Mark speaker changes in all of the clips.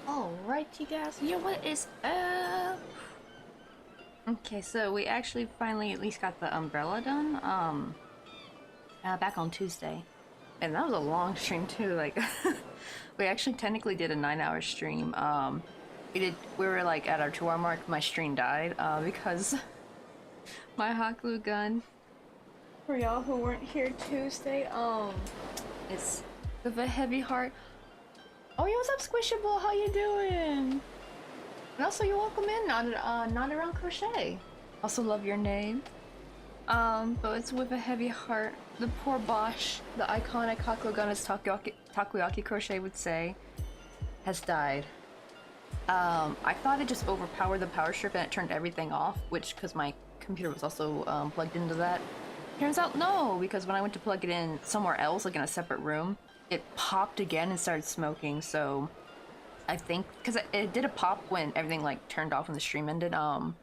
Speaker 1: Alright, you guys, yeah, what is up? Okay, so we actually finally at least got the umbrella done, back on Tuesday. And that was a long stream too, like, we actually technically did a 9-hour stream. We were like at our 2-hour mark, my stream died, because My hot glue gun. For y'all who weren't here Tuesday, it's with a heavy heart. Oh, yeah, what's up, Squishable? How you doing? And also, you're welcome in, not around Crochet. Also love your name. But it's with a heavy heart. The poor Bosch, the iconic hot glue gun, as Takoyaki Crochet would say, has died. I thought it just overpowered the power strip and it turned everything off, which, because my computer was also plugged into that. Turns out no, because when I went to plug it in somewhere else, like in a separate room, it popped again and started smoking, so I think, because it did a pop when everything like turned off when the stream ended, and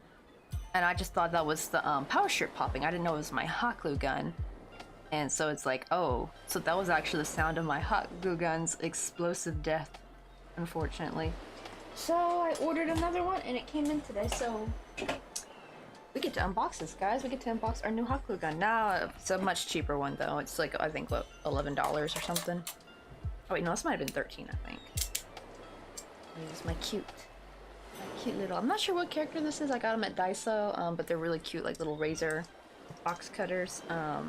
Speaker 1: I just thought that was the power strip popping. I didn't know it was my hot glue gun. And so it's like, oh, so that was actually the sound of my hot glue gun's explosive death, unfortunately. So I ordered another one and it came in today, so we get to unbox this, guys. We get to unbox our new hot glue gun. Now it's a much cheaper one though. It's like, I think, what, $11 or something? Oh wait, no, this might have been 13, I think. This is my cute little, I'm not sure what character this is. I got them at Daiso, but they're really cute, like little razor box cutters. But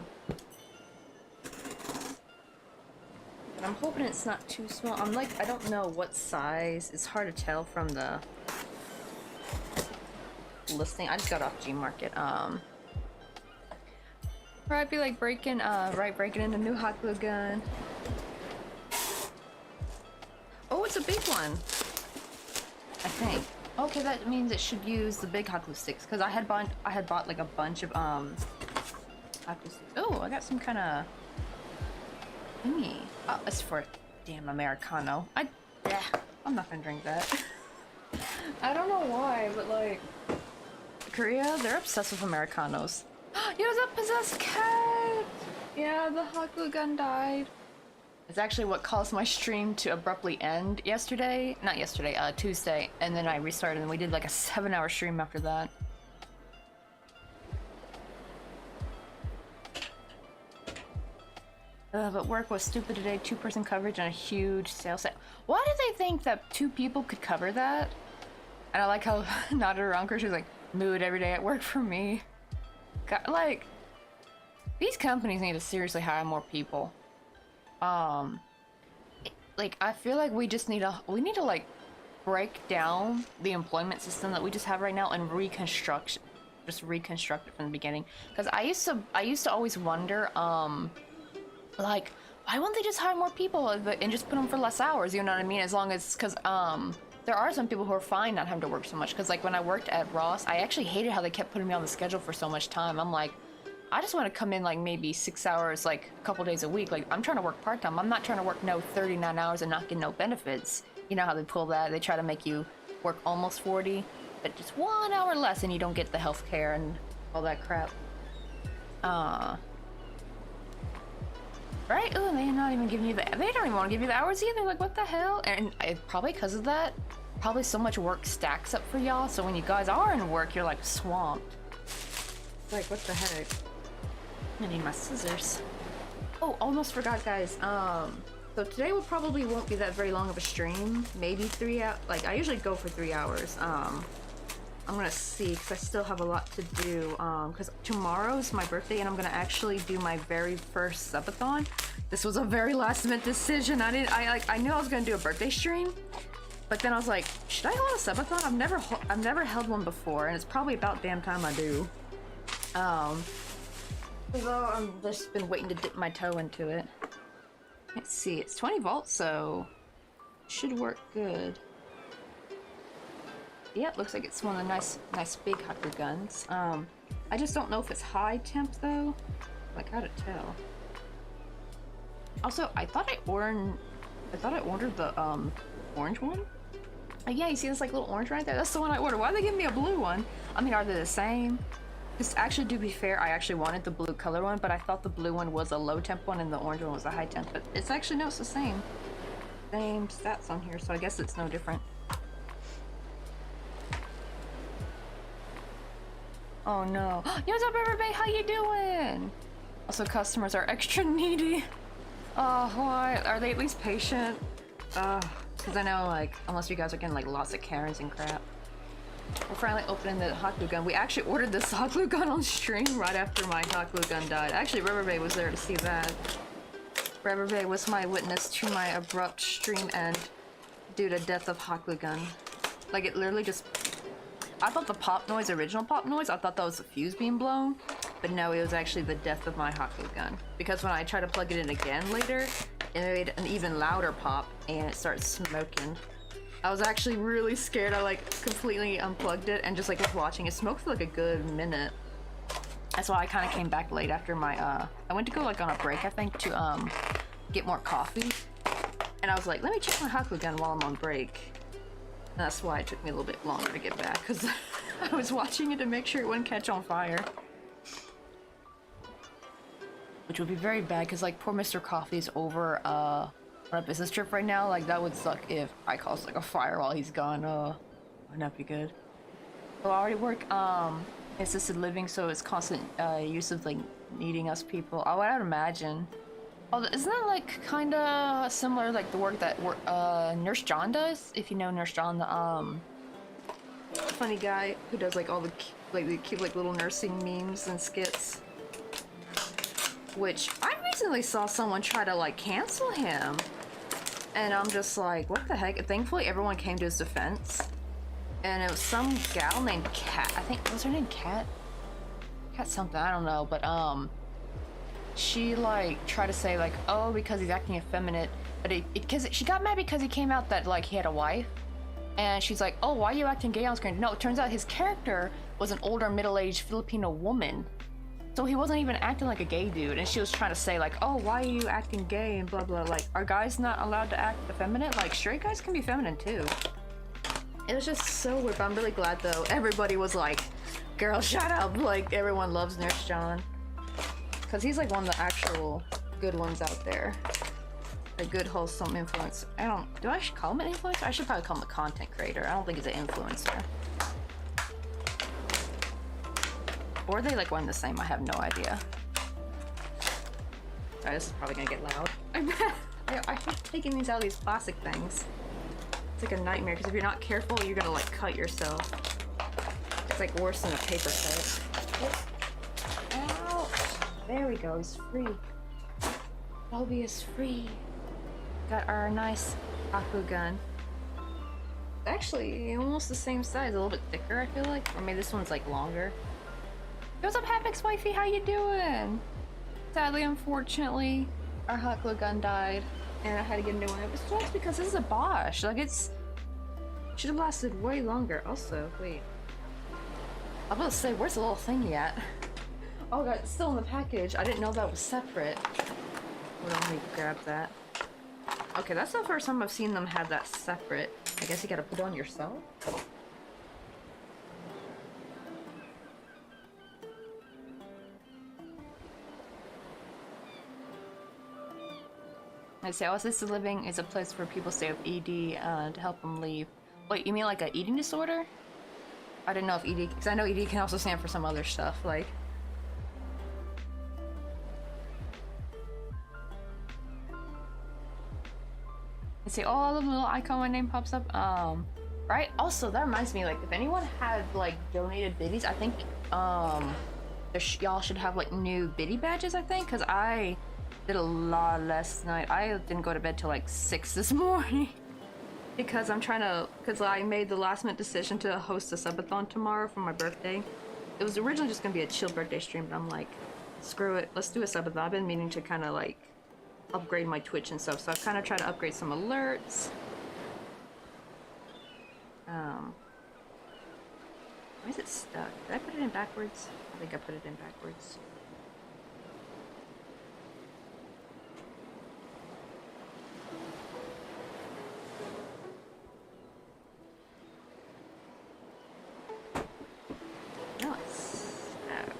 Speaker 1: I'm hoping it's not too small. I'm like, I don't know what size. It's hard to tell from the listing. I just got off Gmarket. I'd be like breaking in a new hot glue gun. Oh, it's a big one, I think. Okay, that means it should use the big hot glue sticks, because I had bought like a bunch of hot glue sticks. Oh, I got some kind of thingy. Oh, it's for damn Americano. I'm not gonna drink that. I don't know why, but like Korea, they're obsessed with Americanos. Yeah, was that possessed cat? Yeah, the hot glue gun died. It's actually what caused my stream to abruptly end yesterday. Not yesterday, Tuesday. And then I restarted and we did like a 7-hour stream after that. But work was stupid today. 2-person coverage and a huge sales set. Why did they think that 2 people could cover that? And I like how nodded around her. She was like, mood every day at work for me. God, like, these companies need to seriously hire more people. Like, I feel like we need to like break down the employment system that we just have right now and reconstruct it from the beginning. Because I used to always wonder, like, why wouldn't they just hire more people and just put them for less hours? You know what I mean? As long as, because there are some people who are fine not having to work so much. Because like when I worked at Ross, I actually hated how they kept putting me on the schedule for so much time. I'm like, I just want to come in like maybe 6 hours, like a couple days a week. Like, I'm trying to work part-time. I'm not trying to work 39 hours and not get no benefits. You know how they pull that? They try to make you work almost 40, but just 1 hour less and you don't get the health care and all that crap. Right? Ooh, they're not even giving you they don't even want to give you the hours either. Like, what the hell? And probably because of that, probably so much work stacks up for y'all. So when you guys are in work, you're like swamped. Like, what the heck? I need my scissors. Oh, almost forgot, guys. So today probably won't be that very long of a stream. Maybe 3 hours. Like, I usually go for 3 hours. I'm gonna see, because I still have a lot to do. Because tomorrow's my birthday, and I'm gonna actually do my very first subathon. This was a very last-minute decision. I knew I was gonna do a birthday stream, but then I was like, should I hold a subathon? I've never held one before, and it's probably about damn time I do. Although I've just been waiting to dip my toe into it. Let's see, it's 20 volts, so it should work good. Yeah, it looks like it's one of the nice big hot glue guns. I just don't know if it's high temp though. Like, how to tell? Also, I thought I ordered the orange one. Yeah, you see this like little orange right there? That's the one I ordered. Why they give me a blue one? I mean, are they the same? Because actually, to be fair, I actually wanted the blue color one, but I thought the blue one was a low temp one and the orange one was a high temp. But it's actually, no, it's the same. Same stats on here, so I guess it's no different. Oh no. Yo, what's up, everybody? How you doing? Also, customers are extra needy. Oh, why? Are they at least patient? Because I know, like, unless you guys are getting, like, lots of Karens and crap. We're finally opening the hot glue gun. We actually ordered this hot glue gun on stream right after my hot glue gun died. Actually, Riverbay was there to see that. Riverbay was my witness to my abrupt stream end due to death of hot glue gun. Like, it literally just... I thought the pop noise, original pop noise, I thought that was the fuse being blown. But no, it was actually the death of my hot glue gun. Because when I tried to plug it in again later, it made an even louder pop and it started smoking. I was actually really scared. I like completely unplugged it and just like was watching it smoke for like a good minute. That's why I kind of came back late after my I went to go like on a break, I think, to get more coffee. And I was like, let me check my hot glue gun while I'm on break. And that's why it took me a little bit longer to get back, because I was watching it to make sure it wouldn't catch on fire. Which would be very bad, because like poor Mr. Coffee's over on a business trip right now. Like that would suck if I caused like a fire while he's gone. Would not be good. So I already work assisted living, so it's constant use of like needing us people. I would imagine. Oh, isn't that like kind of similar like the work that Nurse John does? If you know Nurse John, the funny guy who does like all the cute like little nursing memes and skits. Which I recently saw someone try to like cancel him, and I'm just like, what the heck? Thankfully, everyone came to his defense, and it was some gal named Cat. I think was her name Cat. Cat something. I don't know, but she like tried to say like, oh, because he's acting effeminate, but because she got mad because he came out that like he had a wife, and she's like, oh, why are you acting gay on screen? No, it turns out his character was an older middle-aged Filipino woman. So he wasn't even acting like a gay dude, and she was trying to say like, oh, why are you acting gay and blah blah. Like, are guys not allowed to act effeminate? Like, straight guys can be feminine too. It was just so weird, but I'm really glad though. Everybody was like, girl, shut up. Like, everyone loves Nurse John. Because he's like one of the actual good ones out there. A good wholesome influence. Do I call him an influencer? I should probably call him a content creator. I don't think he's an influencer. Or are they like one and the same? I have no idea. Sorry, this is probably gonna get loud. I hate taking these out of these plastic things. It's like a nightmare, because if you're not careful, you're gonna like cut yourself. It's like worse than a paper cut. Ow! There we go, it's free. Toby is free. Got our nice Aku gun. Actually, almost the same size, a little bit thicker, I feel like. Or maybe this one's like longer. What's up, Hapix Wifey? How you doing? Sadly, unfortunately, our hot glue gun died, and I had to get a new one. It was just because this is a Bosch. Like, it's should have lasted way longer. Also, wait. I was about to say, where's the little thingy at? Oh god, it's still in the package. I didn't know that was separate. Hold on, let me grab that. Okay, that's the first time I've seen them have that separate. I guess you gotta put it on yourself. I say, assisted living is a place where people stay with ED to help them leave. Wait, you mean like an eating disorder? I didn't know if ED, because I know ED can also stand for some other stuff, like. I say, oh, I love the little icon, my name pops up. Right? Also, that reminds me, like, if anyone had like donated biddies, I think y'all should have like new biddy badges, I think, because I did a lot last night. I didn't go to bed till like 6 this morning because because I made the last minute decision to host a subathon tomorrow for my birthday. It was originally just gonna be a chill birthday stream, but I'm like, screw it, let's do a subathon. I've been meaning to kind of like upgrade my Twitch and stuff, so I've kind of tried to upgrade some alerts. Why is it stuck? Did I put it in backwards? I think I put it in backwards. No, it's stuck.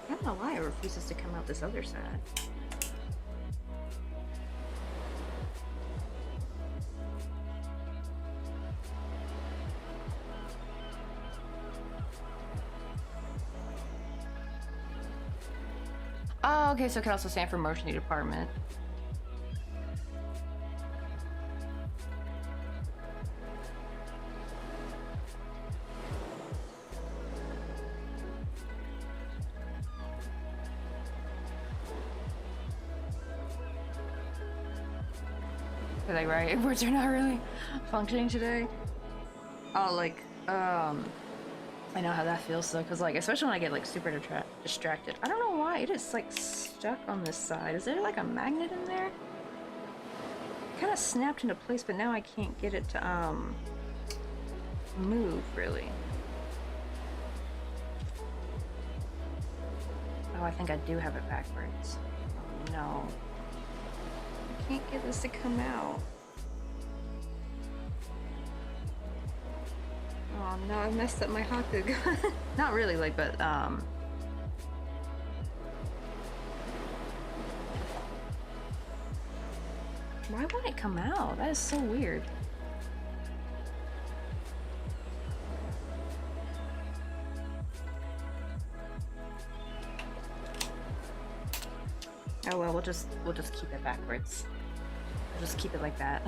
Speaker 1: I don't know why it refuses to come out this other side. Oh, okay, so it can also stand for marketing department. Like, right, words are not really functioning today. Oh, like, I know how that feels though, because like, especially when I get like super distracted. I don't know why, it is like stuck on this side. Is there like a magnet in there? It kind of snapped into place, but now I can't get it to, move really. Oh, I think I do have it backwards. Oh no. I can't get this to come out. Oh no, I messed up my hot glue gun. Not really, like, but, why won't it come out? That is so weird. Oh well, we'll just keep it backwards. We'll just keep it like that.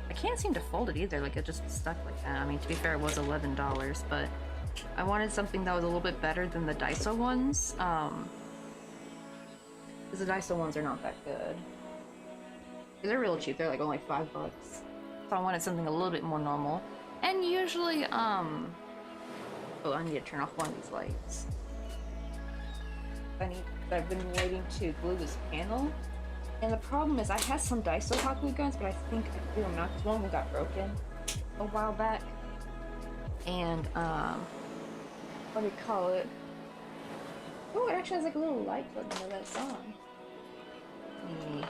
Speaker 1: I can't seem to fold it either, like it just stuck like that. I mean, to be fair, it was $11, but I wanted something that was a little bit better than the Daiso ones, because the Daiso ones are not that good. They're real cheap, they're like only $5. So I wanted something a little bit more normal. And usually, oh, I need to turn off one of these lights. I've been waiting to glue this panel. And the problem is I had some Daiso hot glue guns, but I think I threw them out because one of them got broken a while back. And, what do you call it? Oh, it actually has like a little light button where that's on. And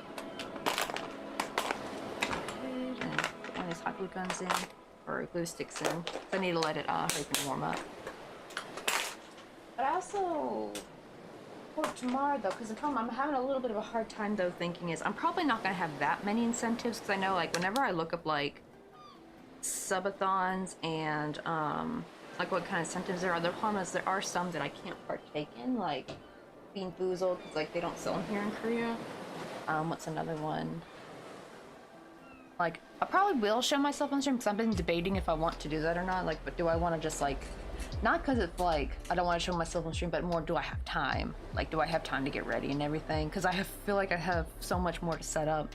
Speaker 1: put one of these hot glue guns in, or glue sticks in. So I need to let it hurry and warm up. But I also, for tomorrow though, because I'm having a little bit of a hard time though thinking is I'm probably not going to have that many incentives, because I know like whenever I look up like subathons and like what kind of incentives there are, the problem is there are some that I can't partake in, like Bean Boozled, because like they don't sell them here in Korea. What's another one? Like, I probably will show myself on stream, because I've been debating if I want to do that or not. Like, but do I want to just like, not because it's like I don't want to show myself on stream, but more do I have time? Like, do I have time to get ready and everything? Because feel like I have so much more to set up.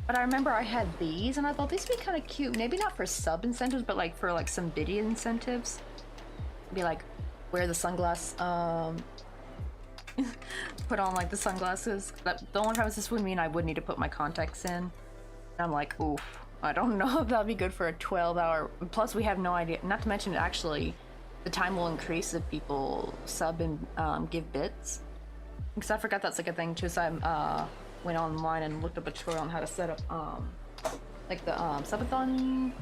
Speaker 1: But I remember I had these, and I thought these would be kind of cute. Maybe not for sub incentives, but like for like some biddy incentives. Be like, wear the sunglass, put on like the sunglasses. The only problem is this would mean I would need to put my contacts in. And I'm like, oof, I don't know if that'll be good for a 12-hour. Plus, we have no idea. Not to mention, actually, the time will increase if people sub and give bits. Because I forgot that's like a thing too. So I went online and looked up a tutorial on how to set up like the subathon.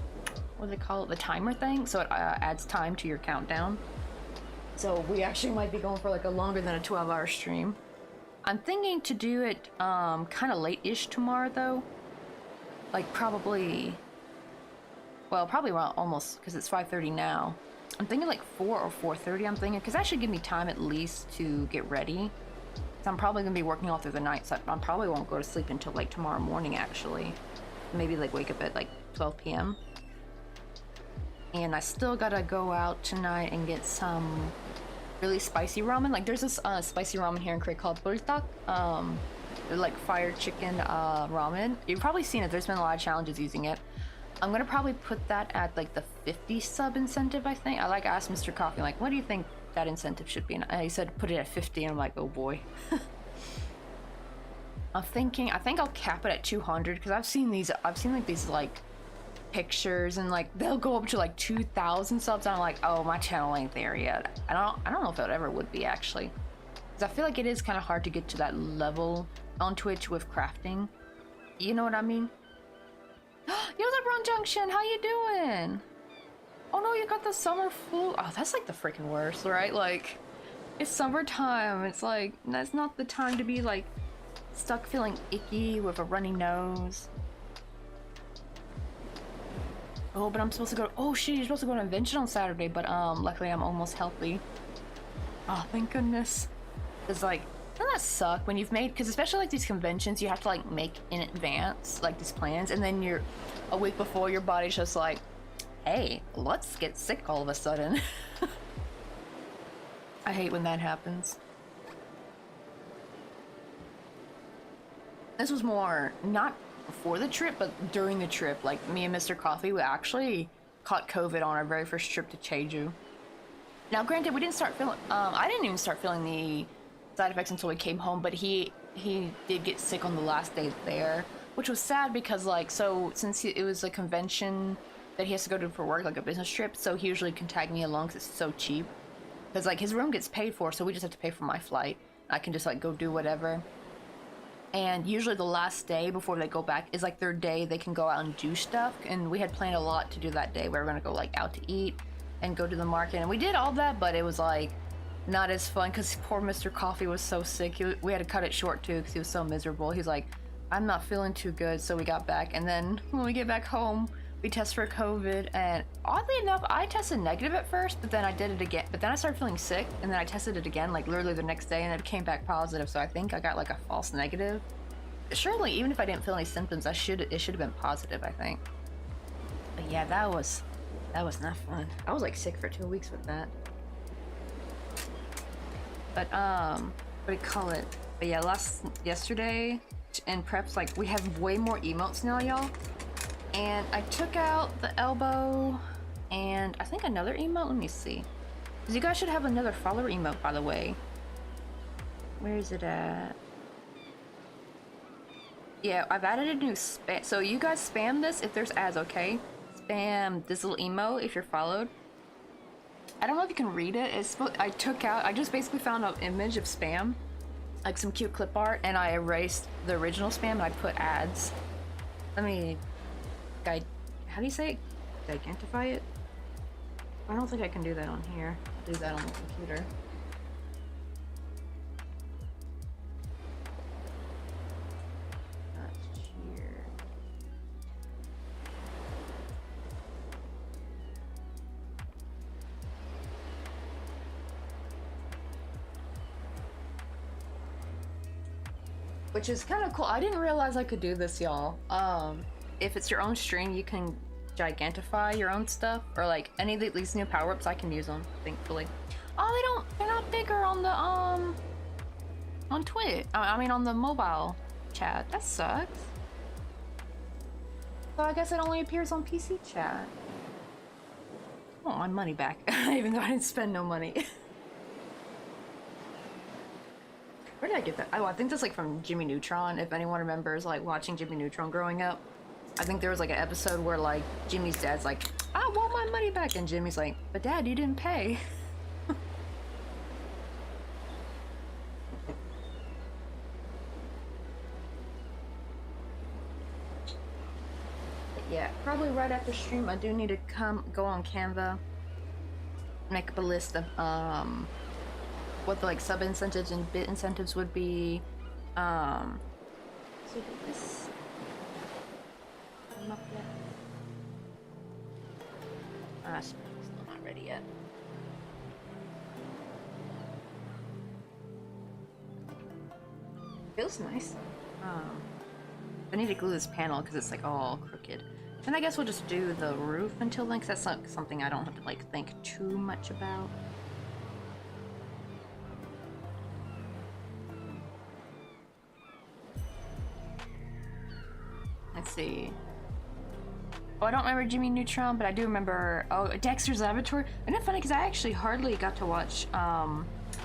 Speaker 1: What do they call it? The timer thing. So it adds time to your countdown. So we actually might be going for like a longer than a 12-hour stream. I'm thinking to do it kind of late-ish tomorrow though. Like probably, well, probably around almost, because it's 5:30 now. I'm thinking like 4 or 4:30, I'm thinking, because that should give me time at least to get ready. So I'm probably going to be working all through the night, so I probably won't go to sleep until like tomorrow morning actually. Maybe like wake up at like 12 p.m. And I still gotta go out tonight and get some really spicy ramen. Like there's this spicy ramen here in Korea called bultak. They're like fried chicken ramen. You've probably seen it. There's been a lot of challenges using it. I'm gonna probably put that at like the 50 sub incentive, I think. I like asked Mr. Coffee, like, what do you think that incentive should be? And he said put it at 50, and I'm like, oh boy. I think I'll cap it at 200, because I've seen like these like pictures, and like they'll go up to like 2,000 subs, and I'm like, oh, my channel ain't there yet. I don't know if it ever would be actually, because I feel like it is kind of hard to get to that level on Twitch with crafting. You know what I mean? Yo, LeBron Junction, how you doing? Oh no, you got the summer flu. Oh, that's like the freaking worst, right? Like, it's summertime. It's like, that's not the time to be like stuck feeling icky with a runny nose. Oh, but I'm supposed to go, oh shit, you're supposed to go to an invention on Saturday, but luckily I'm almost healthy. Oh, thank goodness. It's like, Doesn't that suck when you've made, because especially like these conventions, you have to like make in advance like these plans, and then you're a week before, your body's just like, hey, let's get sick all of a sudden. I hate when that happens. This was more not before the trip, but during the trip. Like me and Mr. Coffee, we actually caught COVID on our very first trip to Jeju. Now, granted, we didn't start feeling. I didn't even start feeling the side effects until we came home. But he did get sick on the last day there, which was sad because like since it was a convention that he has to go to for work, like a business trip, so he usually can tag me along because it's so cheap. Because like his room gets paid for, so we just have to pay for my flight. I can just like go do whatever. And usually the last day before they go back is like their day they can go out and do stuff. And we had planned a lot to do that day. We were gonna go like out to eat and go to the market, and we did all that, but it was like not as fun because poor Mr. Coffee was so sick. We had to cut it short too because he was so miserable. He's like, I'm not feeling too good, so we got back. And then when we get back home, we test for COVID, and oddly enough, I tested negative at first, but then I did it again. But then I started feeling sick, and then I tested it again, like literally the next day, and it came back positive. So I think I got like a false negative. Surely, even if I didn't feel any symptoms, it should have been positive, I think. But yeah, that was not fun. I was like sick for 2 weeks with that. But what do you call it? But yeah, yesterday in preps, like we have way more emotes now, y'all. And I took out the elbow and I think another emote. Let me see. Because you guys should have another follower emote, by the way. Where is it at? Yeah, I've added a new spam. So you guys spam this if there's ads, okay? Spam this little emote if you're followed. I don't know if you can read it. I just basically found an image of spam, like some cute clip art, and I erased the original spam and I put ads. Let me how do you say it? Gigantify it? I don't think I can do that on here. I'll do that on the computer. That's here. Which is kind of cool. I didn't realize I could do this, y'all. If it's your own stream, you can gigantify your own stuff, or like any of these new power-ups, I can use them, thankfully. Oh, they're not bigger on the on Twitch. I mean on the mobile chat. That sucks. So I guess it only appears on PC chat. I want my money back, even though I didn't spend no money. Where did I get that? Oh, I think that's like from Jimmy Neutron. If anyone remembers like watching Jimmy Neutron growing up, I think there was like an episode where like Jimmy's dad's like, I want my money back, and Jimmy's like, but Dad, you didn't pay. But yeah, probably right after stream, I do need to go on Canva, make up a list of what the like sub incentives and bit incentives would be. So did this come up yet? Still not ready yet. Feels nice. I need to glue this panel because it's like all crooked. And I guess we'll just do the roof until then, because that's not something I don't have to like think too much about. Let's see. Oh, I don't remember Jimmy Neutron, but I do remember, oh, Dexter's Laboratory. Isn't it funny, because I actually hardly got to watch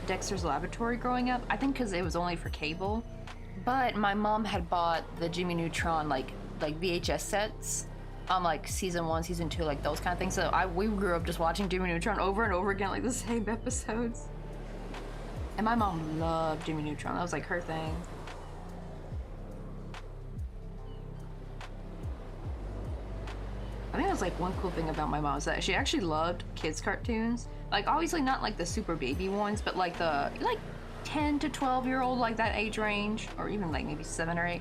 Speaker 1: Dexter's Laboratory growing up. I think because it was only for cable. But my mom had bought the Jimmy Neutron like VHS sets, like season 1, season 2, like those kind of things. So we grew up just watching Jimmy Neutron over and over again, like the same episodes. And my mom loved Jimmy Neutron. That was like her thing. I think that's like one cool thing about my mom is that she actually loved kids cartoons. Like obviously not like the super baby ones, but like the 10 to 12-year-old, like that age range, or even like maybe 7 or 8.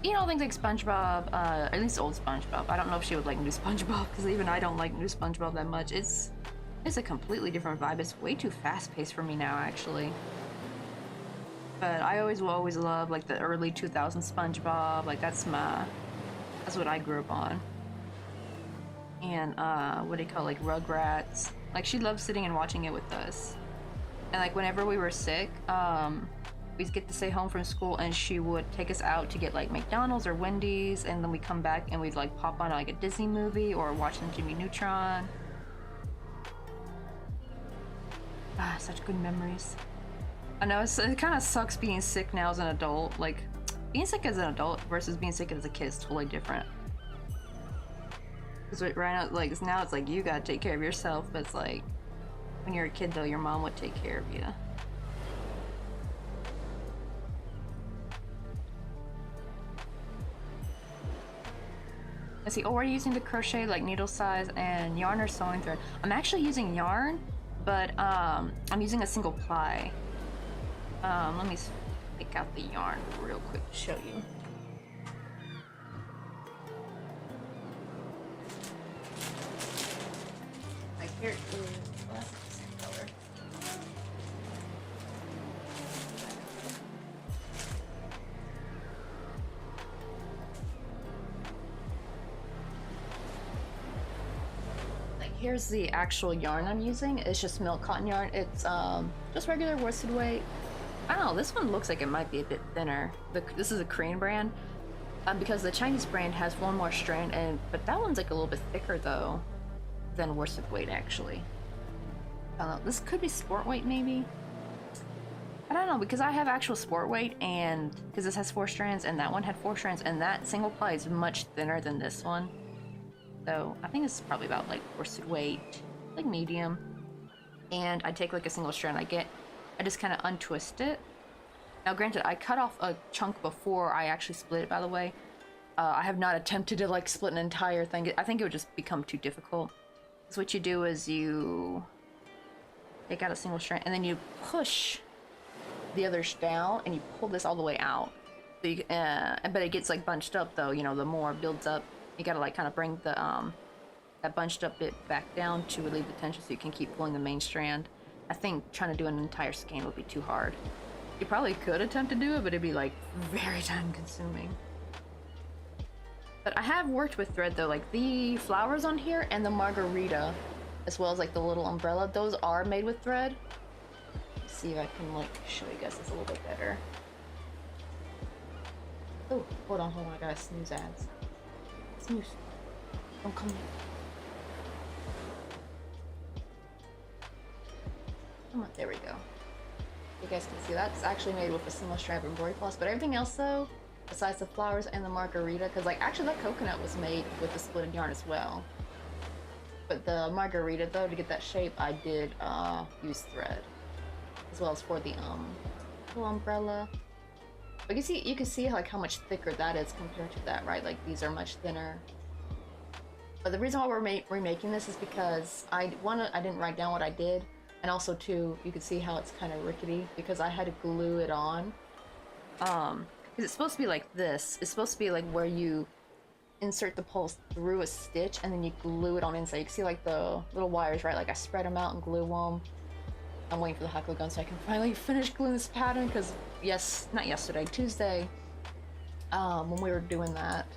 Speaker 1: You know, things like SpongeBob, at least old SpongeBob. I don't know if she would like new SpongeBob, because even I don't like new SpongeBob that much. It's a completely different vibe. It's way too fast-paced for me now, actually. But I always will always love like the early 2000s SpongeBob. Like that's what I grew up on. And what do you call, like Rugrats? Like she loved sitting and watching it with us. And like whenever we were sick, we'd get to stay home from school, and she would take us out to get like McDonald's or Wendy's, and then we come back and we'd like pop on like a Disney movie or watch some Jimmy Neutron. Ah, such good memories. I know it kind of sucks being sick now as an adult. Like being sick as an adult versus being sick as a kid is totally different. Because right now, like now it's like you gotta take care of yourself, but it's like when you're a kid though, your mom would take care of you. Let's see. Oh, we're using the crochet like needle size and yarn or sewing thread. I'm actually using yarn, but I'm using a single ply. Let me pick out the yarn real quick to show you. Like here is the same color. Here's the actual yarn I'm using. It's just milk cotton yarn. It's just regular worsted weight. I don't know, this one looks like it might be a bit thinner. This is a Korean brand, because the Chinese brand has one more strand, but that one's like a little bit thicker though than worsted weight actually. I don't know, this could be sport weight maybe. I don't know, because I have actual sport weight, and because this has 4 strands and that one had 4 strands, and that single ply is much thinner than this one. So I think it's probably about like worsted weight, like medium. And I take like a single strand I just kind of untwist it. Now granted, I cut off a chunk before I actually split it, by the way. I have not attempted to like split an entire thing. I think it would just become too difficult. So what you do is you take out a single strand and then you push the others down and you pull this all the way out. So you, but it gets like bunched up though, you know, the more it builds up. You gotta like kind of bring the that bunched up bit back down to relieve the tension so you can keep pulling the main strand. I think trying to do an entire skein would be too hard. You probably could attempt to do it, but it'd be like very time consuming. But I have worked with thread though, like the flowers on here and the margarita, as well as like the little umbrella, those are made with thread. Let's see if I can like show you guys this a little bit better. Oh, hold on, I gotta snooze ads. Snooze. Don't come in. Come on, there we go. You guys can see that's actually made with a single strap embroidery floss, but everything else though, besides the flowers and the margarita, because like actually that coconut was made with the splitted yarn as well. But the margarita though, to get that shape, I did use thread, as well as for the little umbrella. But you can see like how much thicker that is compared to that, right? Like these are much thinner. But the reason why we're remaking this is because I didn't write down what I did. And also too, you can see how it's kind of rickety because I had to glue it on. Because it's supposed to be like this. It's supposed to be like where you insert the pulse through a stitch and then you glue it on inside. You can see like the little wires, right? Like I spread them out and glue them. I'm waiting for the hot glue gun so I can finally finish gluing this pattern because Tuesday, when we were doing that,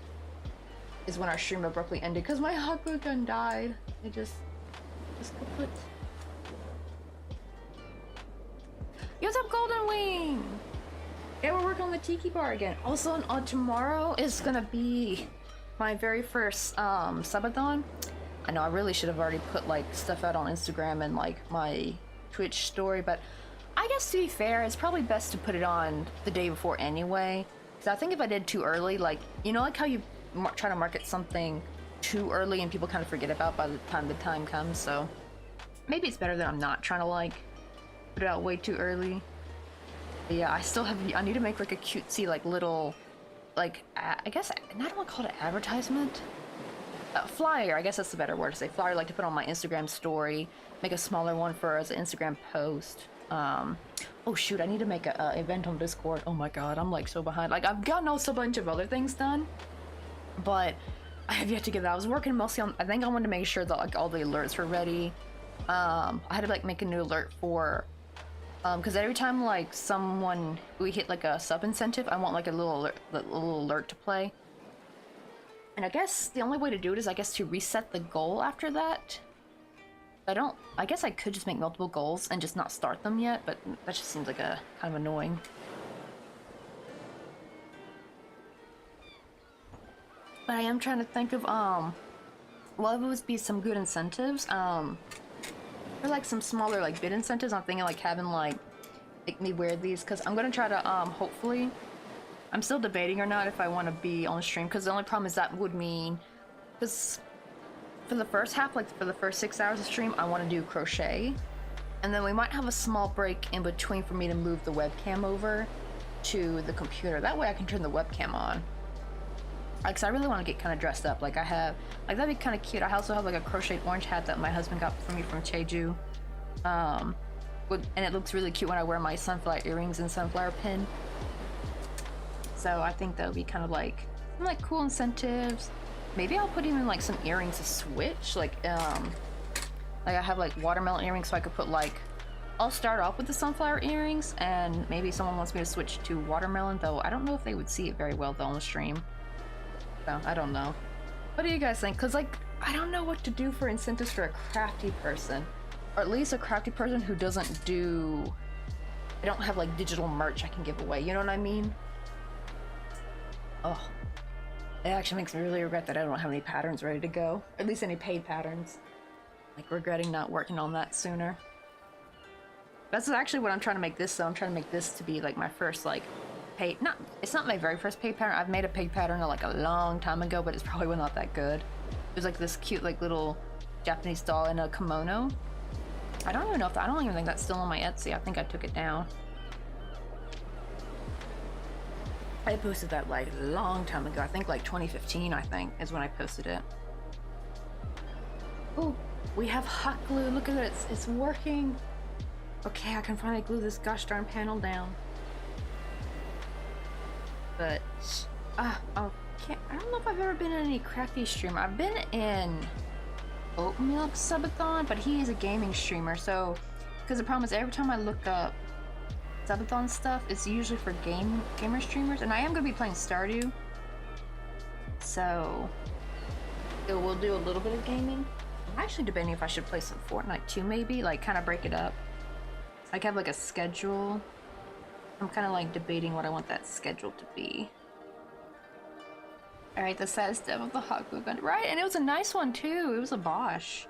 Speaker 1: is when our stream abruptly ended because my hot glue gun died. It just kaput. What's up, Golden Wing? Yeah, we're working on the tiki bar again. Also, tomorrow is gonna be my very first subathon. I know I really should have already put like stuff out on Instagram and like my Twitch story, but I guess to be fair, it's probably best to put it on the day before anyway. Because I think if I did too early, like, you know, like how you try to market something too early and people kind of forget about by the time comes. So maybe it's better that I'm not trying to like put it out way too early. But yeah, I need to make like a cutesy like little, like, I guess, I don't want to call it an advertisement. Flyer, I guess that's the better word to say. Flyer, like to put on my Instagram story, make a smaller one for as an Instagram post. Oh shoot, I need to make a event on Discord. Oh my god, I'm like so behind. Like I've gotten also a bunch of other things done, but I have yet to get that. I was working mostly on, I think I wanted to make sure that like all the alerts were ready. I had to like make a new alert for Because every time like we hit like a sub incentive, I want like a little alert to play. And I guess the only way to do it is to reset the goal after that. I guess I could just make multiple goals and just not start them yet, but that just seems like a kind of annoying. But I am trying to think of what would be some good incentives. For like some smaller like bid incentives, I'm thinking like having like make me wear these, because I'm gonna try to hopefully, I'm still debating or not if I want to be on stream, because the only problem is that would mean, because for the first half, like for the first 6 hours of stream, I want to do crochet, and then we might have a small break in between for me to move the webcam over to the computer. That way I can turn the webcam on. Because I really want to get kind of dressed up. Like I have, like that'd be kind of cute. I also have like a crocheted orange hat that my husband got for me from Jeju. And it looks really cute when I wear my sunflower earrings and sunflower pin. So I think that would be kind of like some like cool incentives. Maybe I'll put even like some earrings to switch. Like I have like watermelon earrings, so I could put like, I'll start off with the sunflower earrings, and maybe someone wants me to switch to watermelon, though I don't know if they would see it very well though on the stream. So I don't know. What do you guys think? Because like I don't know what to do for incentives for a crafty person, or at least a crafty person who doesn't do, I don't have like digital merch I can give away, you know what I mean? Oh, it actually makes me really regret that I don't have any patterns ready to go, or at least any paid patterns. Like regretting not working on that sooner. That's actually what I'm trying to make this, though. I'm trying to make this to be like my first like paid, it's not my very first paid pattern. I've made a paid pattern like a long time ago, but it's probably not that good. It was like this cute like little Japanese doll in a kimono. I don't even think that's still on my Etsy. I think I took it down. I posted that like a long time ago. I think like 2015, I think, is when I posted it. Oh, we have hot glue. Look at it. It's working. Okay, I can finally glue this gosh darn panel down. But, okay, I don't know if I've ever been in any crafty streamer. I've been in Oat Milk Subathon, but he is a gaming streamer, so, because the problem is every time I look up Subathon stuff, it's usually for gamer streamers, and I am going to be playing Stardew, so we'll do a little bit of gaming. I'm actually debating if I should play some Fortnite too, maybe, like kind of break it up. Like have like a schedule. I'm kind of like debating what I want that schedule to be. Alright, the saddest dev of the hot glue gun. Right, and it was a nice one too. It was a Bosch.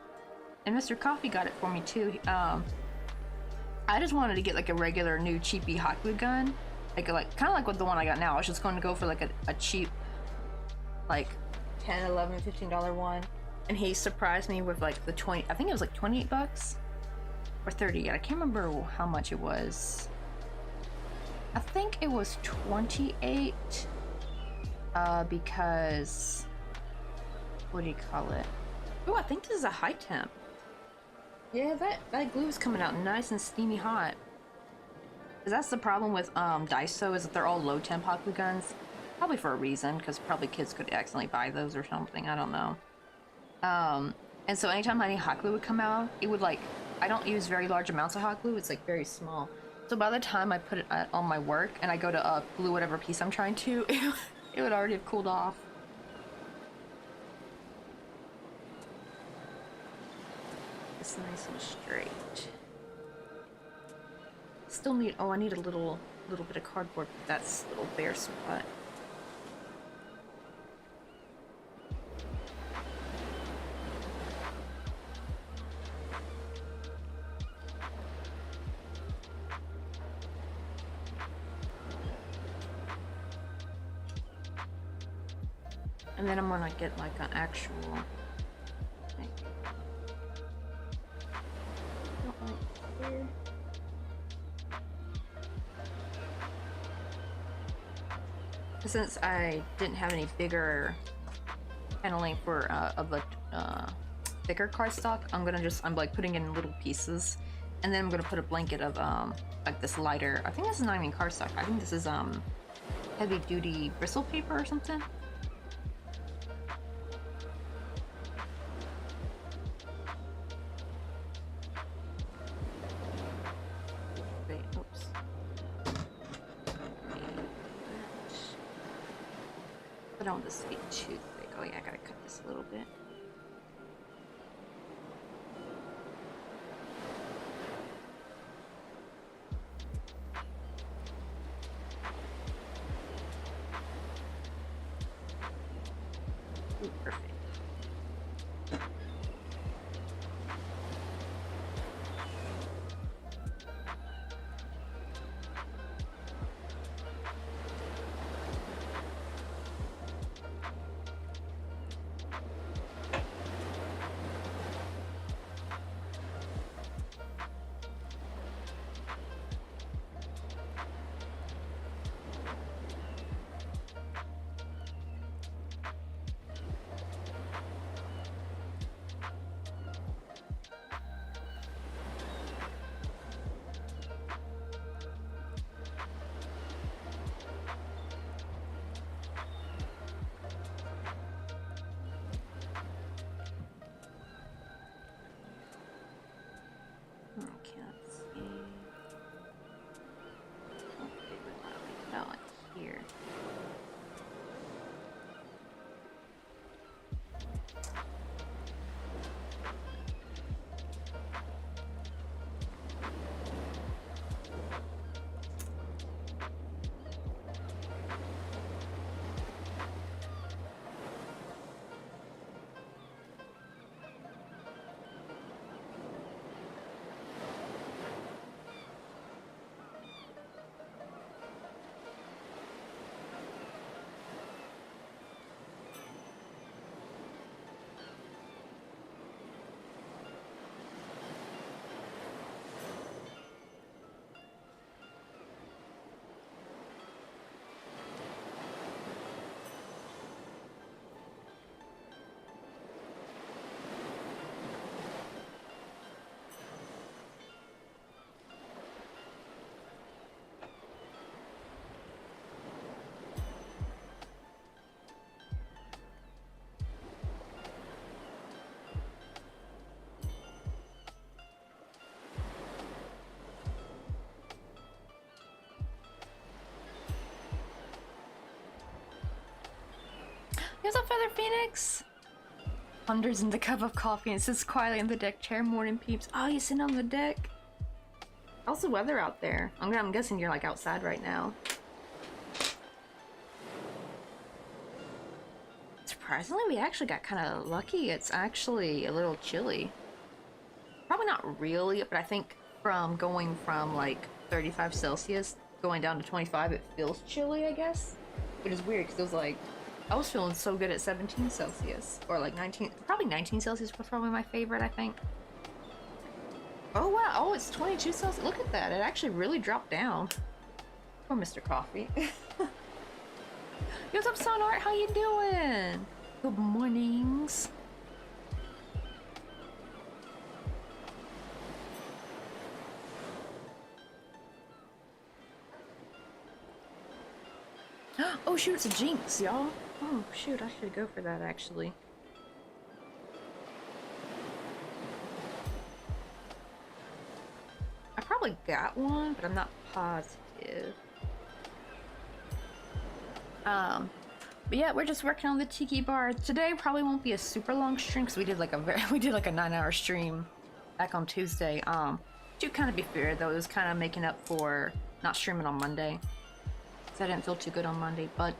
Speaker 1: And Mr. Coffee got it for me too. I just wanted to get like a regular new cheapy hot glue gun. Like kind of like what the one I got now. I was just going to go for like a cheap, like $10, $11, $15 one. And he surprised me with like the 20, I think it was like 28 bucks or 30. I can't remember how much it was. I think it was 28 because, what do you call it? Oh, I think this is a high temp. Yeah, that glue is coming out nice and steamy hot. Cause that's the problem with Daiso, is that they're all low temp hot glue guns. Probably for a reason, because probably kids could accidentally buy those or something, I don't know. And so anytime any hot glue would come out, it would like, I don't use very large amounts of hot glue, it's like very small. So by the time I put it on my work and I go to glue whatever piece I'm trying to, it would already have cooled off. It's nice and straight. Still need, I need a little bit of cardboard for that little bare spot. And then I'm gonna get like an actual, like, here. Since I didn't have any bigger paneling for of the thicker cardstock, I'm like putting in little pieces, and then I'm gonna put a blanket of like this lighter. I think this is not even cardstock. I think this is heavy duty bristle paper or something. don't want this to be too thick. Oh yeah, I gotta cut this a little bit. Ooh, perfect. Okay, let's see. Okay, about like here. Here's a Feather Phoenix! Ponders in the cup of coffee and sits quietly in the deck chair. Morning peeps. Oh, you sitting on the deck? How's the weather out there? I'm guessing you're like outside right now. Surprisingly, we actually got kind of lucky. It's actually a little chilly. Probably not really, but I think from going from like 35 Celsius going down to 25, it feels chilly, I guess. Which is weird because it was like, I was feeling so good at 17 Celsius. Or like 19, probably 19 Celsius was probably my favorite, I think. Oh wow, oh it's 22 Celsius. Look at that, it actually really dropped down. Poor Mr. Coffee. Yo, what's up, Sonart? How you doing? Good mornings. Oh shoot, it's a Jinx, y'all. Oh shoot, I should go for that actually. I probably got one, but I'm not positive. But yeah, we're just working on the tiki bar. Today probably won't be a super long stream because we did like a 9-hour stream back on Tuesday. To kind of be fair though, it was kind of making up for not streaming on Monday. So I didn't feel too good on Monday, but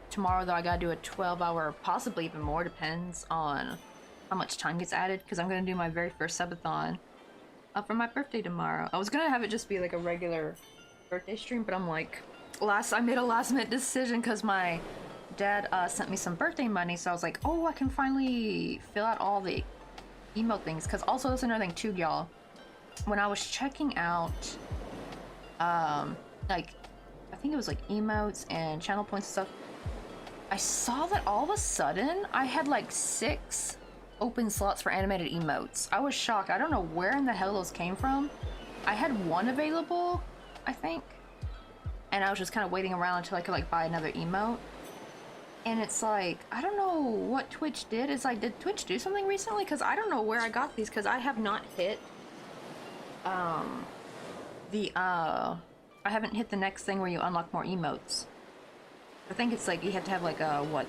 Speaker 1: tomorrow though I gotta do a 12-hour, possibly even more, depends on how much time gets added, because I'm gonna do my very first subathon for my birthday tomorrow. I was gonna have it just be like a regular birthday stream, but I'm like, I made a last-minute decision because my dad sent me some birthday money, so I was like, oh, I can finally fill out all the email things. Because also that's another thing too, y'all. When I was checking out like I think it was like emotes and channel points and stuff, I saw that all of a sudden I had like 6 open slots for animated emotes. I was shocked. I don't know where in the hell those came from. I had 1 available, I think, and I was just kind of waiting around until I could like buy another emote. And it's like, I don't know what Twitch did. It's like, did Twitch do something recently? Because I don't know where I got these, because I have not hit I haven't hit the next thing where you unlock more emotes. I think it's like you have to have like a what?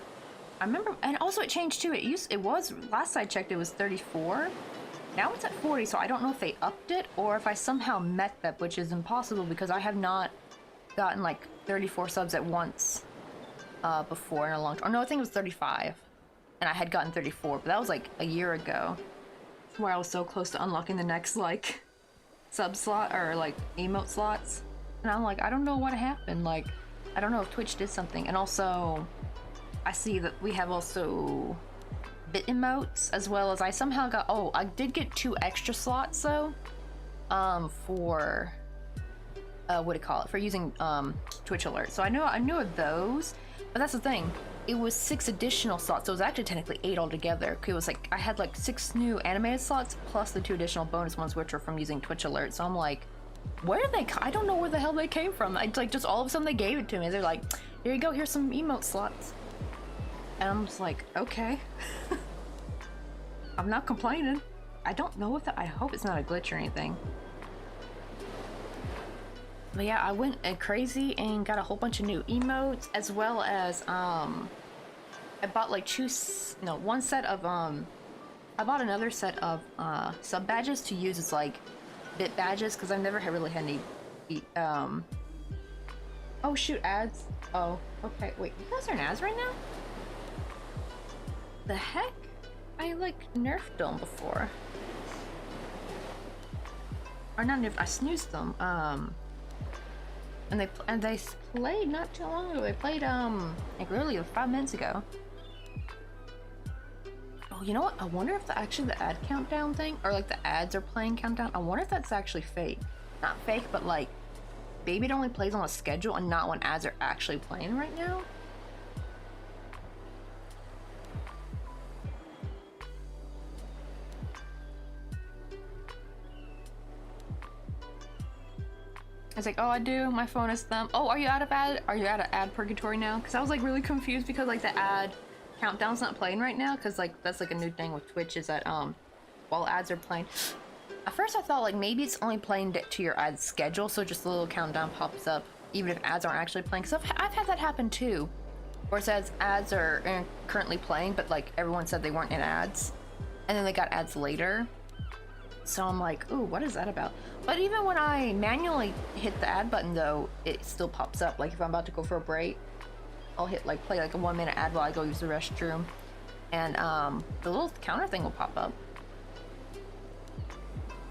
Speaker 1: I remember, and also it changed too. It was last I checked it was 34. Now it's at 40, so I don't know if they upped it or if I somehow met that, which is impossible because I have not gotten like 34 subs at once before in a long time. Or no, I think it was 35, and I had gotten 34, but that was like a year ago, where I was so close to unlocking the next like sub slot or like emote slots, and I'm like, I don't know what happened. Like, I don't know if Twitch did something, and also I see that we have also bit emotes as well as I somehow got. Oh, I did get 2 extra slots though, for what do you call it? For using Twitch Alert. So I knew of those, but that's the thing. It was 6 additional slots, so it was actually technically 8 altogether. It was like I had like 6 new animated slots plus the 2 additional bonus ones, which are from using Twitch Alert. So I'm like, where did they? I don't know where the hell they came from. I like just all of a sudden they gave it to me. They're like, here you go. Here's some emote slots. And I'm just like, okay. I'm not complaining. I don't know if that. I hope it's not a glitch or anything. But yeah, I went crazy and got a whole bunch of new emotes, as well as I bought like one set of I bought another set of sub badges to use as like bit badges because I've never really had any oh shoot, ads. Oh, okay, wait, you guys are in ads right now? The heck? I like nerfed them before. Or not nerfed, I snoozed them. And they played not too long ago. They played like literally 5 minutes ago. Oh, you know what? I wonder if the ad countdown thing, or like the ads are playing countdown. I wonder if that's actually fake. Not fake, but like maybe it only plays on a schedule and not when ads are actually playing right now. I was like, oh, I do. My phone is thumb. Oh, are you out of ad? Are you out of ad purgatory now? Because I was like really confused because like the ad countdown's not playing right now. Because like that's like a new thing with Twitch is that while ads are playing. At first I thought like maybe it's only playing to your ad schedule, so just a little countdown pops up even if ads aren't actually playing. Because I've had that happen too, where it says ads are currently playing, but like everyone said they weren't in ads, and then they got ads later. So I'm like, ooh, what is that about? But even when I manually hit the ad button though, it still pops up. Like if I'm about to go for a break, I'll hit like play like a 1 minute ad while I go use the restroom, and the little counter thing will pop up.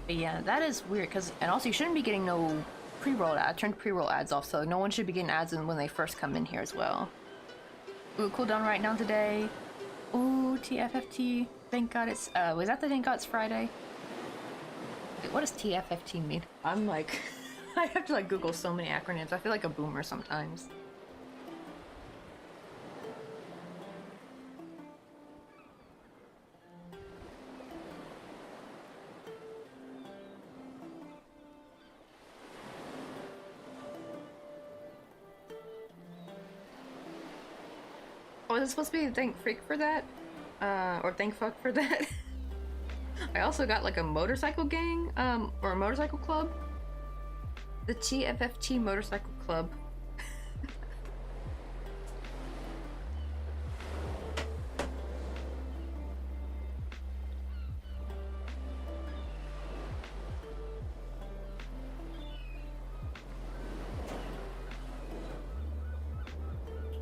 Speaker 1: But yeah, that is weird because, and also you shouldn't be getting no pre-roll ads. I turned pre-roll ads off, so no one should be getting ads when they first come in here as well. Ooh, cooldown right now today. Ooh, TFFT. Thank God it's was that the thank God it's Friday? Wait, what does TFFT mean? I'm like, I have to like Google so many acronyms. I feel like a boomer sometimes. Oh, is it supposed to be thank freak for that? Or thank fuck for that? I also got like a motorcycle gang, or a motorcycle club. The TFFT Motorcycle Club.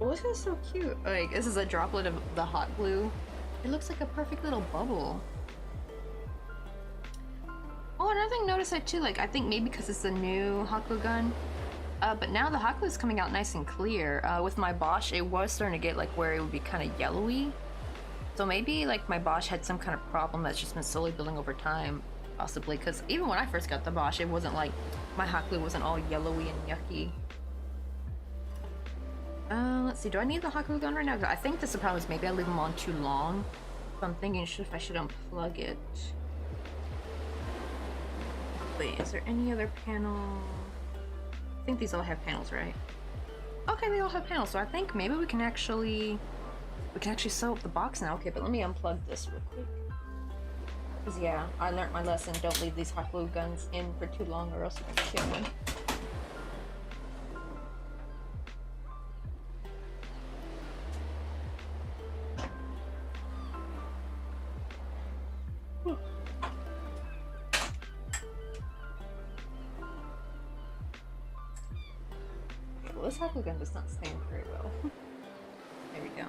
Speaker 1: Oh, this is so cute. Like, this is a droplet of the hot glue. It looks like a perfect little bubble. Oh, another thing, notice that too, like, I think maybe because it's a new hot glue gun, but now the hot glue is coming out nice and clear. With my Bosch, it was starting to get, like, where it would be kind of yellowy. So maybe, like, my Bosch had some kind of problem that's just been slowly building over time, possibly, because even when I first got the Bosch, it wasn't like, my hot glue wasn't all yellowy and yucky. Let's see, do I need the hot glue gun right now? I think this the problem is maybe I leave them on too long. So I'm thinking if I should unplug it. Wait, is there any other panel? I think these all have panels, right? Okay, they all have panels, so I think maybe we can actually sew up the box now. Okay, but let me unplug this real quick. Cause yeah, I learned my lesson. Don't leave these hot glue guns in for too long or else you can kill them. Well, this hot glue gun does not stand very well. There we go.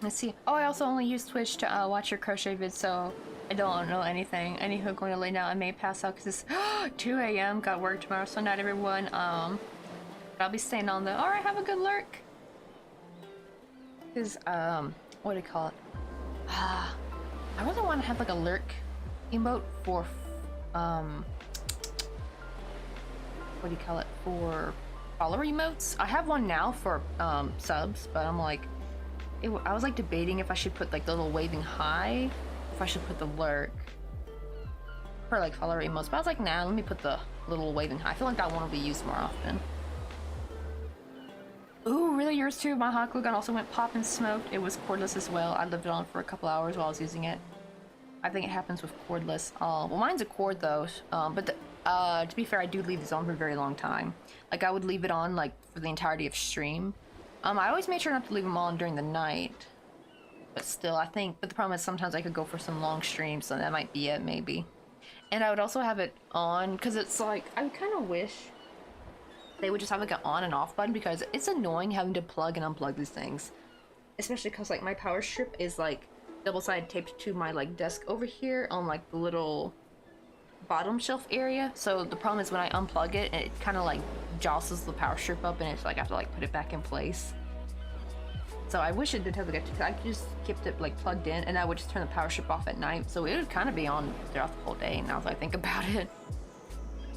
Speaker 1: Let's see. Oh, I also only use Twitch to watch your crochet vids, so I don't know anything. Anywho, going to lay down. I may pass out because it's 2 a.m. Got work tomorrow, so not everyone. But I'll be staying on the. All right, have a good lurk. Because what do you call it? I really want to have like a lurk emote for what do you call it? For follower emotes. I have one now for subs, but I'm like. I was like debating if I should put like the little waving hi, if I should put the lurk for like follower emotes. But I was like, nah, let me put the little waving hi. I feel like that one will be used more often. Ooh, really? Yours too? My hot glue gun also went pop and smoked. It was cordless as well. I left it on for a couple hours while I was using it. I think it happens with cordless. Well, mine's a cord though. To be fair, I do leave this on for a very long time. Like I would leave it on like for the entirety of stream. I always made sure not to leave them on during the night. But still, I think, but the problem is sometimes I could go for some long streams, so that might be it, maybe. And I would also have it on, because it's like, I kind of wish they would just have like an on and off button, because it's annoying having to plug and unplug these things. Especially because like my power strip is like double-sided taped to my like desk over here on like the little bottom shelf area. So the problem is when I unplug it, it kind of like jostles the power strip up and it's like I have to like put it back in place. So I wish it did have like I just kept it like plugged in and I would just turn the power strip off at night, so it would kind of be on throughout the whole day now that I think about it,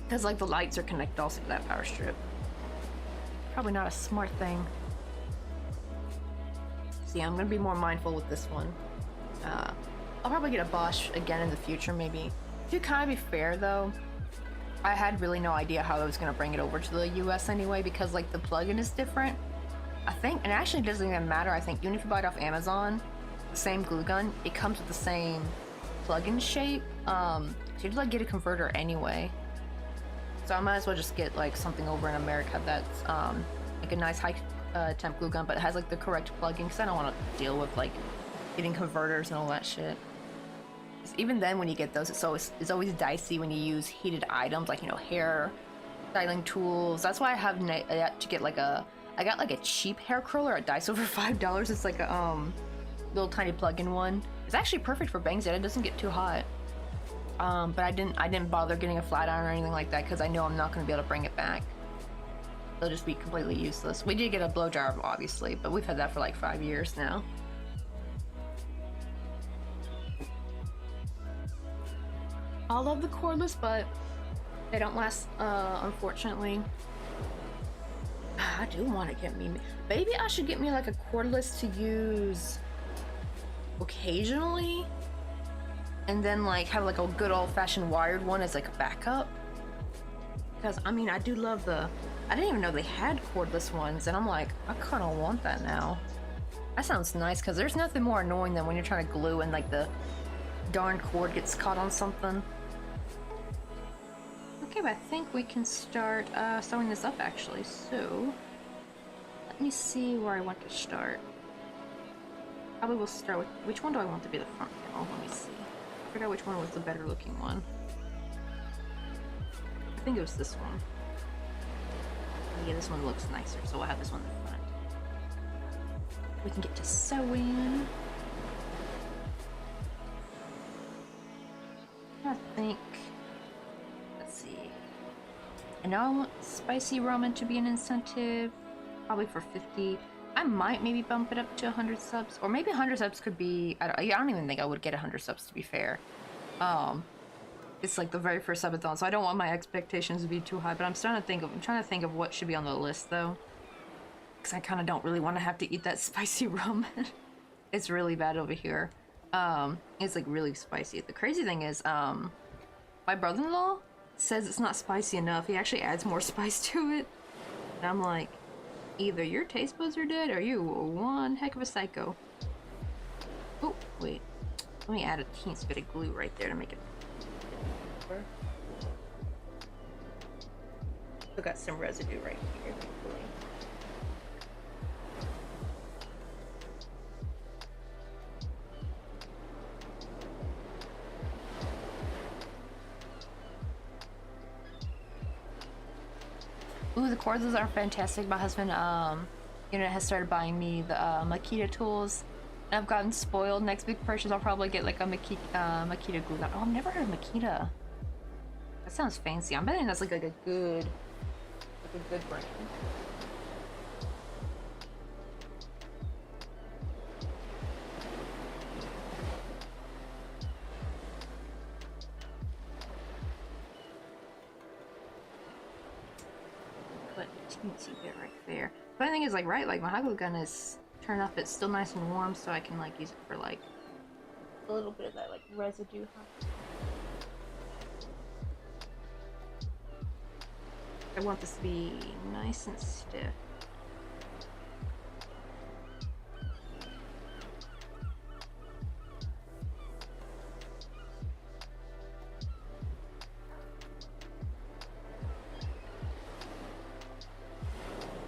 Speaker 1: because like the lights are connected also to that power strip. Probably not a smart thing. So yeah, I'm gonna be more mindful with this one. I'll probably get a Bosch again in the future, maybe. To kind of be fair though, I had really no idea how I was going to bring it over to the US anyway, because like the plugin is different. I think, and it actually doesn't even matter, I think, even if you buy it off Amazon, the same glue gun, it comes with the same plugin shape. So you have to like get a converter anyway. So I might as well just get like something over in America that's like a nice high temp glue gun, but it has like the correct plugin, because I don't want to deal with like getting converters and all that shit. Even then, when you get those, it's always dicey when you use heated items like, you know, hair styling tools. That's why I have to get like I got like a cheap hair curler at Dice over $5. It's like a little tiny plug-in one. It's actually perfect for bangs. It doesn't get too hot. But I didn't bother getting a flat iron or anything like that because I know I'm not going to be able to bring it back. It'll just be completely useless. We did get a blow dryer, obviously, but we've had that for like 5 years now. I love the cordless, but they don't last, unfortunately. I do want to get me... Maybe I should get me like a cordless to use occasionally. And then like have like a good old-fashioned wired one as like a backup. Because, I mean, I do love the... I didn't even know they had cordless ones, and I'm like, I kind of want that now. That sounds nice, because there's nothing more annoying than when you're trying to glue and like the darn cord gets caught on something. Okay, but I think we can start sewing this up actually, so let me see where I want to start. Probably we'll start with, which one do I want to be the front panel? Let me see. I forgot which one was the better looking one. I think it was this one. Yeah, this one looks nicer, so we'll have this one in the front. We can get to sewing. I think, let's see. I know I want spicy ramen to be an incentive, probably for 50. I might maybe bump it up to 100 subs, or maybe 100 subs could be, I don't even think I would get 100 subs, to be fair. It's like the very first subathon, so I don't want my expectations to be too high, but I'm trying to think of what should be on the list though. Because I kind of don't really want to have to eat that spicy ramen. It's really bad over here. It's like really spicy. The crazy thing is, my brother-in-law says it's not spicy enough. He actually adds more spice to it. And I'm like, either your taste buds are dead or you are one heck of a psycho. Oh, wait. Let me add a teensy bit of glue right there to make it. Still got some residue right here. Ooh, the cordless are fantastic. My husband, you know, has started buying me the Makita tools. And I've gotten spoiled. Next big purchase, I'll probably get like a Makita glue gun. Oh, I've never heard of Makita. That sounds fancy. I'm betting that's like a good brand. Put a teensy bit right there. But the thing is, like, right, like my hot glue gun is turned off. It's still nice and warm, so I can like use it for like a little bit of that like residue. I want this to be nice and stiff.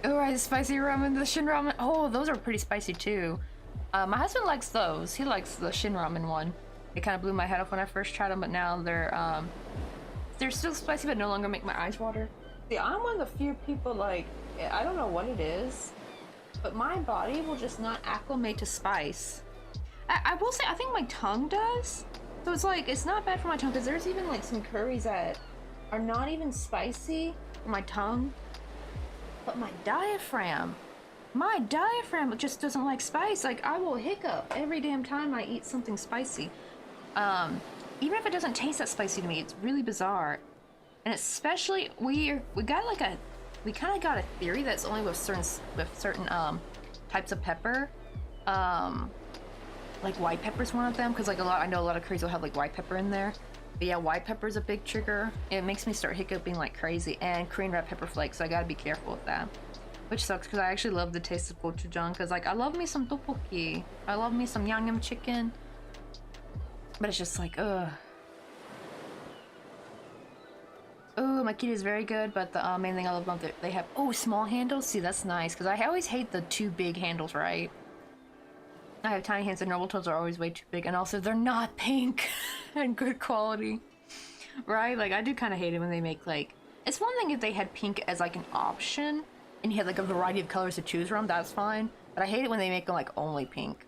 Speaker 1: Oh, right, the spicy ramen, the shin ramen. Oh, those are pretty spicy too. My husband likes those. He likes the shin ramen one. It kind of blew my head off when I first tried them, but now they're still spicy, but no longer make my eyes water. See, I'm one of the few people, like, I don't know what it is, but my body will just not acclimate to spice. I will say, I think my tongue does. So it's like, it's not bad for my tongue, because there's even like some curries that are not even spicy for my tongue. But my diaphragm just doesn't like spice. Like, I will hiccup every damn time I eat something spicy. Even if it doesn't taste that spicy to me, it's really bizarre. And especially, we kind of got a theory that's only with certain types of pepper. Like white pepper's one of them, because like I know a lot of curries will have like white pepper in there. But yeah, white pepper is a big trigger. It makes me start hiccuping like crazy. And Korean red pepper flakes, so I gotta be careful with that. Which sucks, because I actually love the taste of gochujang, because like I love me some tteokbokki. I love me some yangnyeom chicken. But it's just like, ugh. Oh, Makita is very good, but the main thing I love about they have, small handles. See, that's nice, because I always hate the too big handles, right? I have tiny hands and normal tools are always way too big, and also they're not pink and good quality, right? Like, I do kind of hate it when they make like, it's one thing if they had pink as like an option and you had like a variety of colors to choose from, that's fine, but I hate it when they make them like only pink.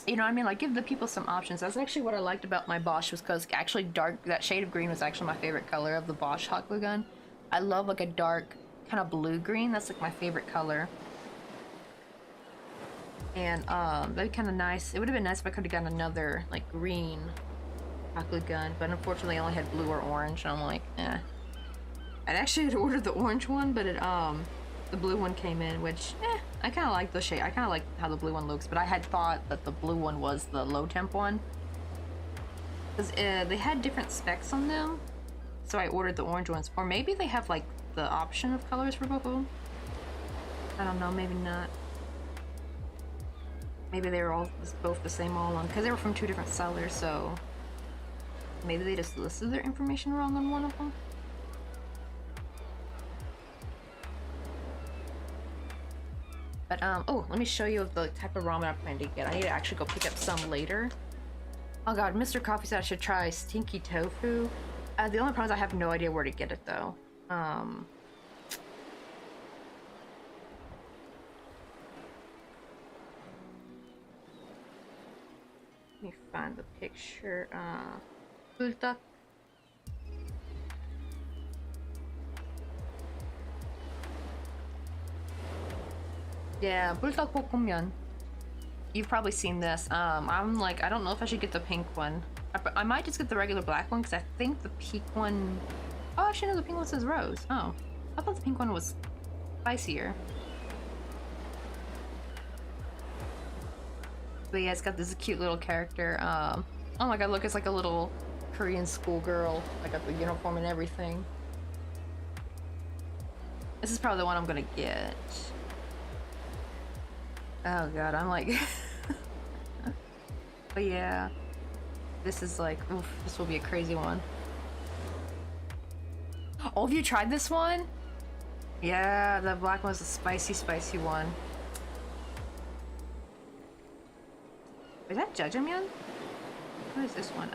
Speaker 1: You know what I mean? Like, give the people some options. That's actually what I liked about my Bosch, was because actually that shade of green was actually my favorite color of the Bosch hot glue gun. I love like a dark kind of blue green. That's like my favorite color. And that'd be kind of nice. It would have been nice if I could have gotten another like green hot glue gun, but unfortunately I only had blue or orange, and I'm like, eh. I'd actually had ordered the orange one, but the blue one came in, which, I kind of like the shade. I kind of like how the blue one looks, but I had thought that the blue one was the low temp one, because they had different specs on them, so I ordered the orange ones. Or maybe they have like the option of colors for both of them. I don't know, maybe not. Maybe they were all both the same all along, because they were from two different sellers, so maybe they just listed their information wrong on one of them. But oh, let me show you the type of ramen I plan to get. I need to actually go pick up some later. Oh god, Mr. Coffee said I should try stinky tofu. The only problem is I have no idea where to get it though. Let me find the picture. Buldak. Yeah, buldak. You've probably seen this. I'm like, I don't know if I should get the pink one. I might just get the regular black one, because I think the pink one... Oh, actually no, the pink one says rose. Oh, I thought the pink one was spicier. But yeah, it's got this cute little character. Oh my god, look, it's like a little Korean schoolgirl. I got the uniform and everything. This is probably the one I'm gonna get. Oh god, I'm like... But yeah, this is like, oof, this will be a crazy one. Oh, have you tried this one? Yeah, the black one's a spicy, spicy one. Is that jjajangmyeon? What is this one?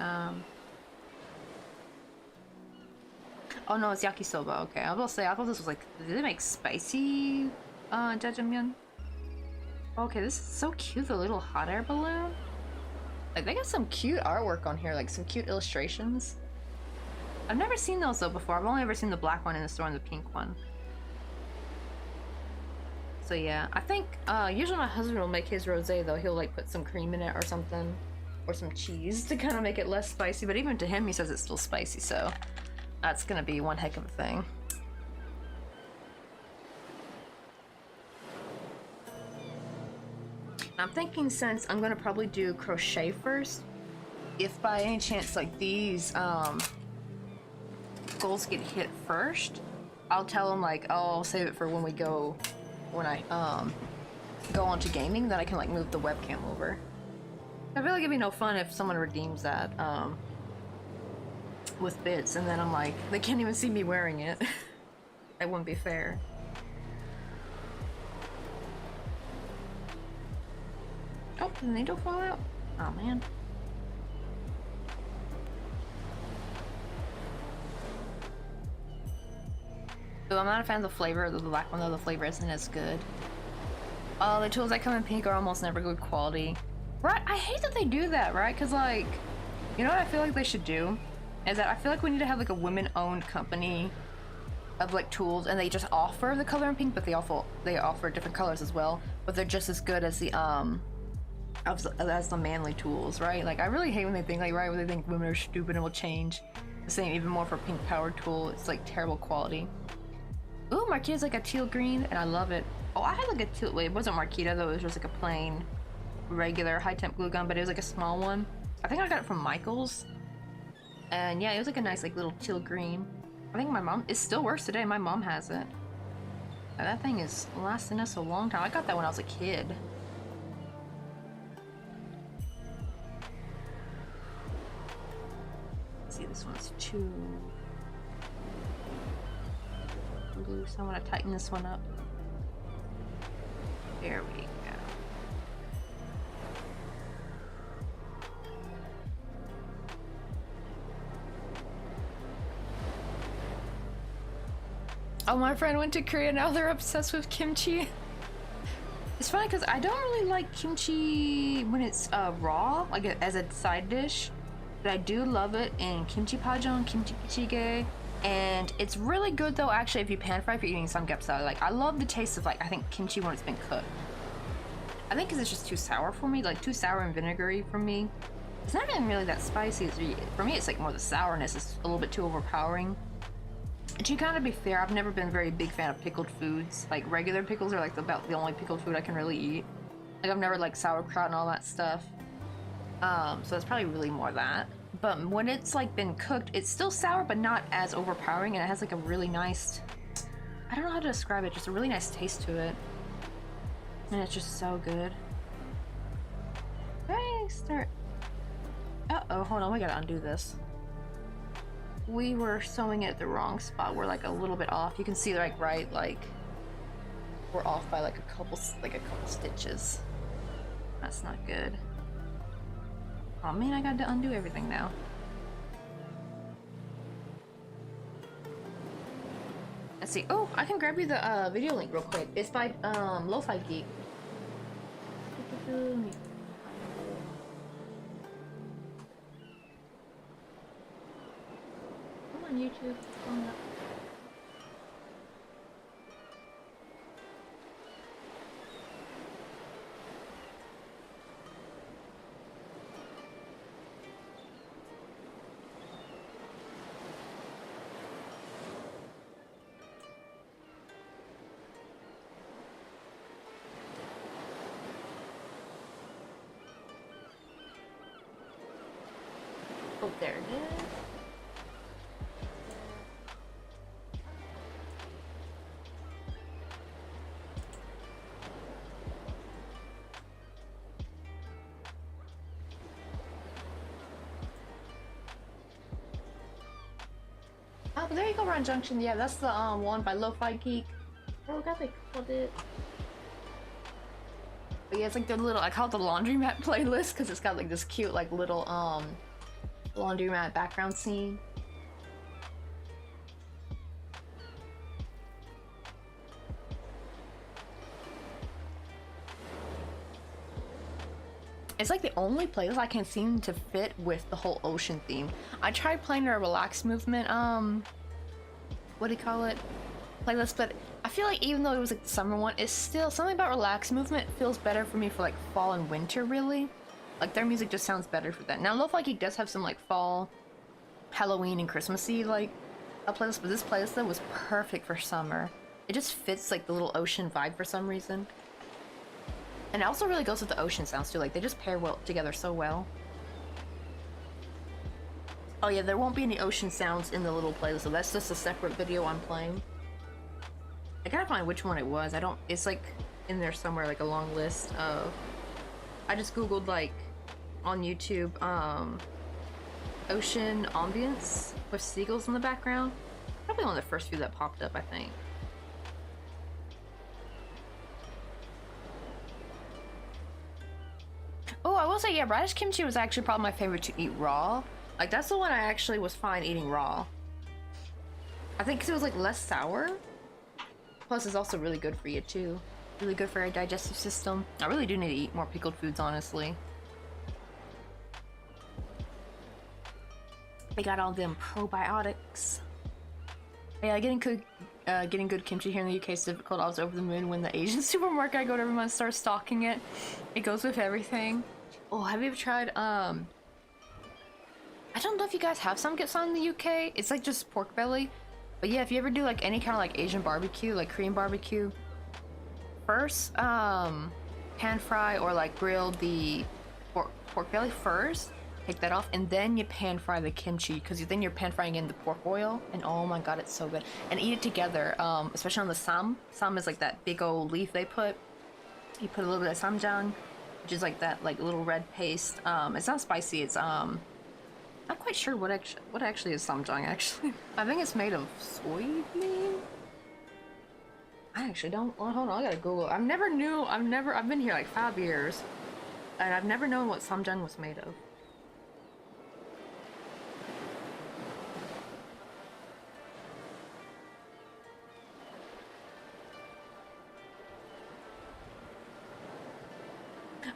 Speaker 1: Oh no, it's yakisoba. Okay, I will say I thought this was like, did they make spicy jjajangmyeon? Okay, this is so cute. The little hot air balloon. Like they got some cute artwork on here, like some cute illustrations. I've never seen those though before. I've only ever seen the black one in the store and the pink one. So yeah, I think usually my husband will make his rosé though. He'll like put some cream in it or something, or some cheese to kind of make it less spicy. But even to him, he says it's still spicy. So that's gonna be one heck of a thing. I'm thinking since I'm gonna probably do crochet first, if by any chance like these goals get hit first, I'll tell them like, oh, I'll save it for when we go, when I go on to gaming, that I can like move the webcam over. I feel like it'd be no fun if someone redeems that with bits and then I'm like, they can't even see me wearing it. That wouldn't be fair. Oh, did the needle fall out? Oh man. So I'm not a fan of the flavor of the black one though, the flavor isn't as good. The tools that come in pink are almost never good quality. Right, I hate that they do that, right? Because like, you know what I feel like they should do? Is that I feel like we need to have like a women-owned company of like tools and they just offer the color in pink, but they offer different colors as well, but they're just as good as the manly tools, right? Like I really hate when they think like, right, when they think women are stupid and will change. The same even more for pink powered tool. It's like terrible quality. Ooh, Marquita's like a teal green and I love it. Oh, I had like a teal, wait, it wasn't Marquita though, it was just like a plain regular high temp glue gun, but it was like a small one. I think I got it from Michael's. And yeah, it was like a nice like little teal green. I think my mom, it still works today, my mom has it. And that thing is lasting us a long time. I got that when I was a kid. See, this one's too loose. I want to tighten this one up. There we go. Oh, my friend went to Korea, now they're obsessed with kimchi. It's funny because I don't really like kimchi when it's raw, like as a side dish. But I do love it in kimchi pajeon, kimchi jjigae, and it's really good though actually if you pan fry, if you're eating samgyeopsal. Like I love the taste of like, I think kimchi when it's been cooked. I think because it's just too sour for me, like too sour and vinegary for me. It's not even really that spicy. For me, it's like more the sourness. It's a little bit too overpowering. And to kind of be fair, I've never been a very big fan of pickled foods. Like regular pickles are like about the only pickled food I can really eat. Like I've never liked sauerkraut and all that stuff. So it's probably really more that. But when it's like been cooked, it's still sour, but not as overpowering, and it has like a really nice, I don't know how to describe it, just a really nice taste to it. And it's just so good. Okay, start. Uh-oh, hold on, we gotta undo this. We were sewing it at the wrong spot. We're like a little bit off. You can see like right, like we're off by like a couple stitches. That's not good. Oh man, I got to undo everything now. Let's see. Oh, I can grab you the video link real quick. It's by Lo-Fi Geek. Come on, YouTube. Come on. Oh, there it is. Oh, but there you go, Run Junction. Yeah, that's the one by Lo-Fi Geek. Oh god, they called it. But yeah, it's like the little, I call it the laundromat playlist because it's got like this cute like little laundromat background scene. It's like the only playlist I can seem to fit with the whole ocean theme. I tried playing a relaxed movement, what do you call it? Playlist, but I feel like even though it was like the summer one, it's still something about relaxed movement feels better for me for like fall and winter, really. Like their music just sounds better for that. Now Lo-Fi Geek does have some like fall, Halloween, and Christmassy like a playlist, but this playlist though was perfect for summer. It just fits like the little ocean vibe for some reason. And it also really goes with the ocean sounds too, like they just pair well together so well. Oh yeah, there won't be any ocean sounds in the little playlist, so that's just a separate video I'm playing. I gotta find which one it was. It's like in there somewhere, like a long list of, I just googled like on YouTube, ocean ambience with seagulls in the background. Probably one of the first few that popped up, I think. Oh, I will say, yeah, radish kimchi was actually probably my favorite to eat raw. Like, that's the one I actually was fine eating raw. I think because it was, like, less sour. Plus, it's also really good for you, too. Really good for your digestive system. I really do need to eat more pickled foods, honestly. They got all them probiotics. Yeah, getting good kimchi here in the UK is difficult. I was over the moon when the Asian supermarket I go to every month starts stocking it. It goes with everything. Oh, have you ever tried, I don't know if you guys have samgyeopsal in the UK. It's like just pork belly. But yeah, if you ever do like any kind of like Asian barbecue, like Korean barbecue, first, pan fry or like grill the pork belly first. Take that off, and then you pan fry the kimchi, because then you're pan frying in the pork oil, and oh my god, it's so good. And eat it together, especially on the sam. Sam is like that big old leaf they put. You put a little bit of samjang, which is like that like little red paste. It's not spicy. It's not quite sure what actually is samjang. Actually, I think it's made of soybean. I actually don't. Well, hold on, I gotta Google. I've been here like 5 years, and I've never known what samjang was made of.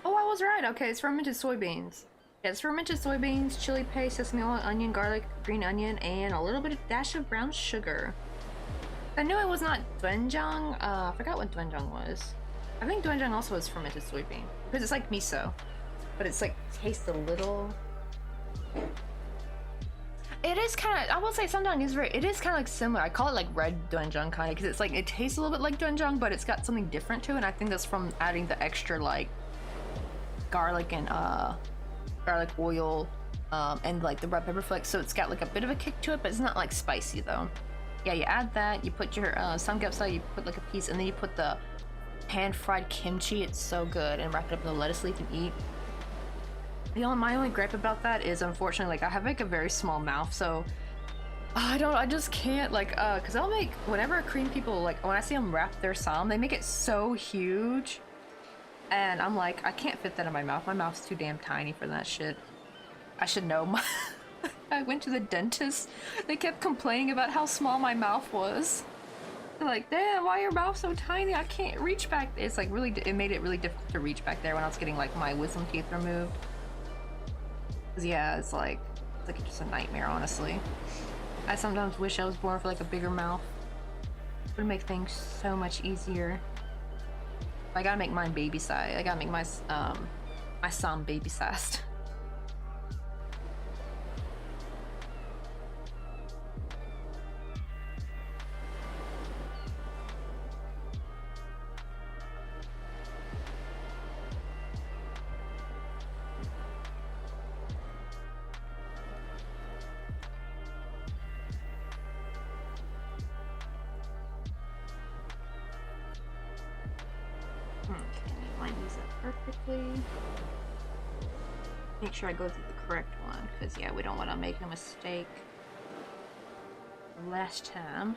Speaker 1: Oh, I was right. Okay, it's fermented soybeans. Yeah, it's fermented soybeans, chili paste, sesame oil, onion, garlic, green onion, and a little bit of dash of brown sugar. I knew it was not doenjang. I forgot what doenjang was. I think doenjang also is fermented soybean because it's like miso, but it's like tastes a little. It is kind of. I will say samjang is it is kind of like similar. I call it like red doenjang kind of because it's like it tastes a little bit like doenjang, but it's got something different to it. And I think that's from adding the extra like garlic and garlic oil and like the red pepper flakes, so it's got like a bit of a kick to it, but it's not like spicy though. Yeah, you add that, you put your samgyeopsal, you put like a piece, and then you put the pan fried kimchi. It's so good, and wrap it up in the lettuce leaf and eat. My only gripe about that is unfortunately like I have like a very small mouth, so I just can't like because I'll make whenever Korean people like when I see them wrap their sam, they make it so huge. And I'm like, I can't fit that in my mouth. My mouth's too damn tiny for that shit. I should know. I went to the dentist. They kept complaining about how small my mouth was. They're like, damn, why your mouth so tiny? I can't reach back. It's like really, it made it really difficult to reach back there when I was getting like my wisdom teeth removed. 'Cause yeah, it's like just a nightmare, honestly. I sometimes wish I was born with like a bigger mouth. It would make things so much easier. I gotta make mine baby size. I gotta make my my sam baby sized. Perfectly. Make sure I go through the correct one, because yeah, we don't want to make a mistake last time.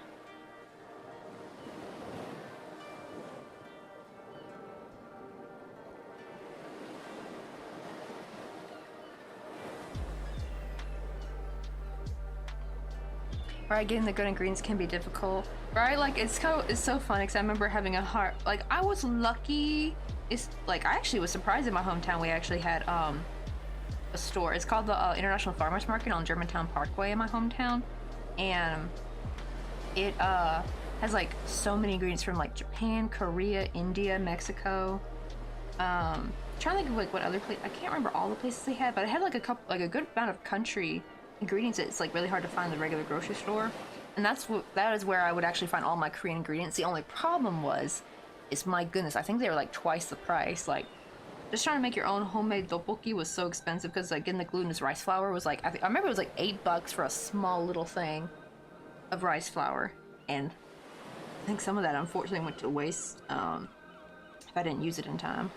Speaker 1: Right, getting the good ingredients can be difficult. Right, like it's so funny because I remember having a heart. Like I was lucky it's like I actually was surprised in my hometown we actually had a store. It's called the International Farmers Market on Germantown Parkway in my hometown, and it has like so many ingredients from like Japan, Korea, India, Mexico. Trying to think of like what other place. I can't remember all the places they had, but it had like a couple, like a good amount of country ingredients. It's like really hard to find in the regular grocery store, and that is where I would actually find all my Korean ingredients. The only problem is my goodness, I think they were like twice the price. Like just trying to make your own homemade tteokbokki was so expensive because like getting the glutinous rice flour was like I remember it was like $8 for a small little thing of rice flour, and I think some of that unfortunately went to waste if I didn't use it in time.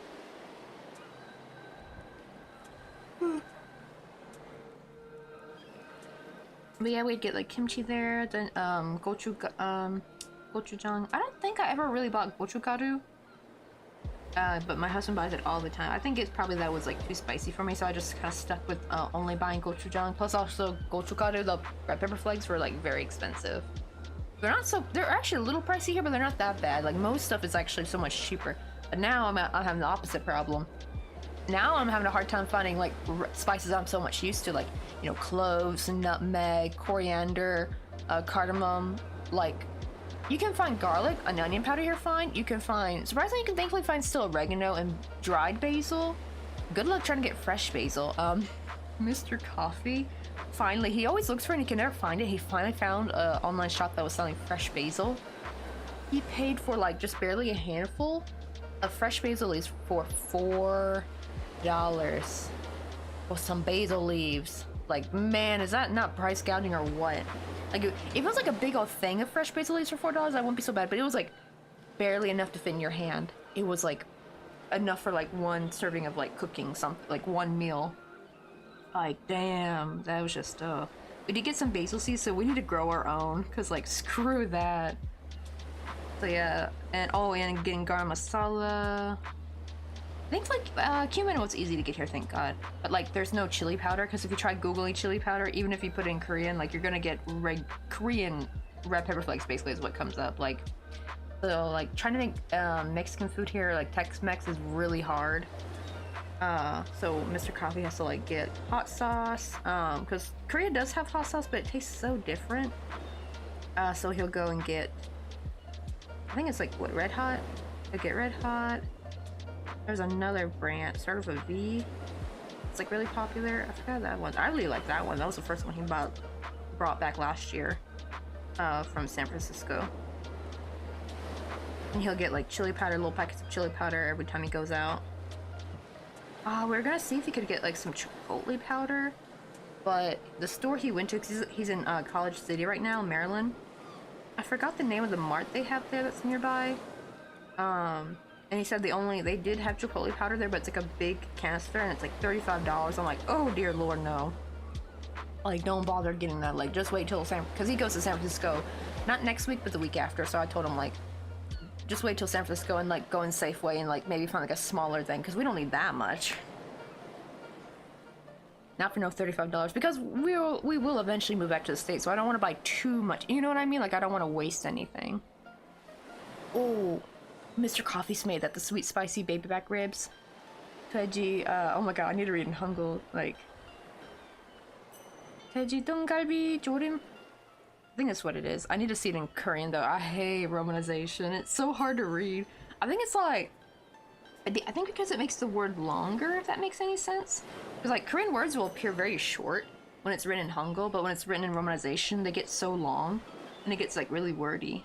Speaker 1: But yeah, we'd get like kimchi there, then gochujang. I don't think I ever really bought gochugaru, but my husband buys it all the time. I think it's probably that was like too spicy for me, so I just kind of stuck with only buying gochujang. Plus, also gochugaru, the red pepper flakes were like very expensive. They're actually a little pricey here, but they're not that bad. Like most stuff is actually so much cheaper. But now I'm having the opposite problem. Now I'm having a hard time finding like spices I'm so much used to, like, you know, cloves, nutmeg, coriander, cardamom. Like, you can find garlic and onion powder here fine. You can find, surprisingly, you can thankfully find still oregano and dried basil. Good luck trying to get fresh basil. Mr. Coffee, finally, he always looks for it and he can never find it. He finally found an online shop that was selling fresh basil. He paid for like just barely a handful of fresh basil leaves for $4 for some basil leaves. Like, man, is that not price gouging or what? Like, if it was like a big old thing of fresh basil leaves for $4, I wouldn't be so bad, but it was like barely enough to fit in your hand. It was like enough for like one serving of like cooking something, like one meal. Like, damn, that was just we did get some basil seeds, so we need to grow our own, because like screw that. So yeah, and and getting garam masala. I think like cumin was easy to get here, thank God. But like there's no chili powder, because if you try googling chili powder, even if you put it in Korean, like you're gonna get Korean red pepper flakes basically is what comes up. Like, so like trying to make Mexican food here, like Tex-Mex, is really hard. So Mr. Coffee has to like get hot sauce, because Korea does have hot sauce, but it tastes so different. So he'll go and get, I think it's like what, Red Hot? He'll get Red Hot. There's another brand, started with a V. It's like really popular. I forgot that one. I really like that one. That was the first one he brought back last year, from San Francisco. And he'll get like chili powder, little packets of chili powder every time he goes out. We're gonna see if he could get like some chipotle powder, but the store he went to, cause he's in College City right now, Maryland. I forgot the name of the mart they have there that's nearby. And he said they did have chipotle powder there, but it's like a big canister and it's like $35. I'm like, oh dear Lord, no. Like, don't bother getting that. Like, just wait till because he goes to San Francisco, not next week, but the week after. So I told him like, just wait till San Francisco and like go in Safeway and like maybe find like a smaller thing, because we don't need that much. Not for no $35, because we will eventually move back to the States, so I don't want to buy too much. You know what I mean? Like, I don't want to waste anything. Oh, Mr. Coffee's made that, the sweet spicy baby back ribs. Teji, oh my god, I need to read in Hangul. Like, Teji Donggalbi Jorim. I think that's what it is. I need to see it in Korean though. I hate romanization. It's so hard to read. I think it's like, I think because it makes the word longer, if that makes any sense. Because like Korean words will appear very short when it's written in Hangul, but when it's written in romanization, they get so long and it gets like really wordy.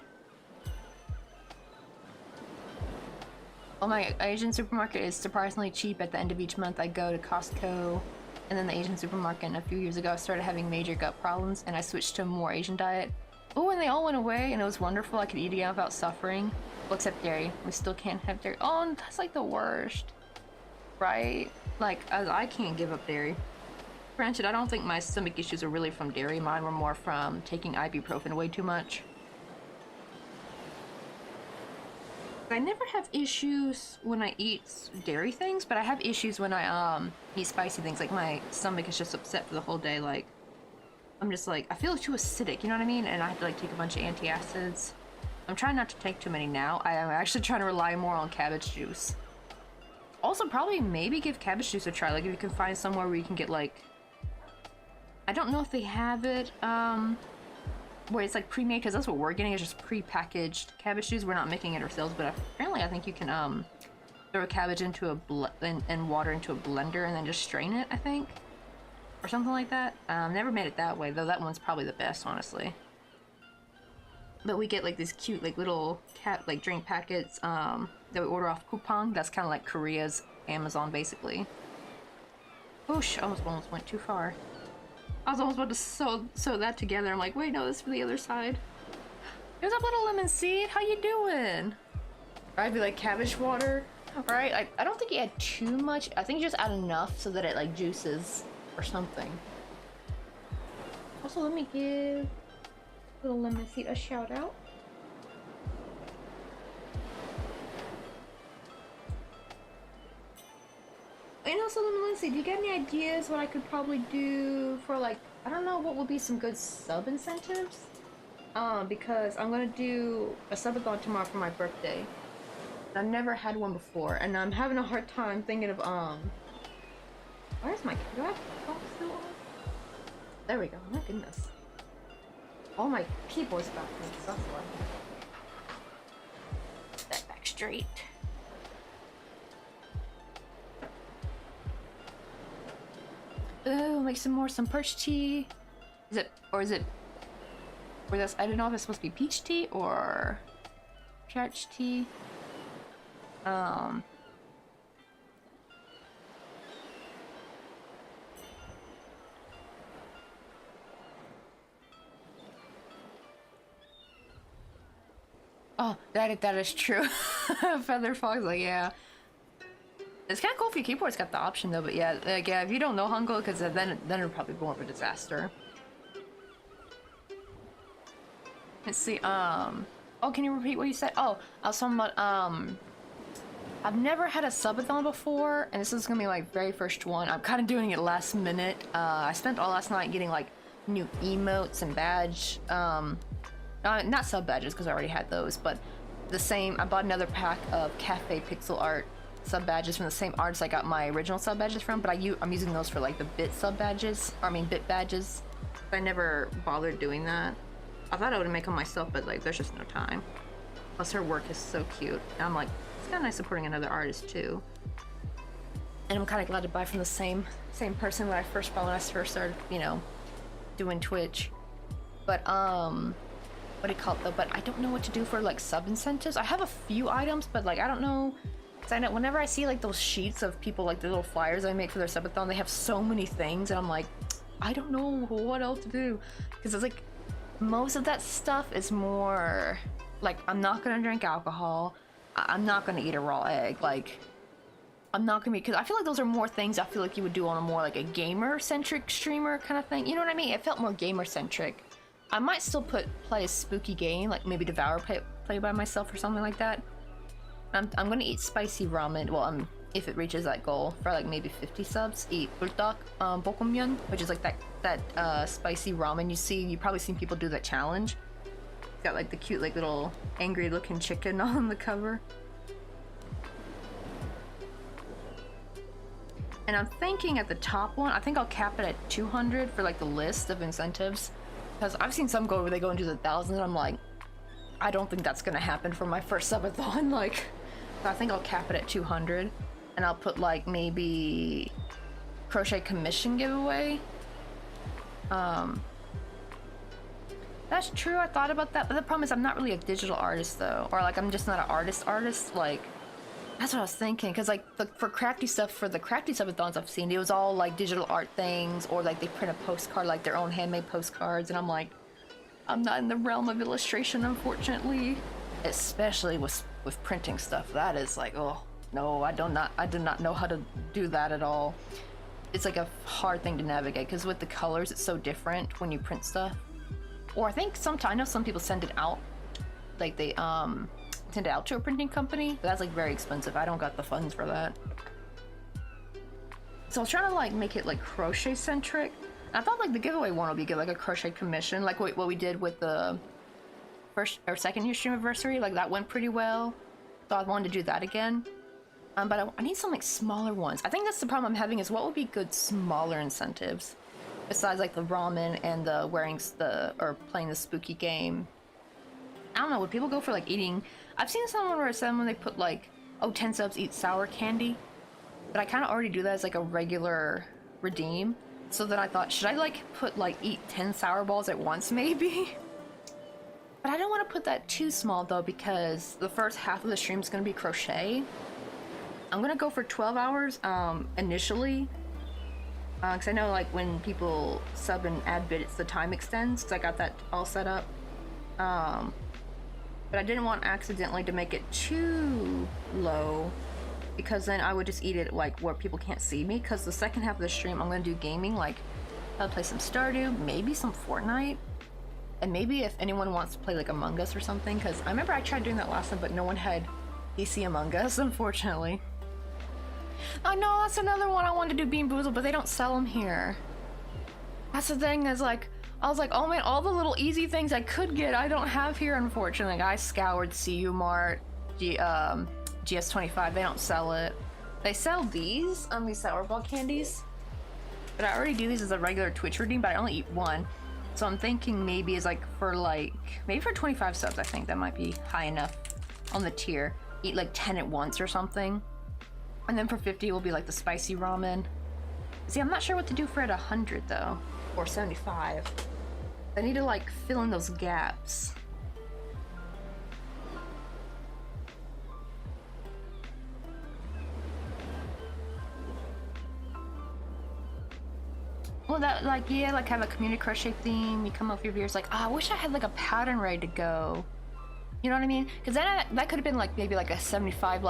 Speaker 1: Well, my Asian supermarket is surprisingly cheap. At the end of each month, I go to Costco and then the Asian supermarket, and a few years ago I started having major gut problems and I switched to a more Asian diet. Oh, and they all went away and it was wonderful. I could eat again without suffering. Well, except dairy. We still can't have dairy. Oh, that's like the worst. Right? Like, I can't give up dairy. Granted, I don't think my stomach issues are really from dairy. Mine were more from taking ibuprofen way too much. I never have issues when I eat dairy things, but I have issues when I eat spicy things. Like, my stomach is just upset for the whole day. Like, I'm just like, I feel too acidic, you know what I mean? And I have to like take a bunch of antacids. I'm trying not to take too many now. I am actually trying to rely more on cabbage juice. Also, probably maybe give cabbage juice a try. Like, if you can find somewhere where you can get, like... I don't know if they have it, where it's, like, pre-made, because that's what we're getting, is just pre-packaged cabbage juice. We're not making it ourselves, but apparently I think you can, throw cabbage into a and water into a blender and then just strain it, I think. Or something like that. Never made it that way, though. That one's probably the best, honestly. But we get, like, these cute, like, little drink packets, that we order off Coupang. That's kind of like Korea's Amazon, basically. Oosh, almost went too far. I was almost about to sew that together. I'm like, wait, no, this is for the other side. Here's up, little lemon seed. How you doing? I'd be like cabbage water. Alright, I don't think you add too much. I think you just add enough so that it, like, juices or something. Also, let me give little lemon seed a shout out. And also, lemon seed, do you get any ideas what I could probably do for, like, I don't know, what would be some good sub incentives? Because I'm gonna do a subathon tomorrow for my birthday. I've never had one before, and I'm having a hard time thinking of, where's my, do I have phone still on? There we go, my goodness. All my keyboard's back in the software. Put that back straight. Oh, make some perch tea. Is it, or that's, I don't know if it's supposed to be peach tea or peach tea. Oh, that is true. Feather Fox, like, yeah. It's kind of cool if your keyboard's got the option though, but yeah, like, yeah, if you don't know Hangul, because then it'll probably be more of a disaster. Let's see, oh, can you repeat what you said? Oh, I was talking about, I've never had a subathon before, and this is gonna be my very first one. I'm kind of doing it last minute. I spent all last night getting, like, new emotes and badge, not sub badges, because I already had those, but the same, I bought another pack of Cafe Pixel Art sub badges from the same artist I got my original sub badges from, but I'm using those for, like, the bit sub badges, or I mean bit badges. I never bothered doing that. I thought I would make them myself, but, like, there's just no time. Plus her work is so cute. And I'm like, it's kind of nice supporting another artist too. And I'm kind of glad to buy from the same person that I first bought when I first started, you know, doing Twitch. But what do you call it though? But I don't know what to do for, like, sub incentives. I have a few items, but, like, I don't know. Cause I know whenever I see, like, those sheets of people, like, the little flyers I make for their subathon, they have so many things, and I'm like, I don't know what else to do. Cause it's like, most of that stuff is more like, I'm not gonna drink alcohol, I'm not gonna eat a raw egg, like, I'm not gonna be, because I feel like those are more things I feel like you would do on a more, like, a gamer-centric streamer kind of thing, you know what I mean? It felt more gamer-centric. I might still play a spooky game, like maybe Devour play by myself or something like that. I'm gonna eat spicy ramen, well, if it reaches that goal, for, like, maybe 50 subs, eat buldak bokomyeon, which is, like, that spicy ramen you probably seen people do that challenge. It's got, like, the cute, like, little angry looking chicken on the cover. And I'm thinking at the top one, I think I'll cap it at 200 for, like, the list of incentives. Because I've seen some where they go into the thousands, and I'm like, I don't think that's gonna happen for my first subathon, like, I think I'll cap it at 200. And I'll put, like, maybe crochet commission giveaway. That's true, I thought about that, but the problem is I'm not really a digital artist though, or, like, I'm just not an artist, like, that's what I was thinking, because, like, for crafty stuff, for the crafty subathons I've seen, it was all, like, digital art things, or, like, they print a postcard, like, their own handmade postcards, and I'm like, I'm not in the realm of illustration, unfortunately, especially with printing stuff. That is like, oh no, I do not know how to do that at all. It's like a hard thing to navigate, because with the colors it's so different when you print stuff. Or I think sometimes, I know some people send it out, like they send it out to a printing company, but that's, like, very expensive. I don't got the funds for that. So I was trying to, like, make it, like, crochet centric. I thought, like, the giveaway one would be good, like a crochet commission, like what we did with the first or second year stream anniversary. Like, that went pretty well, so I wanted to do that again. But I need some like smaller ones. I think that's the problem I'm having is what would be good smaller incentives besides like the ramen and the or playing the spooky game. I don't know, would people go for like eating? I've seen someone where someone they put like, oh, 10 subs eat sour candy, but I kind of already do that as like a regular redeem. So then I thought, should I like put like eat 10 sour balls at once maybe? But I don't want to put that too small though, because the first half of the stream is going to be crochet. I'm gonna go for 12 hours initially, because I know like when people sub and add bits, the time extends, because I got that all set up. But I didn't want accidentally to make it too low, because then I would just eat it like where people can't see me, because the second half of the stream I'm gonna do gaming, like I'll play some Stardew, maybe some Fortnite, and maybe if anyone wants to play like Among Us or something, because I remember I tried doing that last time, but no one had PC Among Us, unfortunately. I know, that's another one I wanted to do, Bean Boozled, but they don't sell them here. That's the thing, is like, I was like, oh man, all the little easy things I could get, I don't have here, unfortunately. I scoured CU Mart, GS25, they don't sell it. They sell these sour ball candies, but I already do these as a regular Twitch redeem, but I only eat one. So I'm thinking maybe is like for like, maybe for 25 subs, I think that might be high enough on the tier. Eat like 10 at once or something. And then for 50 will be like the spicy ramen. See, I'm not sure what to do for at 100 though, or 75. I need to like fill in those gaps. Well, that like, yeah, like have a community crochet theme. You come up with your viewers like, oh, I wish I had like a pattern ready to go. You know what I mean? Because then that could have been like maybe like a 75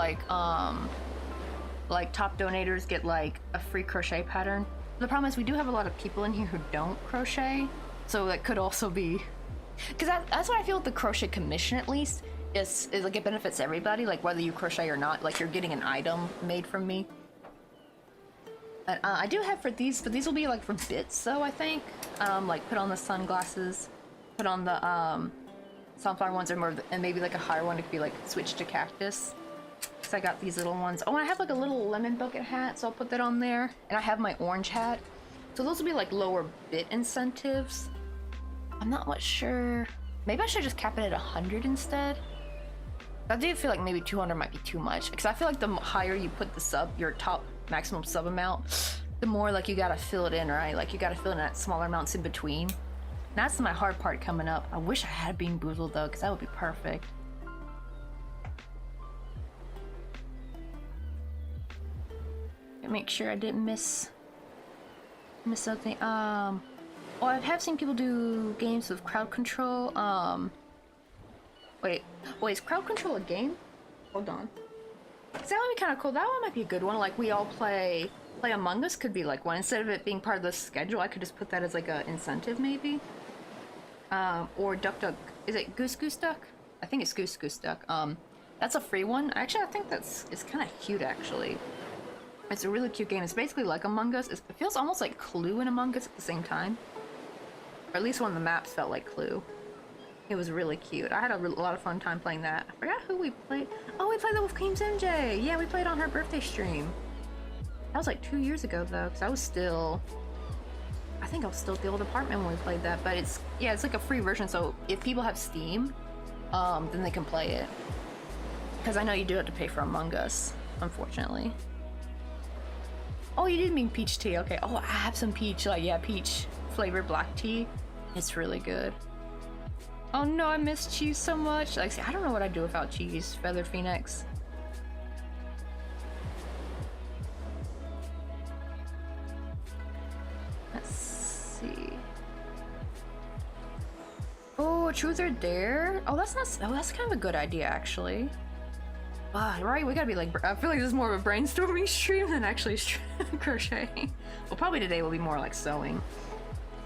Speaker 1: like top donators get like a free crochet pattern. The problem is we do have a lot of people in here who don't crochet, so that could also be, because that's what I feel with the crochet commission, at least is like it benefits everybody, like whether you crochet or not, like you're getting an item made from me. And I do have for these, but these will be like for bits though, I think. Like put on the sunglasses, put on the sunflower ones, or more, and maybe like a higher one, it could be like switch to cactus. So I got these little ones. Oh, and I have like a little lemon bucket hat, so I'll put that on there. And I have my orange hat. So those will be like lower bit incentives. I'm not much sure. Maybe I should just cap it at 100 instead. I do feel like maybe 200 might be too much, because I feel like the higher you put the sub, your top maximum sub amount, the more like you gotta fill it in, right? Like you gotta fill in that smaller amounts in between. And that's my hard part coming up. I wish I had Bean Boozled though, because that would be perfect. Make sure I didn't miss something. Oh, I have seen people do games with crowd control. Wait, is crowd control a game? Hold on. That would be kind of cool. That one might be a good one. Like we all play Among Us could be like one. Instead of it being part of the schedule, I could just put that as like a incentive maybe. Or Duck Duck. Is it Goose Goose Duck? I think it's Goose Goose Duck. That's a free one. Actually, I think it's kind of cute actually. It's a really cute game. It's basically like Among Us. It feels almost like Clue and Among Us at the same time. Or at least one of the maps felt like Clue. It was really cute. I had a lot of fun time playing that. I forgot who we played. Oh, we played that with Queen's MJ. Yeah, we played on her birthday stream. That was like 2 years ago though, because I think I was still at the old apartment when we played that. But it's like a free version, so if people have Steam, then they can play it. Because I know you do have to pay for Among Us, unfortunately. Oh, you did mean peach tea. Okay. Oh, I have some peach, peach flavored black tea. It's really good. Oh no, I miss cheese so much. Like, see, I don't know what I'd do without cheese. Feathered Phoenix. Let's see. Oh, Truth or Dare? Oh, that's kind of a good idea, actually. Right, we gotta be like, I feel like this is more of a brainstorming stream than actually crocheting. Well, probably today will be more like sewing.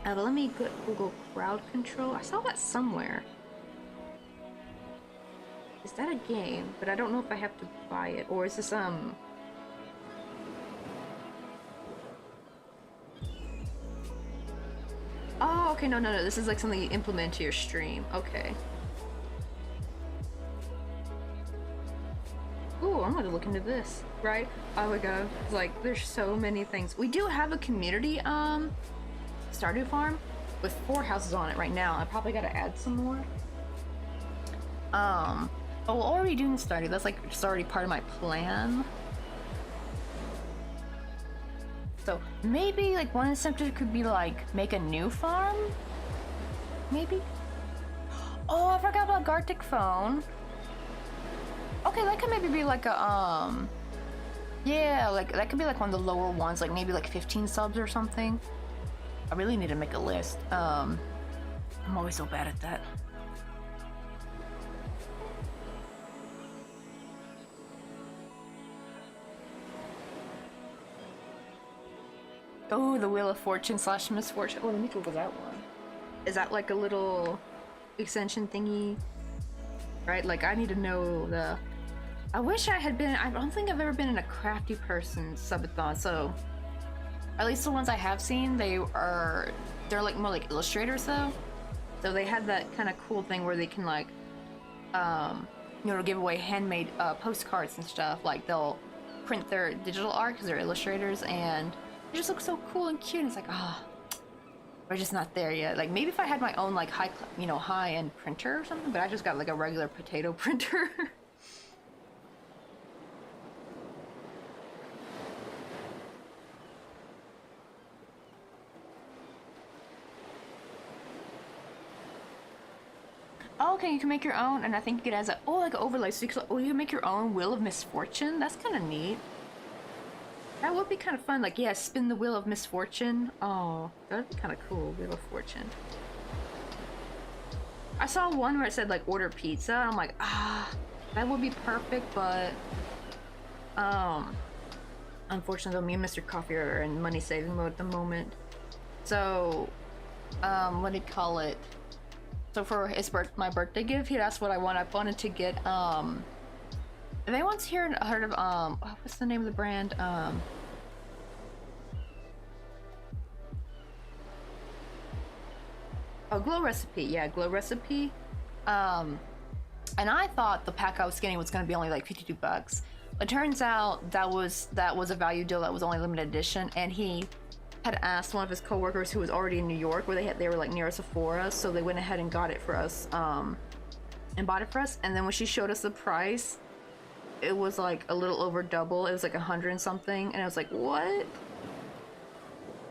Speaker 1: But let me Google crowd control. I saw that somewhere. Is that a game? But I don't know if I have to buy it, or is this Oh, okay, no, this is like something you implement to your stream. Okay. Ooh, I'm gonna look into this, right? Oh my god, it's like there's so many things. We do have a community Stardew farm with 4 houses on it right now. I probably gotta add some more. But we're already doing Stardew. That's like just already part of my plan. So maybe like one incentive could be like make a new farm? Maybe? Oh, I forgot about Gartic phone. Okay, that could maybe be like a yeah, like that could be like one of the lower ones, like maybe like 15 subs or something. I really need to make a list. I'm always so bad at that. Oh, the Wheel of Fortune / Misfortune. Oh, let me Google that one. Is that like a little extension thingy? Right? Like, I need to know the... I wish I had been... I don't think I've ever been in a crafty person subathon, so... At least the ones I have seen, they're like more like illustrators though. So they have that kind of cool thing where they can like, you know, give away handmade postcards and stuff. Like they'll print their digital art because they're illustrators and it just looks so cool and cute. And it's like, ah, we're just not there yet. Like maybe if I had my own like high-end printer or something, but I just got like a regular potato printer. Oh, okay, you can make your own, and I think it has a like an overlay. So you can make your own Wheel of Misfortune. That's kind of neat. That would be kind of fun. Like, yeah, spin the Wheel of Misfortune. Oh, that'd be kind of cool. Wheel of Fortune. I saw one where it said like order pizza. I'm like, that would be perfect, but unfortunately, me and Mr. Coffee are in money saving mode at the moment. So, what do you call it? So for my birthday gift, that's what I want. I wanted to get, if anyone's heard of, what's the name of the brand? Oh, Glow Recipe. Yeah, Glow Recipe. And I thought the pack I was getting was going to be only like 52 bucks. It turns out that was a value deal that was only limited edition, and he had asked one of his coworkers who was already in New York, where they were like near a Sephora, so they went ahead and got it for us, and bought it for us. And then when she showed us the price, it was like a little over double. It was like 100 and something, and I was like, what?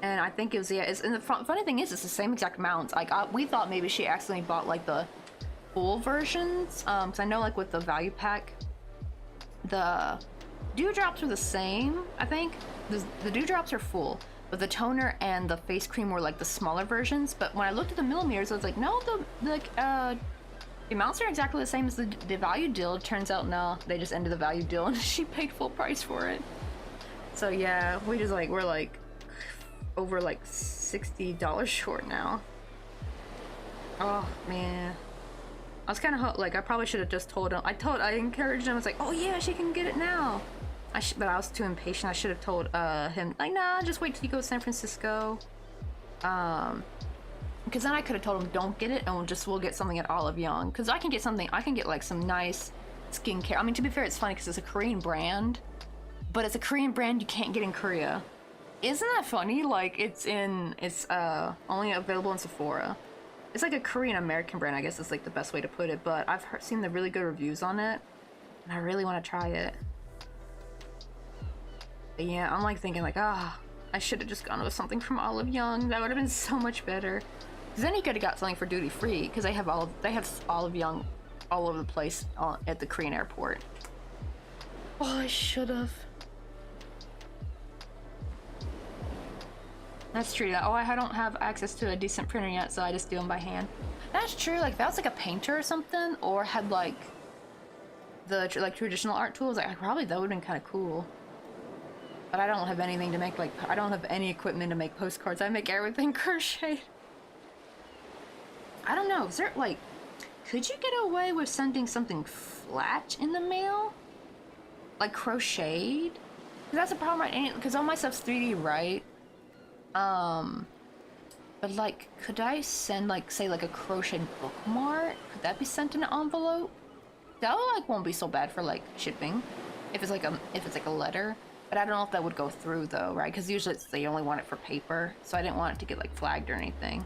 Speaker 1: And I think it was, yeah. And the funny thing is, it's the same exact amounts. Like we thought maybe she accidentally bought like the full versions, because I know like with the value pack, the dewdrops are the same. I think the dewdrops are full. But the toner and the face cream were like the smaller versions. But when I looked at the millimeters, I was like, no, the amounts are exactly the same as the value deal. It turns out, no, they just ended the value deal and she paid full price for it. So yeah, we're like over like $60 short now. Oh man, I was kind of like, I probably should have just told him. I encouraged him. I was like, oh yeah, she can get it now. But I was too impatient. I should have told him, like, nah, just wait till you go to San Francisco. Because then I could have told him, don't get it, and we'll get something at Olive Young. Because I can get like some nice skincare. I mean, to be fair, it's funny because it's a Korean brand, but it's a Korean brand you can't get in Korea. Isn't that funny? Like, it's only available in Sephora. It's like a Korean American brand, I guess is like the best way to put it. But I've seen the really good reviews on it, and I really want to try it. But yeah, I'm like thinking like, I should have just gone with something from Olive Young. That would have been so much better. Because then you could have got something for duty free, because they have Olive Young all over the place at the Korean airport. Oh, I should have. That's true. Oh, I don't have access to a decent printer yet, so I just do them by hand. That's true. Like, if that was like a painter or something, or had like the traditional art tools, like probably that would have been kind of cool. But I don't have anything to make, like, I don't have any equipment to make postcards. I make everything crocheted. I don't know, is there, like, could you get away with sending something flat in the mail? Like crocheted? Because that's a problem, right? Because all my stuff's 3D, right? But like, could I send, like, say, like a crochet bookmark? Could that be sent in an envelope? That, like, won't be so bad for, like, shipping. if it's like a letter. But I don't know if that would go through though, right? Because usually they only want it for paper, so I didn't want it to get like flagged or anything.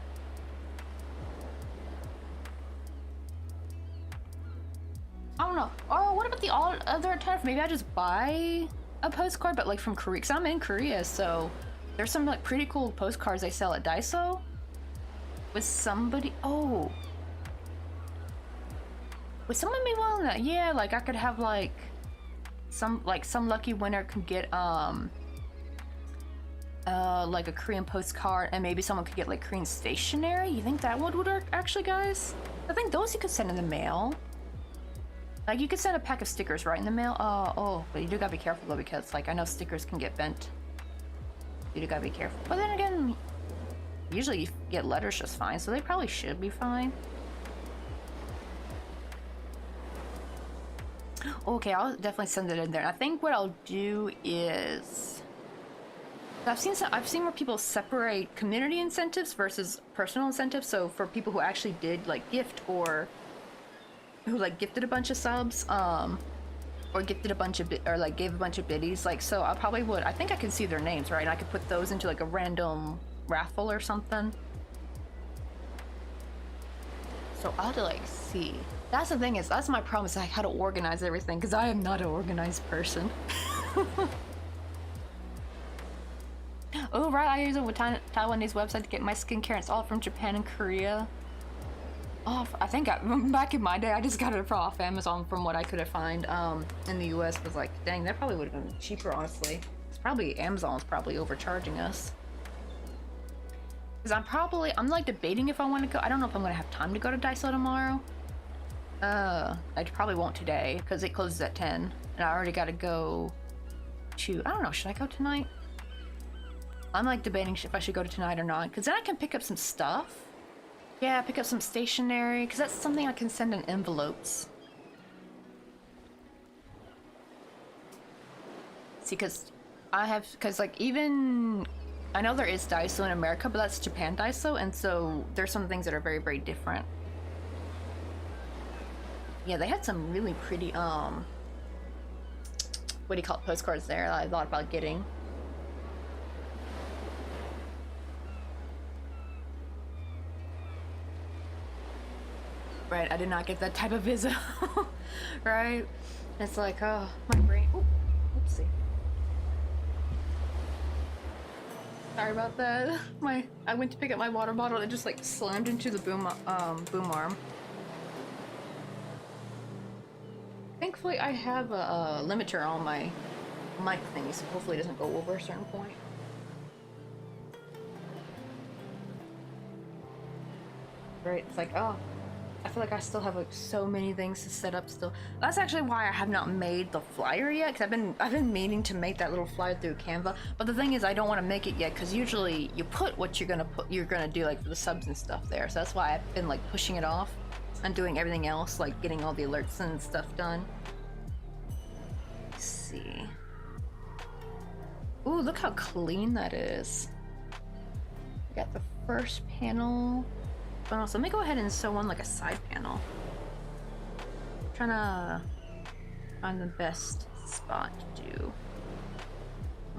Speaker 1: I don't know. Or what about the other alternative? Maybe I just buy a postcard, but like from Korea, because I'm in Korea, so there's some like pretty cool postcards they sell at Daiso. Was somebody? Oh, would someone be willing to? Yeah, like I could have like some lucky winner could get like a Korean postcard, and maybe someone could get like Korean stationery. You think that would work actually, guys? I think those you could send in the mail. Like you could send a pack of stickers right in the mail. Oh, but you do gotta be careful though, because like I know stickers can get bent. You do gotta be careful. But then again, usually you get letters just fine, so they probably should be fine. Okay, I'll definitely send it in there. I think what I'll do is I've seen where people separate community incentives versus personal incentives. So for people who actually did like gift or who like gifted a bunch of subs, or gifted a bunch of or like gave a bunch of biddies, like, so I probably would, I think I can see their names, right? And I could put those into like a random raffle or something. So I'll have to like see. That's the thing, is that's my problem, is like how to organize everything, because I am not an organized person. Oh right, I use a Taiwanese website to get my skincare. It's all from Japan and Korea. Oh, I think back in my day, I just got it off Amazon from what I could have find. In the US was like, dang, that probably would have been cheaper, honestly. It's probably, Amazon's probably overcharging us. Because I'm like debating if I want to go. I don't know if I'm going to have time to go to Daiso tomorrow. I probably won't today, because it closes at 10. And I already got to go to, I don't know, should I go tonight? I'm like debating if I should go to tonight or not, because then I can pick up some stuff. Yeah, pick up some stationery, because that's something I can send in envelopes. See, because like even, I know there is Daiso in America, but that's Japan Daiso, and so there's some things that are very, very different. Yeah, they had some really pretty, what do you call it, postcards there that I thought about getting. Right, I did not get that type of visit. Right? It's like, oh, my brain. Oop, oopsie. Sorry about that. I went to pick up my water bottle and it just like slammed into the boom arm. Thankfully, I have a limiter on my mic thingy, so hopefully it doesn't go over a certain point. Right, it's like, oh, I feel like I still have like so many things to set up still. That's actually why I have not made the flyer yet, because I've been meaning to make that little flyer through Canva. But the thing is, I don't want to make it yet, because usually you put what you're gonna do like for the subs and stuff there. So that's why I've been like pushing it off and doing everything else, like getting all the alerts and stuff done. Let's see. Ooh, look how clean that is. I got the first panel. But also, let me go ahead and sew on like a side panel. I'm trying to find the best spot to do.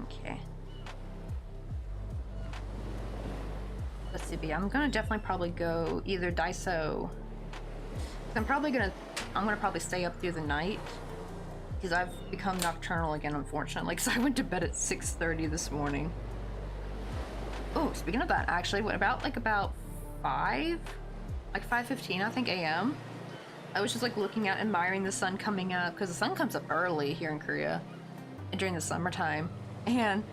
Speaker 1: Okay. Let's see, I'm gonna definitely probably go either Daiso. I'm gonna probably stay up through the night, because I've become nocturnal again, unfortunately, because I went to bed at 6:30 this morning. Oh, speaking of that, actually, what about 5:15, I think, a.m. I was just like looking out, admiring the sun coming up, because the sun comes up early here in Korea during the summertime, and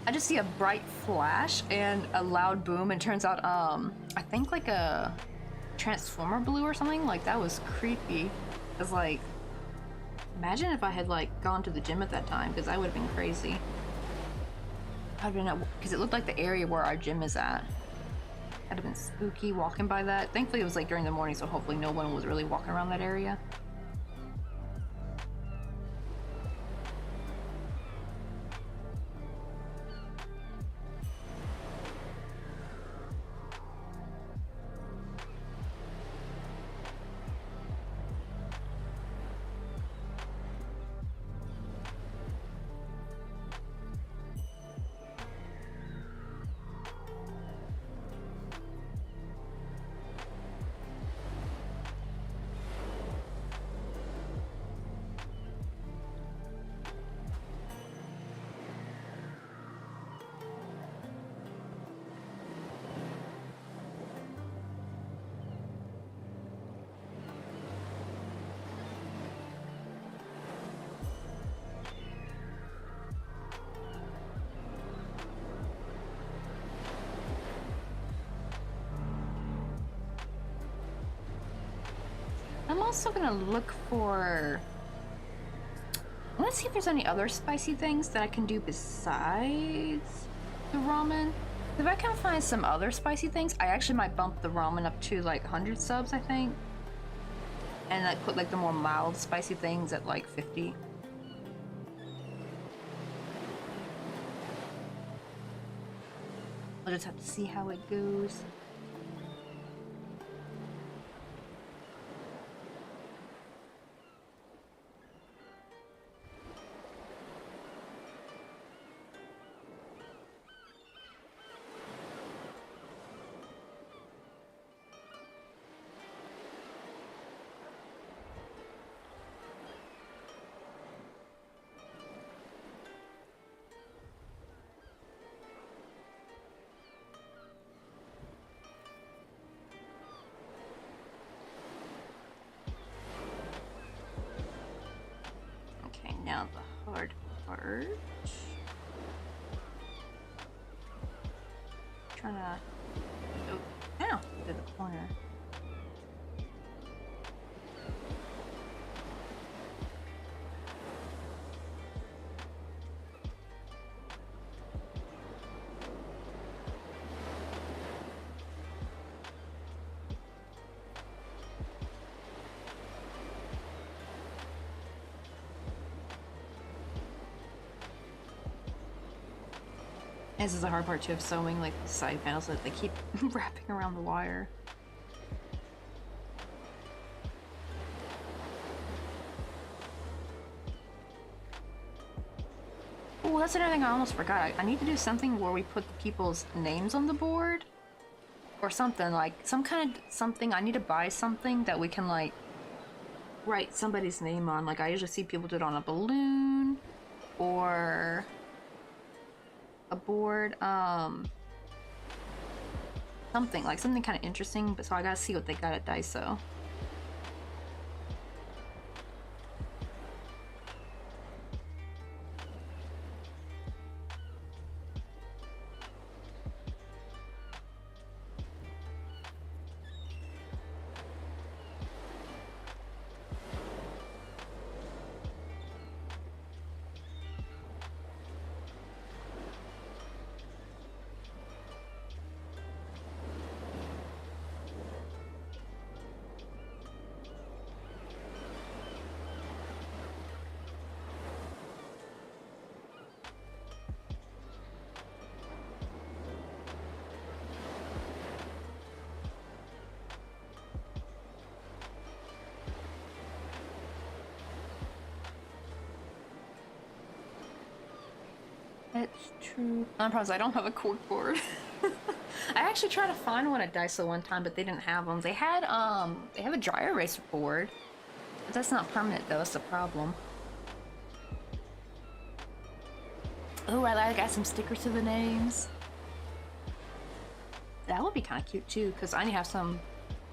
Speaker 1: I just see a bright flash and a loud boom, and turns out I think like a transformer blew or something. Like, that was creepy. It's like, imagine if I had like gone to the gym at that time, because I would have been crazy. I'd been because it looked like the area where our gym is at. I'd have been spooky walking by that. Thankfully it was like during the morning, so hopefully no one was really walking around that area. I'm also gonna look for... Let's see if there's any other spicy things that I can do besides the ramen. If I can find some other spicy things, I actually might bump the ramen up to like 100 subs, I think. And like put like the more mild spicy things at like 50. I'll just have to see how it goes. Now the hard part. Trying to go down to the corner. This is the hard part too of sewing, like the side panels that they keep wrapping around the wire. Oh, that's another thing I almost forgot. I need to do something where we put the people's names on the board. Or something, like some kind of something. I need to buy something that we can like write somebody's name on. Like I usually see people do it on a balloon or a board, something kind of interesting, but so I gotta see what they got at Daiso. It's true. The problem is I don't have a cork board. I actually tried to find one at Daiso one time, but they didn't have them. They have a dry erase board, but that's not permanent though. That's the problem. Oh, I got some stickers to the names. That would be kind of cute too, because I need to have some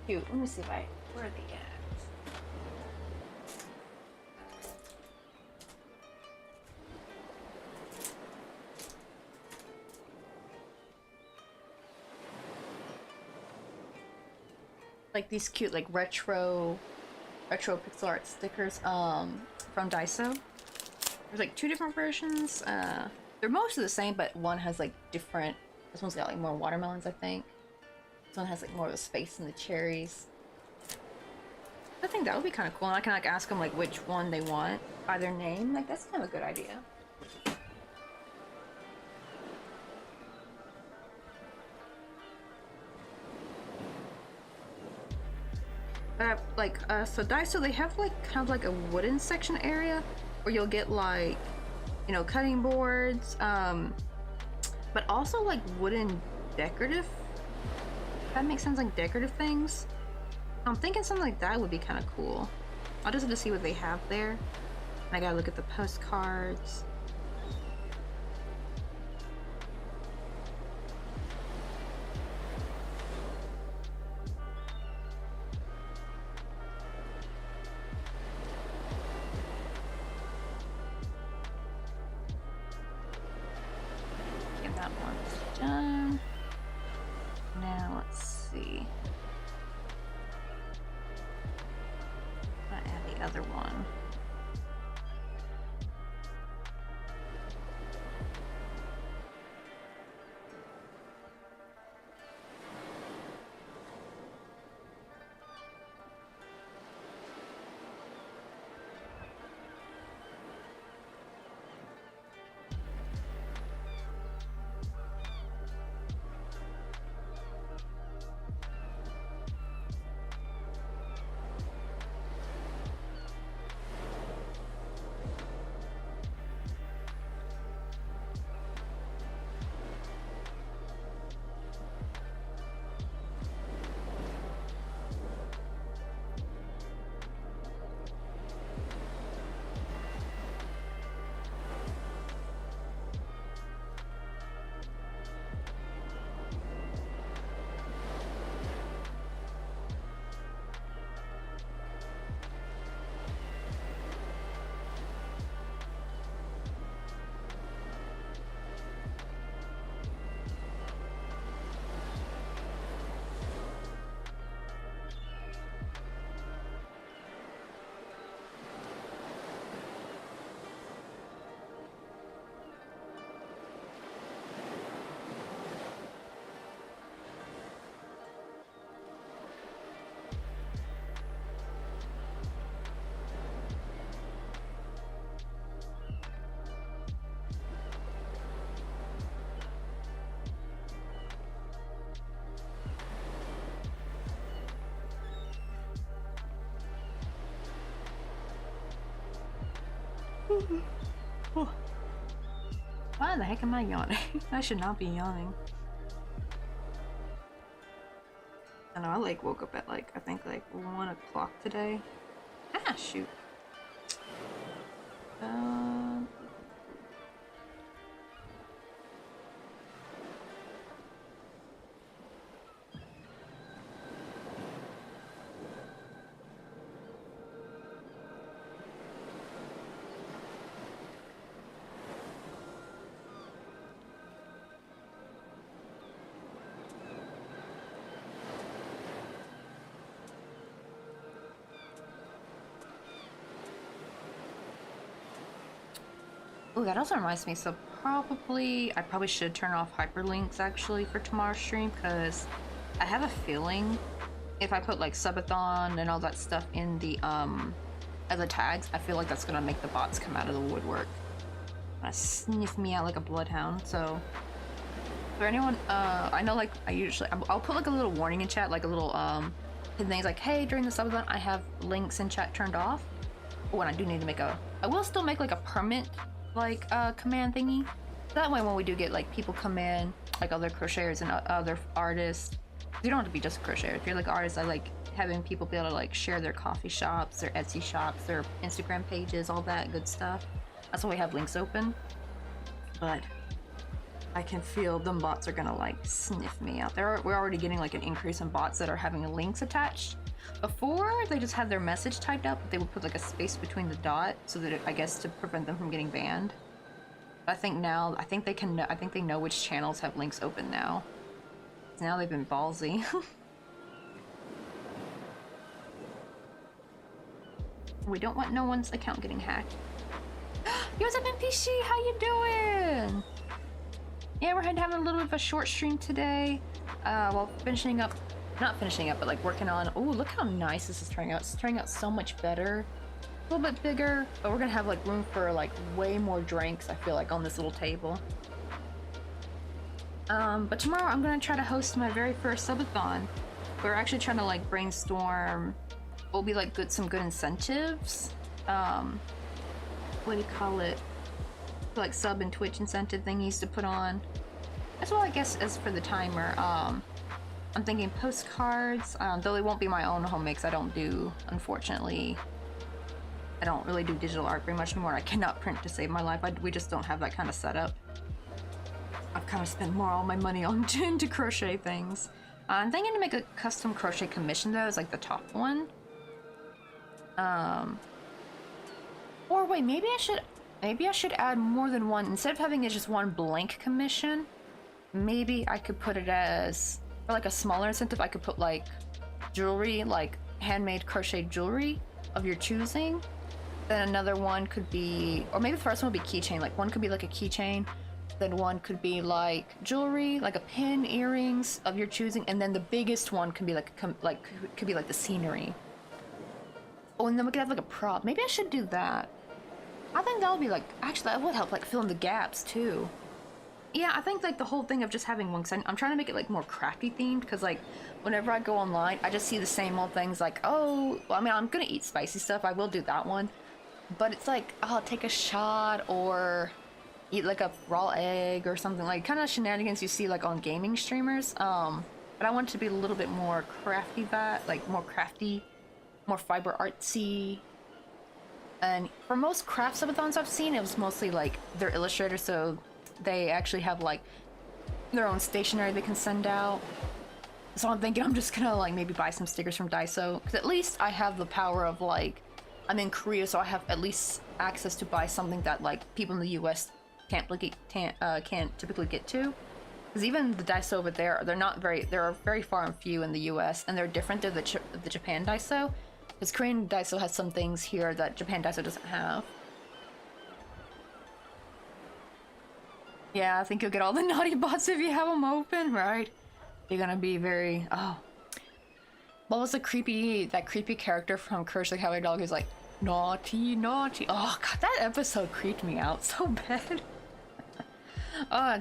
Speaker 1: cute. Let me see if where are they at? Like these cute like retro pixel art stickers from Daiso. There's like two different versions. They're mostly the same, but one has like different. This one's got like more watermelons, I think. This one has like more of the space in the cherries. I think that would be kind of cool. And I can like ask them like which one they want by their name. Like that's kind of a good idea. So Daiso, they have like kind of like a wooden section area where you'll get like, you know, cutting boards, but also like wooden decorative. That makes sense, like decorative things. I'm thinking something like that would be kind of cool. I'll just have to see what they have there. I gotta look at the postcards. That one's done. Now let's see. Why the heck am I yawning? I should not be yawning. I know, I like woke up at like, I think like 1 o'clock today. Ah, shoot. Oh, that also reminds me, so I probably should turn off hyperlinks actually for tomorrow's stream, because I have a feeling if I put like subathon and all that stuff in the as the tags, I feel like that's gonna make the bots come out of the woodwork. Sniff me out like a bloodhound. So for anyone, I know like I'll put like a little warning in chat, like a little things like, hey, during the subathon I have links in chat turned off. But when I do need to make I will still make like a permit like command thingy. That way when we do get like people come in, like other crocheters and other artists, you don't have to be just a crocheter. If you're like artists, I like having people be able to like share their coffee shops, their Etsy shops, their Instagram pages, all that good stuff. That's why we have links open. But I can feel them bots are gonna like sniff me out. We're already getting like an increase in bots that are having links attached. Before, they just had their message typed out, but they would put like a space between the dot so that I guess to prevent them from getting banned. But I think now, I think they know which channels have links open now. So now they've been ballsy. We don't want no one's account getting hacked. Yo, what's up, NPC? How you doing? Yeah, we're having a little bit of a short stream today. While not finishing up, but like working on. Oh, look how nice this is turning out. It's turning out so much better. A little bit bigger, but we're gonna have like room for like way more drinks, I feel like, on this little table. But tomorrow I'm gonna try to host my very first subathon. We're actually trying to like brainstorm. Will be like some good incentives. What do you call it? Like sub and Twitch incentive thingies to put on. As well, I guess, as for the timer. I'm thinking postcards, though they won't be my own home makes. I don't really do digital art very much anymore. I cannot print to save my life. We just don't have that kind of setup. I've kind of spent all my money on to crochet things. I'm thinking to make a custom crochet commission though, as like the top one. Or wait, maybe I should add more than one. Instead of having it just one blank commission, maybe I could put it as, for like a smaller incentive, I could put like jewelry, like handmade crochet jewelry of your choosing. Then another one could be, or maybe the first one would be keychain. Like one could be like a keychain, then one could be like jewelry, like a pin, earrings of your choosing, and then the biggest one could be could be like the scenery. Oh, and then we could have like a prop. Maybe I should do that. I think that would be like, actually that would help like fill in the gaps too. Yeah, I think like the whole thing of just having one, cause I'm trying to make it like more crafty themed, because like whenever I go online I just see the same old things like, oh, well, I mean, I'm gonna eat spicy stuff, I will do that one, but it's like, oh, take a shot or eat like a raw egg or something, like kind of shenanigans you see like on gaming streamers. But I want it to be a little bit more crafty, more fiber artsy. And for most craft subathons I've seen, it was mostly like they're illustrators, so they actually have like their own stationery they can send out. So I'm thinking I'm just gonna like maybe buy some stickers from Daiso, because at least I have the power of like, I'm in Korea, so I have at least access to buy something that like people in the US can't typically get to. Because even the Daiso over there, they're very far and few in the US, and they're different. They're the Japan Daiso. Because Korean Daiso has some things here that Japan Daiso doesn't have. Yeah, I think you'll get all the naughty bots if you have them open, right? You're gonna be very, oh. What was that creepy character from Curse the Cowardly Dog who's like, naughty, naughty. Oh god, that episode creeped me out so bad.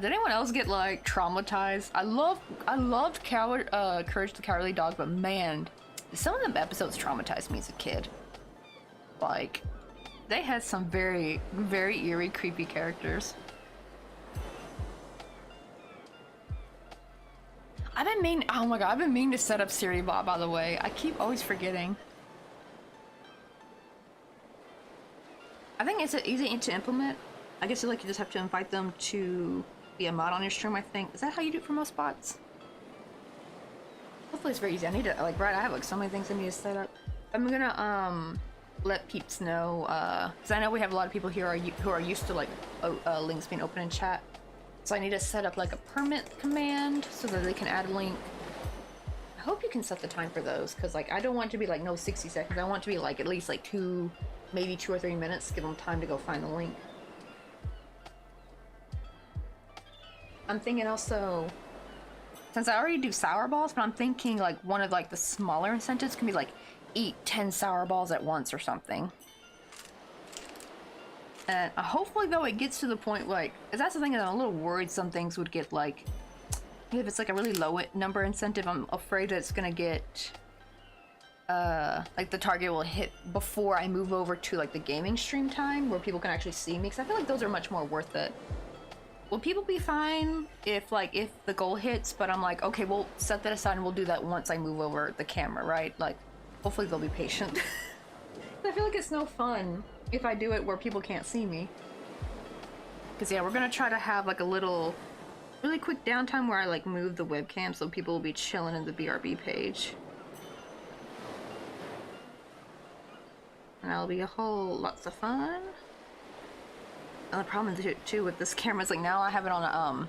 Speaker 1: Did anyone else get like traumatized? I loved Courage the Cowardly Dog, but man, some of the episodes traumatized me as a kid. Like, they had some very, very eerie, creepy characters. I've been meaning, oh my god, I've been meaning to set up Siri Bot, by the way. I keep always forgetting. I think it's easy to implement. I guess like you just have to invite them to be a mod on your stream, I think. Is that how you do it for most bots? Hopefully it's very easy. I need to, like, right, I have like so many things I need to set up. I'm gonna let peeps know, because I know we have a lot of people here who are used to like links being open in chat. So I need to set up like a permit command so that they can add a link. I hope you can set the time for those, because like I don't want it to be like no 60 seconds. I want it to be like at least like maybe 2 or 3 minutes. Give them time to go find the link. I'm thinking also, since I already do sour balls, but I'm thinking like one of like the smaller incentives can be like eat 10 sour balls at once or something. And hopefully though it gets to the point like, cause that's the thing that I'm a little worried some things would get like, if it's like a really low number incentive, I'm afraid that it's gonna get, like the target will hit before I move over to like the gaming stream time where people can actually see me, cause I feel like those are much more worth it. Will people be fine if the goal hits, but I'm like, okay, we'll set that aside and we'll do that once I move over the camera, right? Like, hopefully they'll be patient. I feel like it's no fun if I do it where people can't see me. Cause yeah, we're gonna try to have like a little, really quick downtime where I like move the webcam so people will be chilling in the BRB page. And that'll be a whole lots of fun. And the problem too with this camera is like now I have it on a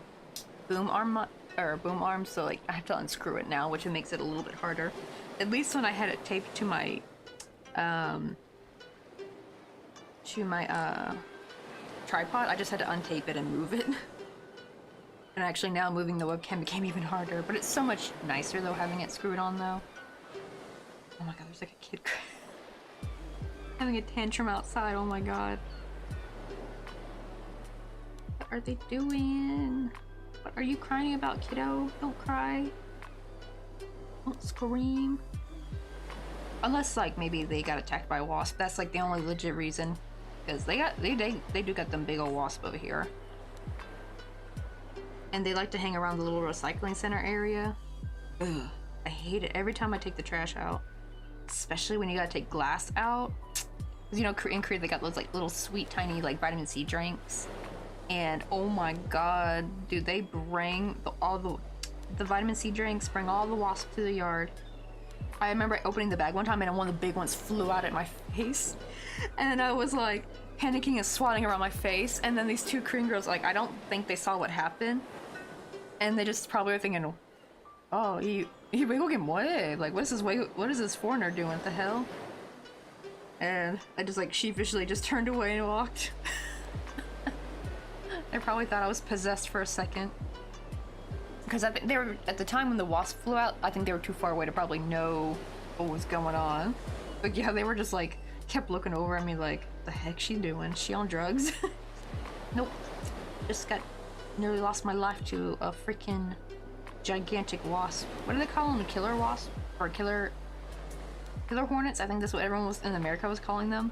Speaker 1: boom arm, so like I have to unscrew it now, which makes it a little bit harder. At least when I had it taped to my tripod, I just had to untape it and move it. And actually now moving the webcam became even harder, but it's so much nicer though having it screwed on though. Oh my god, there's like a kid having a tantrum outside, oh my god. What are they doing? What are you crying about, kiddo? Don't cry. Don't scream. Unless like maybe they got attacked by a wasp. That's like the only legit reason. Because they do got them big old wasp over here. And they like to hang around the little recycling center area. Ugh, I hate it every time I take the trash out. Especially when you gotta take glass out. Because you know, in Korea they got those like little sweet tiny like vitamin C drinks. And oh my god, dude, they bring all the vitamin C drinks, bring all the wasps to the yard. I remember opening the bag one time and one of the big ones flew out at my face. And I was like panicking and swatting around my face. And then these two Korean girls, like, I don't think they saw what happened. And they just probably were thinking, oh, he 외국인 뭐해? Like, what is this foreigner doing? What the hell? And I just like sheepishly just turned away and walked. I probably thought I was possessed for a second. Because I think they were, at the time when the wasp flew out, I think they were too far away to probably know what was going on. But yeah, they were just like, kept looking over at me like, the heck she doing? She on drugs? Nope. Just nearly lost my life to a freaking gigantic wasp. What do they call them? A killer wasp? Or killer hornets? I think that's what everyone in America was calling them.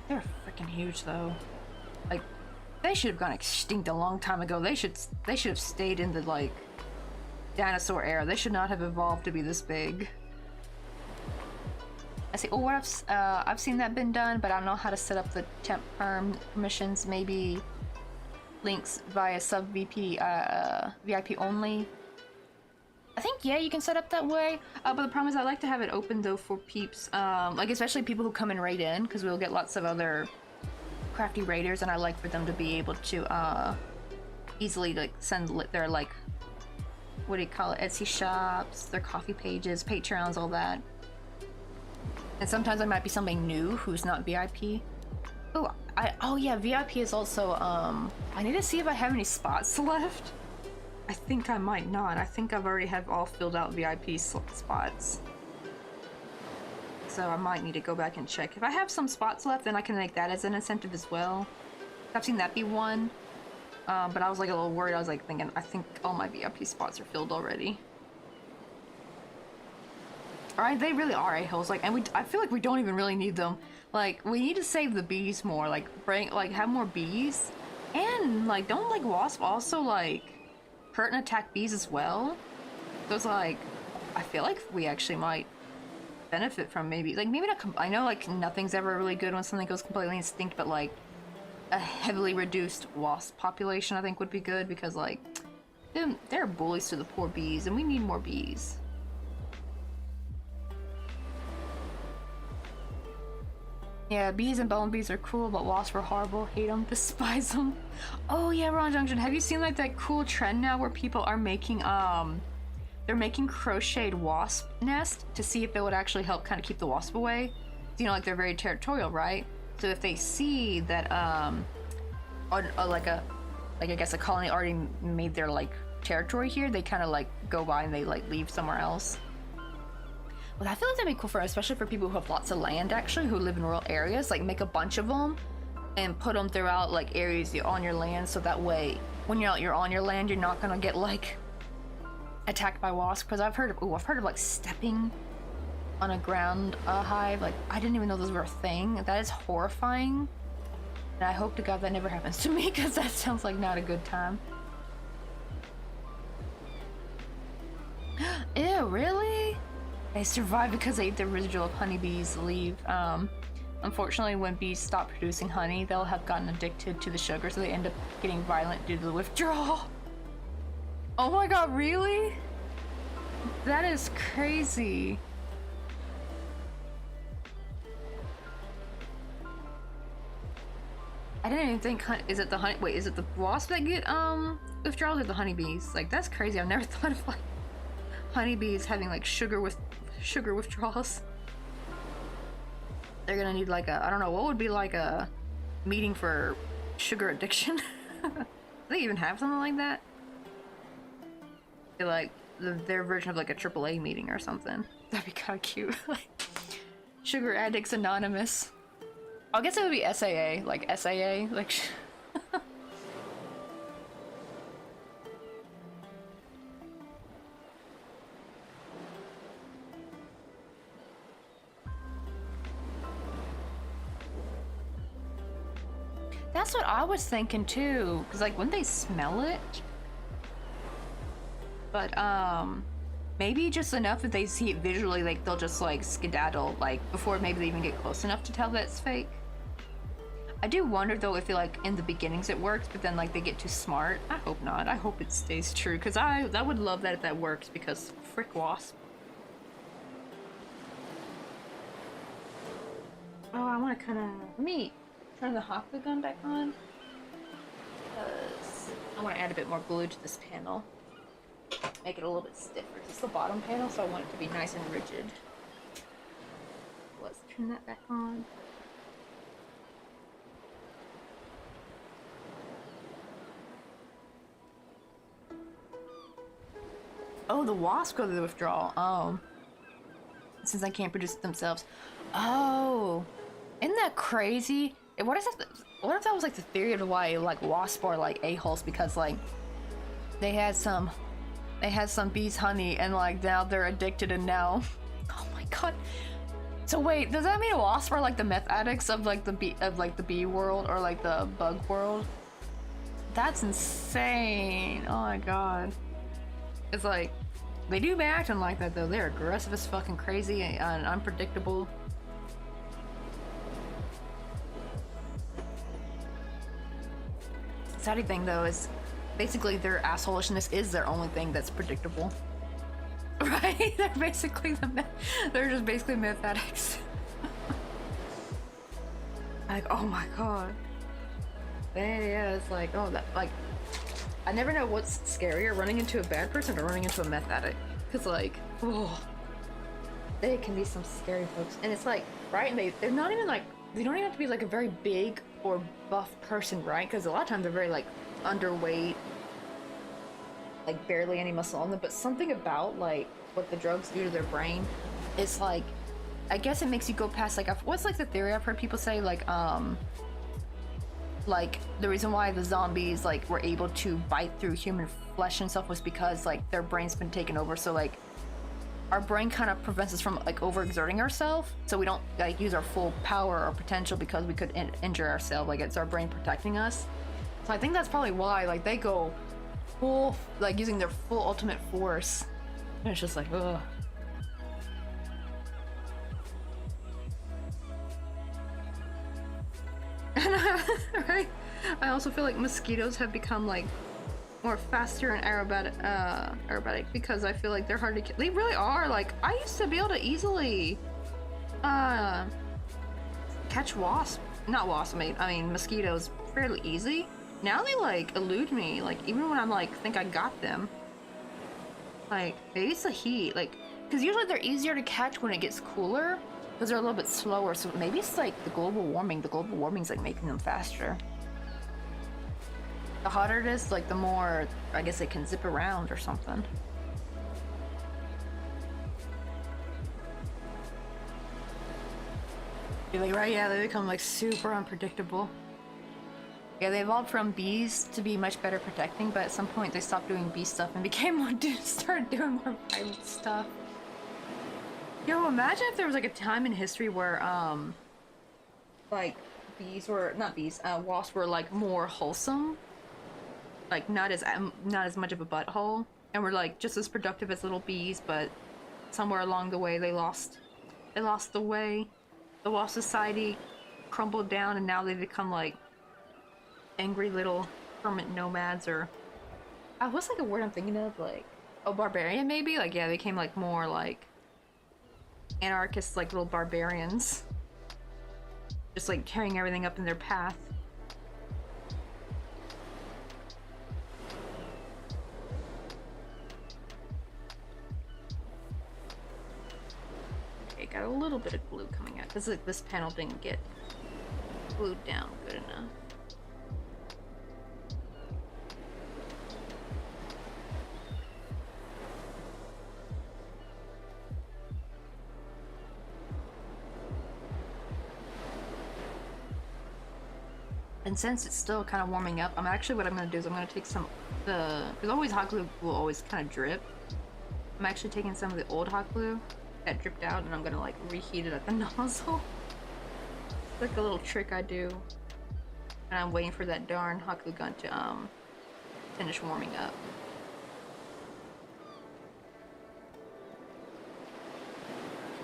Speaker 1: They're freaking huge though. Like, they should have gone extinct a long time ago. They should have stayed in the like dinosaur era. They should not have evolved to be this big. I see. Oh, what I've seen that been done, but I don't know how to set up the temp permissions. Maybe links via sub VIP only. I think yeah, you can set up that way. But the problem is I like to have it open though for peeps, like especially people who come and raid in, because we'll get lots of other crafty raiders, and I like for them to be able to easily like send their like, what do you call it, Etsy shops, their coffee pages, Patreons, all that. And sometimes I might be somebody new who's not VIP. Oh yeah, VIP is also I need to see if I have any spots left. I think I might not. I think I've already have all filled out VIP spots. So I might need to go back and check. If I have some spots left, then I can make that as an incentive as well. I've seen that be one. But I was like a little worried. I was like thinking, I think all my VIP spots are filled already. Alright, they really are a-holes. Like, and I feel like we don't even really need them. Like, we need to save the bees more. Like, bring, like, have more bees. And, like, don't, like, wasp also, like, hurt and attack bees as well? So it's like, I feel like we actually might benefit from maybe not, I know, like, nothing's ever really good when something goes completely extinct, but, like, a heavily reduced wasp population I think would be good, because, like, they're bullies to the poor bees, and we need more bees. Yeah, bees and bumblebees are cool, but wasps are horrible. Hate them, despise them. Oh yeah, Ron Junction, have you seen like that cool trend now where people are making they're making crocheted wasp nest to see if it would actually help kind of keep the wasp away? You know, like, they're very territorial, right? So if they see that like I guess a colony already made their like territory here, they kind of like go by and they like leave somewhere else. Well, I feel like that'd be cool for, especially for people who have lots of land, actually, who live in rural areas. Like, make a bunch of them and put them throughout, like, areas on your land, so that way, when you're on your land, you're not gonna get, like, attacked by wasps. Because I've heard of, like, stepping on a ground hive. Like, I didn't even know those were a thing. That is horrifying. And I hope to God that never happens to me, because that sounds like not a good time. Ew, really? They survive because they ate the residual of honeybees' leave. Unfortunately, when bees stop producing honey, they'll have gotten addicted to the sugar, so they end up getting violent due to the withdrawal. Oh my god, really? That is crazy. I didn't even think, is it the honey, wait, is it the wasps that get withdrawals or the honeybees? Like, that's crazy. I've never thought of like honeybees having like sugar withdrawals. They're gonna need like a, I don't know, what would be like a meeting for sugar addiction? Do they even have something like that? They're like their version of like a AAA meeting or something. That'd be kind of cute. Like, Sugar Addicts Anonymous. I guess it would be SAA, like SAA, like. That's what I was thinking too, because like, wouldn't they smell it? But maybe just enough that they see it visually, like they'll just like skedaddle, like before maybe they even get close enough to tell that it's fake. I do wonder though if it, like, in the beginnings it works, but then like they get too smart. I hope not. I hope it stays true, because I would love that if that works, because frick wasp. Oh, I want to kind of, let me turn the hot glue gun back on, because I want to add a bit more glue to this panel. Make it a little bit stiffer. It's the bottom panel, so I want it to be nice and rigid. Let's turn that back on. Oh, the wasps go to the withdrawal. Oh. Since they can't produce it themselves. Oh. Isn't that crazy? What if that was like the theory of why like wasps are like a-holes, because like they had some bees honey and like now they're addicted, and now oh my god. So wait, does that mean wasps are like the meth addicts of like the bee world, or like the bug world? That's insane. Oh my god. It's like, they do be acting like that though. They're aggressive as fucking crazy and unpredictable. Saddy thing though is basically their assholishness is their only thing that's predictable. Right? They're basically they're just basically meth addicts. Like, oh my god. Yeah, it's like, oh, that, like, I never know what's scarier, running into a bad person or running into a meth addict. Cause like, oh, they can be some scary folks. And it's like, right, and they're not even like, they don't even have to be like a very big or buff person, right? Because a lot of times they're very like underweight, like barely any muscle on them. But something about like what the drugs do to their brain, it's like, I guess it makes you go past like, what's like the theory I've heard people say, like the reason why the zombies like were able to bite through human flesh and stuff was because like their brain's been taken over. So like our brain kind of prevents us from like overexerting ourselves, so we don't like use our full power or potential because we could injure ourselves. Like it's our brain protecting us. So I think that's probably why like they go full, like using their full ultimate force, and it's just like ugh. Right? I also feel like mosquitoes have become like more faster and aerobatic because I feel like they're hard to kill. They really are. Like I used to be able to easily catch mosquitoes fairly easy. Now they like elude me, like even when I'm like think I got them. Like maybe it's the heat, like because usually they're easier to catch when it gets cooler because they're a little bit slower, so maybe it's like the global warming's like making them faster. The hotter it is, like the more I guess it can zip around or something. You're like, right, yeah, they become like super unpredictable. Yeah, they evolved from bees to be much better protecting, but at some point they stopped doing bee stuff and became more started doing more violent stuff. Yo, imagine if there was like a time in history where like wasps were like more wholesome, like not as much of a butthole, and were like just as productive as little bees, but somewhere along the way they lost the way. The wasp society crumbled down, and now they've become like angry little hermit nomads, or what's like a word I'm thinking of, like barbarian maybe. Like yeah, they became like more like anarchists, like little barbarians, just like tearing everything up in their path. Okay, got a little bit of glue coming out because like, this panel didn't get glued down good enough. And since it's still kind of warming up, what I'm going to do is I'm going to take some, because always hot glue will always kind of drip. I'm actually taking some of the old hot glue that dripped out, and I'm going to like reheat it at the nozzle. It's like a little trick I do. And I'm waiting for that darn hot glue gun to finish warming up.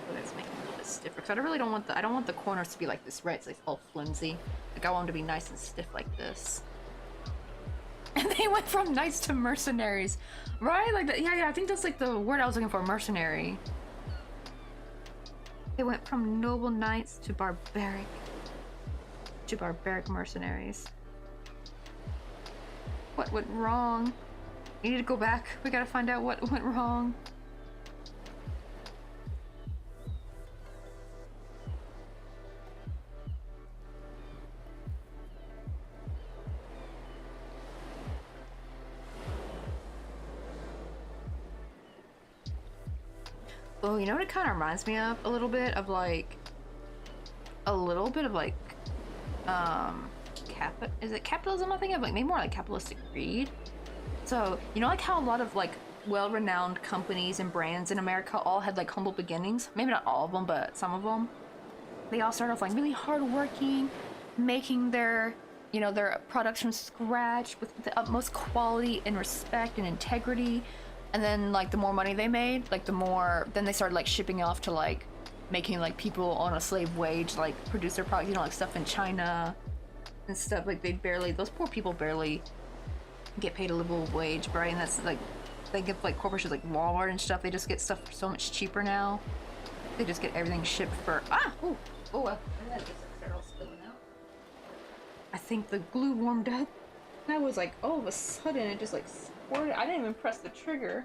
Speaker 1: So that's making it a little bit stiffer, because I don't want the corners to be like this, right? So it's all flimsy. Like I want them to be nice and stiff like this. And they went from knights to mercenaries, right? Like that. Yeah, I think that's like the word I was looking for, mercenary. They went from noble knights to barbaric mercenaries. What went wrong? We need to go back. We gotta find out what went wrong. Oh, you know what it kind of reminds me of? A little bit of like is it capitalism? I think of like maybe more like capitalistic greed. So you know, like how a lot of like well-renowned companies and brands in America all had like humble beginnings. Maybe not all of them, but some of them. They all started off like really hardworking, making their products from scratch with the utmost quality and respect and integrity. And then like the more money they made, like then they started like shipping off to like making like people on a slave wage like produce their product, like stuff in China and stuff. Like those poor people barely get paid a livable wage, right? And that's like, they get like corporations like Walmart and stuff, they just get stuff for so much cheaper now. They just get everything shipped for I think the glue warmed up. And I was like, all of a sudden it just like squirted. I didn't even press the trigger.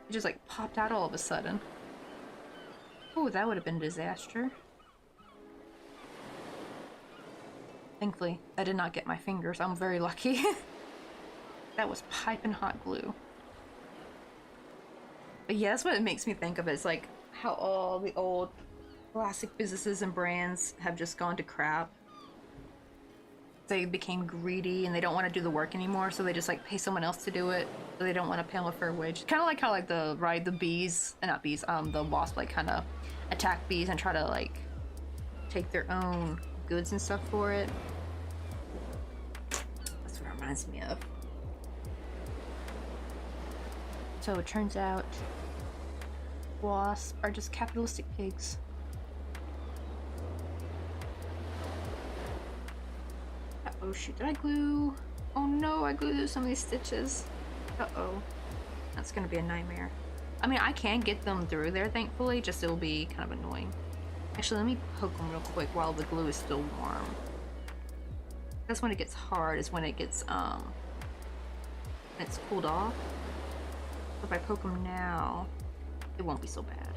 Speaker 1: It just like popped out all of a sudden. Oh, that would have been a disaster. Thankfully, I did not get my fingers. I'm very lucky. That was piping hot glue. But yeah, that's what it makes me think of. It's like how all the old classic businesses and brands have just gone to crap. they became greedy and they don't want to do the work anymore, so they just like pay someone else to do it. So they don't want to pay them a fair wage. Kind of like how like the bees, not bees, the wasp like kind of attack bees and try to like take their own goods and stuff for it. That's what it reminds me of. So it turns out wasps are just capitalistic pigs. Oh shoot, did I glue? Oh no, I glued some of these stitches. Uh-oh. That's gonna be a nightmare. I mean, I can get them through there, thankfully, just it'll be kind of annoying. Actually, let me poke them real quick while the glue is still warm. That's when it gets hard, is when it gets, when it's cooled off. If I poke them now, it won't be so bad.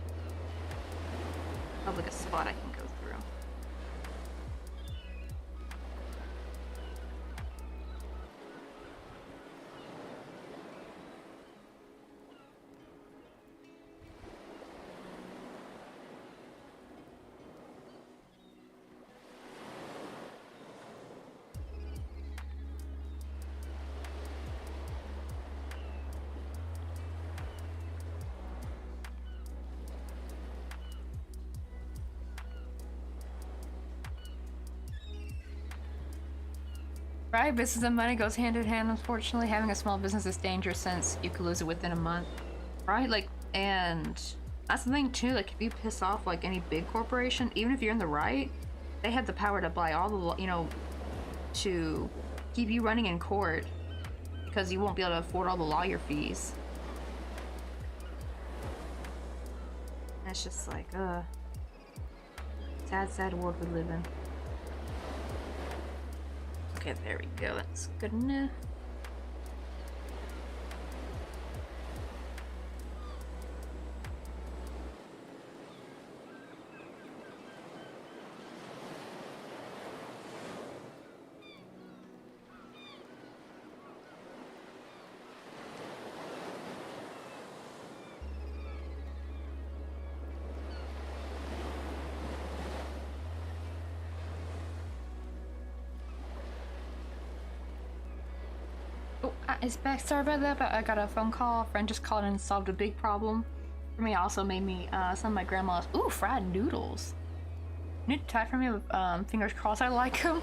Speaker 1: I have like a spot I can go through. Right, business and money goes hand in hand. Unfortunately, having a small business is dangerous since you could lose it within a month. Right, like, and that's the thing too. Like, if you piss off like any big corporation, even if you're in the right, they have the power to buy all the, you know, to keep you running in court because you won't be able to afford all the lawyer fees. And it's just like, sad, sad world we live in. Okay, there we go. That's good enough. It's back. Sorry about that, but I got a phone call. A friend just called and solved a big problem for me. Also made me some of my grandma's fried noodles. You need to try for me with fingers crossed. I like them.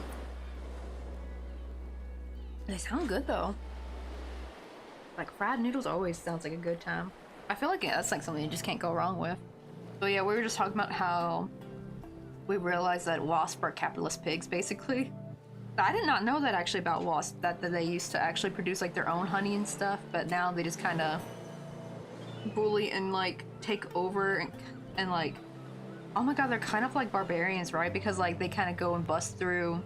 Speaker 1: They sound good though. Like fried noodles always sounds like a good time. I feel like that's like something you just can't go wrong with. So yeah, we were just talking about how we realized that wasps are capitalist pigs, basically. I did not know that actually about wasps, that they used to actually produce like their own honey and stuff, but now they just kind of bully and like take over and like, oh my god, they're kind of like barbarians, right? Because like they kind of go and bust through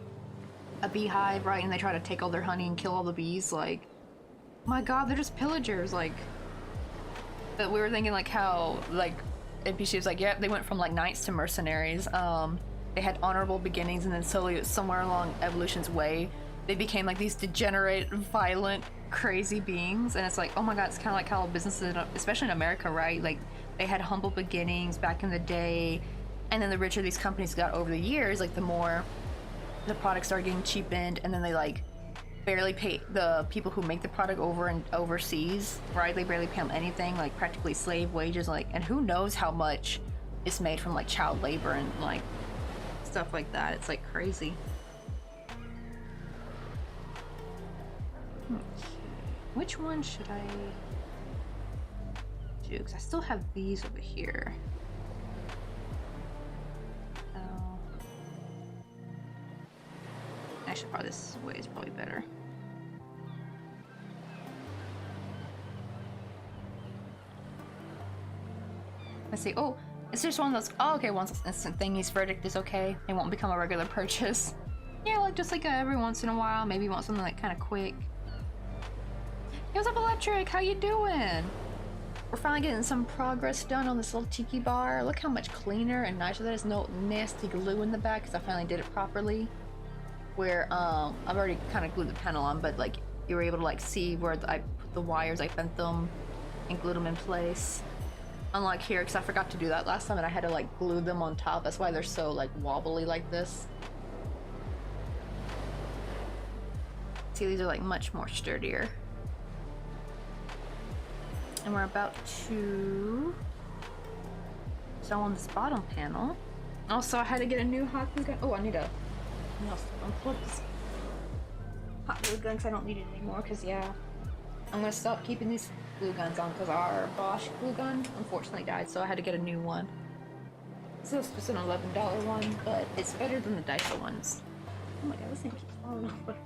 Speaker 1: a beehive, right? And they try to take all their honey and kill all the bees. Like, oh my god, they're just pillagers. Like, but we were thinking like how like NPC was like, yeah, they went from like knights to mercenaries. They had honorable beginnings, and then slowly, somewhere along evolution's way, they became like these degenerate, violent, crazy beings. And it's like, oh my god, it's kind of like how businesses, especially in America, right? Like, they had humble beginnings back in the day, and then the richer these companies got over the years, like the more the products started getting cheapened, and then they like barely pay the people who make the product overseas, right? They barely pay them anything, like practically slave wages, like, and who knows how much is made from like child labor and like stuff like that. It's like crazy. Which one should I do? Because I still have these over here. Actually, probably this way is probably better. Let's see. Oh, it's just one of those. Oh, okay. Once instant thingies, verdict is okay. It won't become a regular purchase. Yeah, like just like every once in a while. Maybe you want something like kind of quick. Hey, what's up, Electric? How you doing? We're finally getting some progress done on this little tiki bar. Look how much cleaner and nicer that is. No nasty glue in the back because I finally did it properly. Where I've already kind of glued the panel on, but like you were able to like see where I put the wires, I bent them and glued them in place. Unlike here, because I forgot to do that last time and I had to like glue them on top. That's why they're so like wobbly like this. see these are like much more sturdier. And we're about to sew on this bottom panel. Also, I had to get a new hot glue gun. Oh, I need to unplug this hot glue gun because I don't need it anymore. Because yeah, I'm gonna stop keeping these glue guns on because our Bosch glue gun unfortunately died, so I had to get a new one. So it's just an $11 one, but it's better than the Daiso ones. Oh my god, this thing keeps falling over.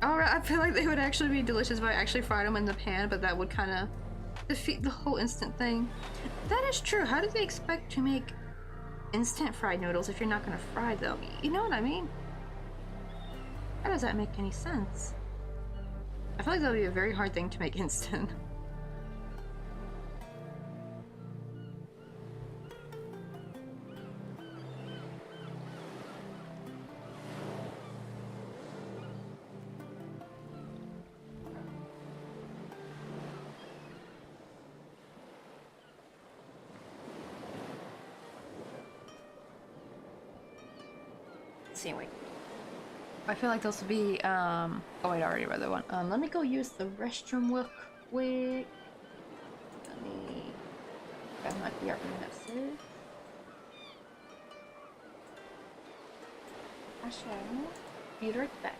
Speaker 1: Alright, I feel like they would actually be delicious if I actually fried them in the pan, but that would kind of defeat the whole instant thing. That is true. How do they expect to make instant fried noodles if you're not going to fry them? You know what I mean? How does that make any sense? I feel like that would be a very hard thing to make instant. See, wait. I feel like those would be, oh wait, I already read that one. Let me go use the restroom real quick. Let me grab my PR message. I shall be right back.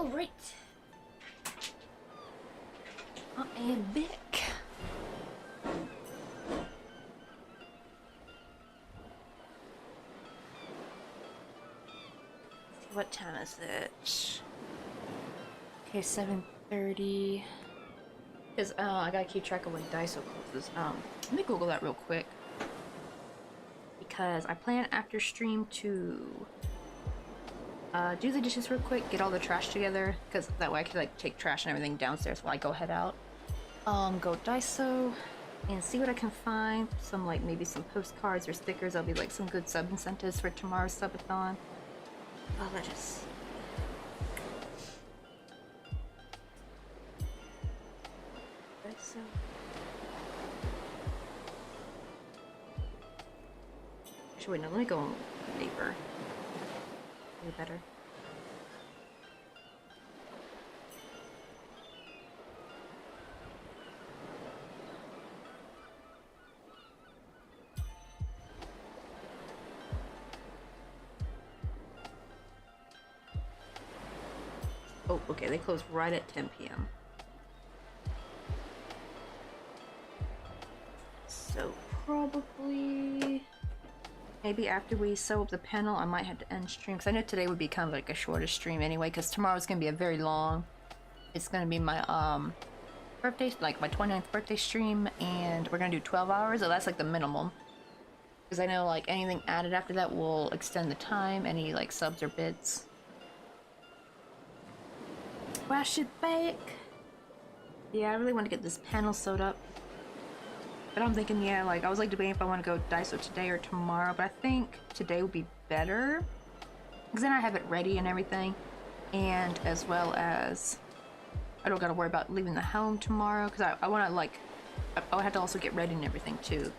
Speaker 1: All right. I am back. What time is it? Okay, 7:30. Because I gotta keep track of when Daiso closes. Let me Google that real quick. Because I plan after stream to do the dishes real quick, get all the trash together, because that way I can like take trash and everything downstairs while I go head out. Go Daiso and see what I can find. Some like maybe some postcards or stickers. That'll be like some good sub incentives for tomorrow's subathon. Oh, let's just. Daiso. Actually, wait, no, let me go on paper. Maybe better. Oh, okay, they close right at 10 p.m. So probably maybe after we sew up the panel, I might have to end stream, because I know today would be kind of like a shorter stream anyway, because tomorrow's gonna be a very long. It's gonna be my birthday, like my 29th birthday stream, and we're gonna do 12 hours, so that's like the minimum. Because I know like anything added after that will extend the time, any like subs or bits. Wash it back. Yeah, I really want to get this panel sewed up. But I'm thinking, yeah, like I was like debating if I want to go Daiso today or tomorrow, but I think today would be better. Because then I have it ready and everything. And as well as I don't gotta worry about leaving the home tomorrow, because I want to like, I have to also get ready and everything too.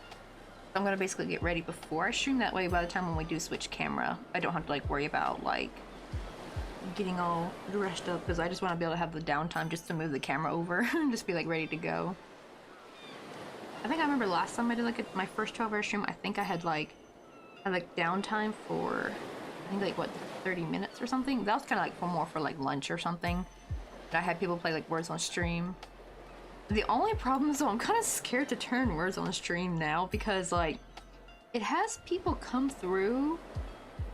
Speaker 1: I'm gonna basically get ready before I stream, that way by the time when we do switch camera, I don't have to like worry about like getting all dressed up, because I just want to be able to have the downtime just to move the camera over and just be like ready to go. I think I remember last time I did like my first 12-hour stream, I think I had like downtime for I think like what 30 minutes or something. That was kind of like more for like lunch or something. And I had people play like Words on Stream. The only problem is though, I'm kind of scared to turn Words on Stream now, because like it has people come through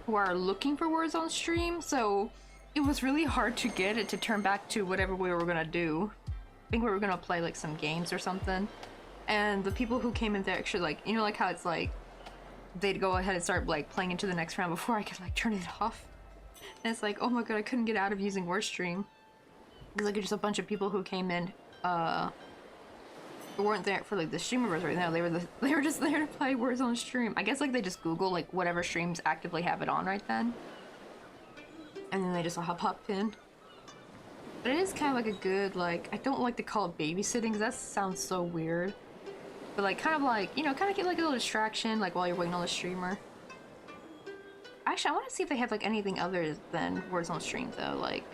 Speaker 1: who are looking for Words on Stream, so it was really hard to get it to turn back to whatever we were gonna do. I think we were gonna play like some games or something. And the people who came in there actually like, you know, like how it's like they'd go ahead and start like playing into the next round before I could like turn it off. And it's like, oh my god, I couldn't get out of using Wordstream. Because like just a bunch of people who came in who weren't there for like the streamers right now. They were just there to play Words on Stream. I guess like they just Google like whatever streams actively have it on right then. And then they just all hop in. But it is kind of like a good, like, I don't like to call it babysitting because that sounds so weird. But like kind of like, you know, kind of get like a little distraction like while you're waiting on the streamer. Actually, I want to see if they have like anything other than Words on Stream though, like.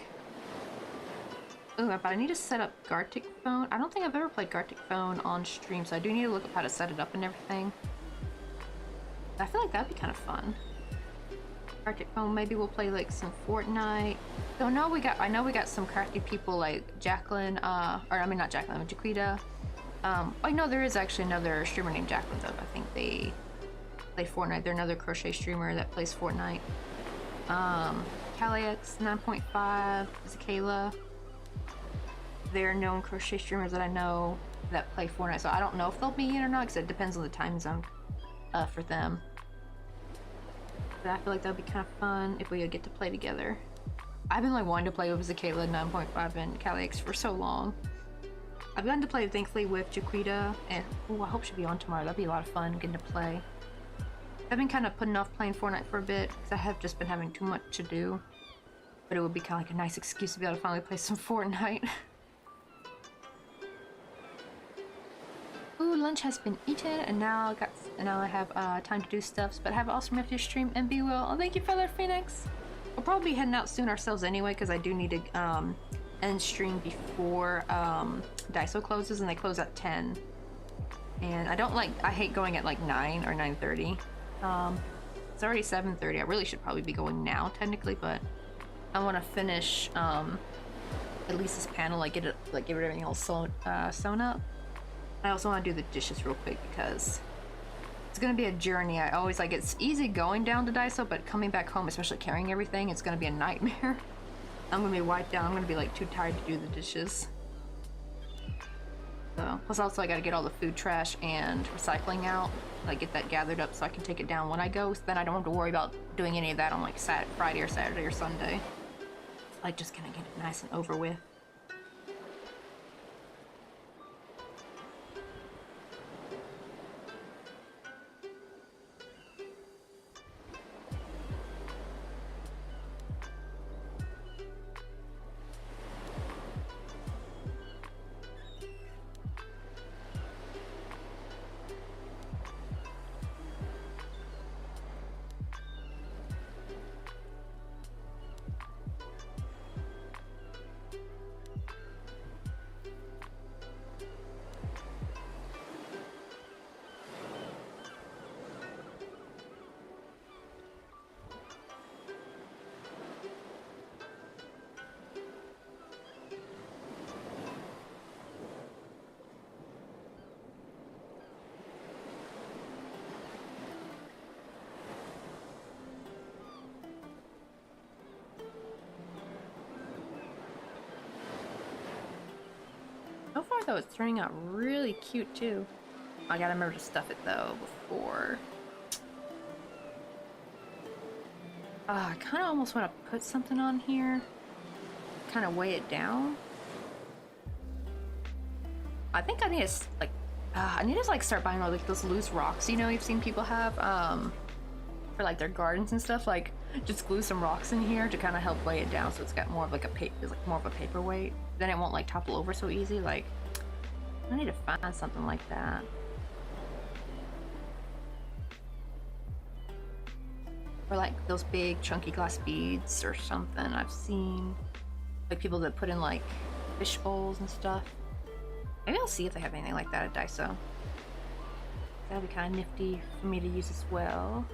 Speaker 1: Oh, but I need to set up Gartic Phone. I don't think I've ever played Gartic Phone on stream, so I do need to look up how to set it up and everything. I feel like that'd be kind of fun. Gartic Phone, maybe we'll play like some Fortnite. So I know we got some crafty people like Jacqueline, or I mean not Jacqueline, but Jaquita. I know there is actually another streamer named Jacqueline though. I think they play Fortnite. They're another crochet streamer that plays Fortnite. Calix 9.5, Zakayla. They're known crochet streamers that I know that play Fortnite, so I don't know if they'll be in or not because it depends on the time zone for them. But I feel like that'd be kind of fun if we could get to play together. I've been like wanting to play with Zakayla 9.5 and Calix for so long. I've gotten to play thankfully with Jaquita, and ooh, I hope she'll be on tomorrow. That'd be a lot of fun getting to play. I've been kind of putting off playing Fortnite for a bit because I have just been having too much to do. But it would be kind of like a nice excuse to be able to finally play some Fortnite. Ooh, lunch has been eaten, and now I have time to do stuff. But have an awesome rest of your stream and be well. Oh, thank you, Feather Phoenix. We'll probably be heading out soon ourselves anyway, because I do need to end stream before Daiso closes, and they close at 10. And I hate going at like 9 or 9:30. It's already 7:30. I really should probably be going now technically, but I want to finish at least this panel, like get it, like get everything all sewn up. I also want to do the dishes real quick because it's gonna be a journey. I always like it's easy going down to Daiso, but coming back home, especially carrying everything, it's gonna be a nightmare. I'm gonna be wiped out. I'm gonna be like too tired to do the dishes. So, plus also I gotta get all the food trash and recycling out, like get that gathered up so I can take it down when I go. So then I don't have to worry about doing any of that on like Friday or Saturday or Sunday. Like just gonna get it nice and over with. So far though, it's turning out really cute too. I gotta remember to stuff it though before. I kind of almost want to put something on here, kind of weigh it down. I think I need to like, I need to like start buying like those loose rocks. You know, you've seen people have for like their gardens and stuff. Like, just glue some rocks in here to kind of help weigh it down, so it's got more of like more of a paperweight. Then it won't like topple over so easy. Like, I need to find something like that. Or like those big chunky glass beads or something. I've seen like people that put in like fish bowls and stuff. Maybe I'll see if they have anything like that at Daiso. That'd be kind of nifty for me to use as well.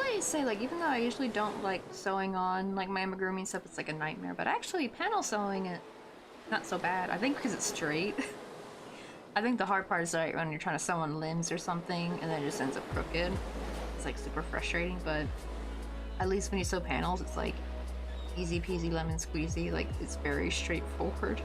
Speaker 1: I say, like, even though I usually don't like sewing on like my amigurumi and stuff, it's like a nightmare, but actually panel sewing it, not so bad. I think because it's straight. I think the hard part is like when you're trying to sew on limbs or something and then it just ends up crooked. it's like super frustrating, but at least when you sew panels, it's like easy peasy lemon squeezy, like it's very straightforward.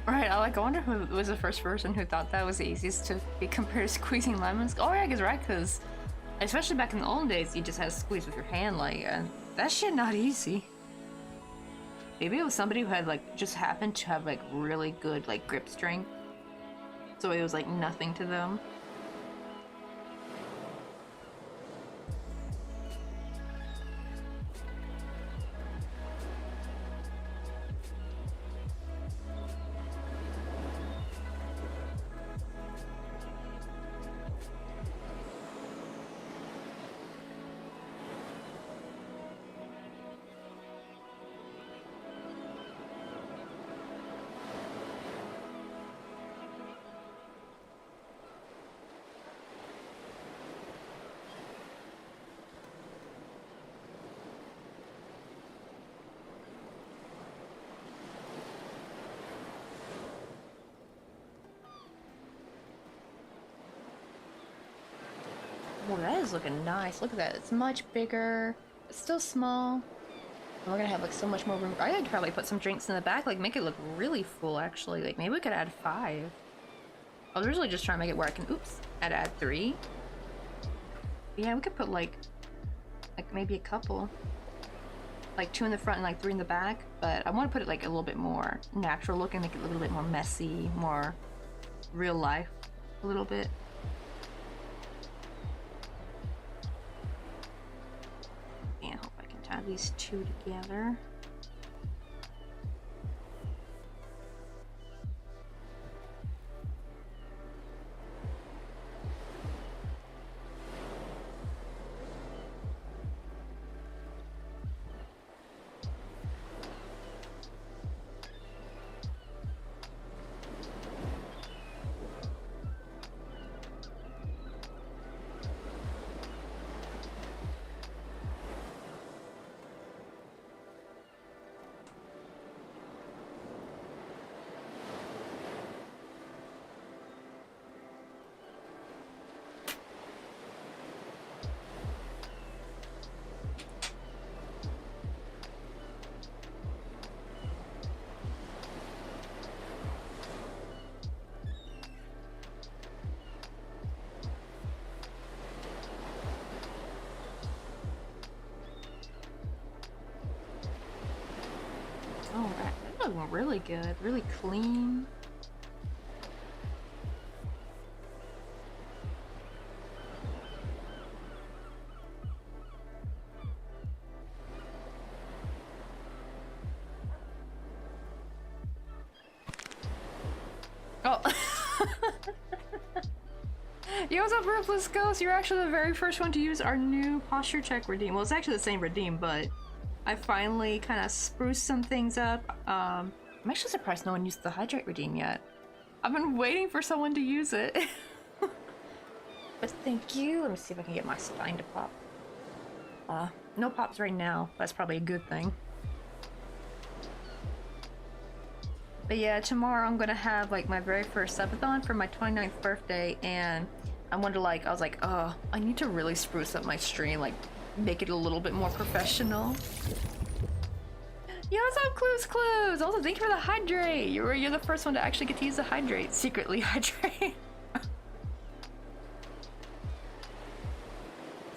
Speaker 1: Right, I wonder who was the first person who thought that was the easiest to be compared to squeezing lemons. Oh yeah, I guess right, because especially back in the old days, you just had to squeeze with your hand, like, that shit not easy. Maybe it was somebody who had, like, just happened to have, like, really good, like, grip strength. So it was, like, nothing to them. Oh, that is looking nice. Look at that. It's much bigger. It's still small. And we're gonna have like so much more room. I could probably put some drinks in the back, like make it look really full actually. Like maybe we could add 5. I was originally just trying to make it where I can, oops, add 3. But yeah, we could put like maybe a couple. Like 2 in the front and like 3 in the back. But I want to put it like a little bit more natural looking, make it a little bit more messy, more real life a little bit. Add these 2 together. Oh, that looking really good, really clean. Oh. Yo, what's up, Ruthless Ghost? You're actually the very first one to use our new posture check redeem. Well, it's actually the same redeem, but I finally kind of spruced some things up. I'm actually surprised no one used the hydrate redeem yet. I've been waiting for someone to use it. But thank you. Let me see if I can get my spine to pop. No pops right now. That's probably a good thing. But yeah, tomorrow I'm gonna have like my very first subathon for my 29th birthday, and I wanted to like, I was like, oh, I need to really spruce up my stream, like make it a little bit more professional. Yo, what's up, Clues? Also, thank you for the hydrate. You're the first one to actually get to use the hydrate. Secretly hydrate.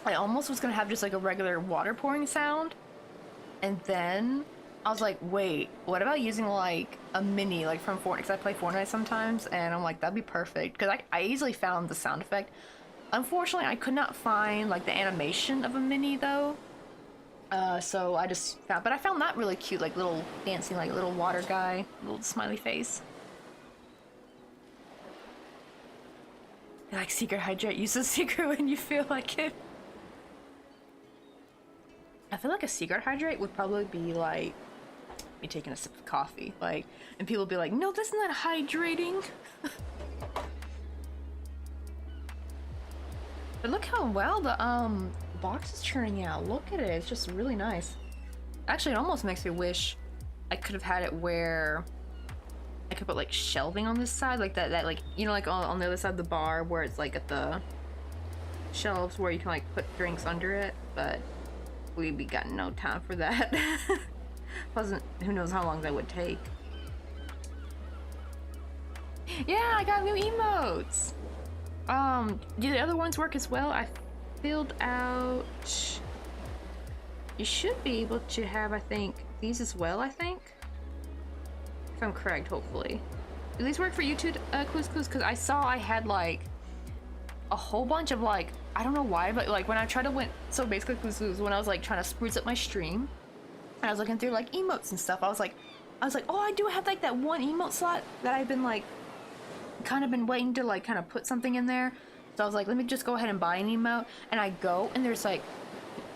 Speaker 1: I almost was gonna have just like a regular water pouring sound, and then I was like, wait, what about using like a mini, like from Fortnite? Because I play Fortnite sometimes, and I'm like, that'd be perfect. Because I easily found the sound effect. Unfortunately, I could not find like the animation of a mini though. So I just found, but I found that really cute, like little dancing, like little water guy, little smiley face. Like secret hydrate, use a secret when you feel like it. I feel like a secret hydrate would probably be like me taking a sip of coffee, like, and people would be like, no, that's not hydrating. But look how well the box is turning out. Look at it, it's just really nice. Actually, it almost makes me wish I could have had it where I could put like shelving on this side, like that like, you know, like on the other side of the bar where it's like at the shelves where you can like put drinks under it, but we got no time for that. Wasn't, who knows how long that would take. Yeah, I got new emotes. Do the other ones work as well? I filled out, you should be able to have, I think, these as well, I think, if I'm correct, hopefully. Do these work for you too, Clues? Because I saw I had like a whole bunch of like, I don't know why, but like when I tried to so basically Clues, when I was like trying to spruce up my stream and I was looking through like emotes and stuff, I was like, oh, I do have like that one emote slot that I've been like kind of been waiting to like kind of put something in there. So I was like, let me just go ahead and buy an emote, and I go and there's like,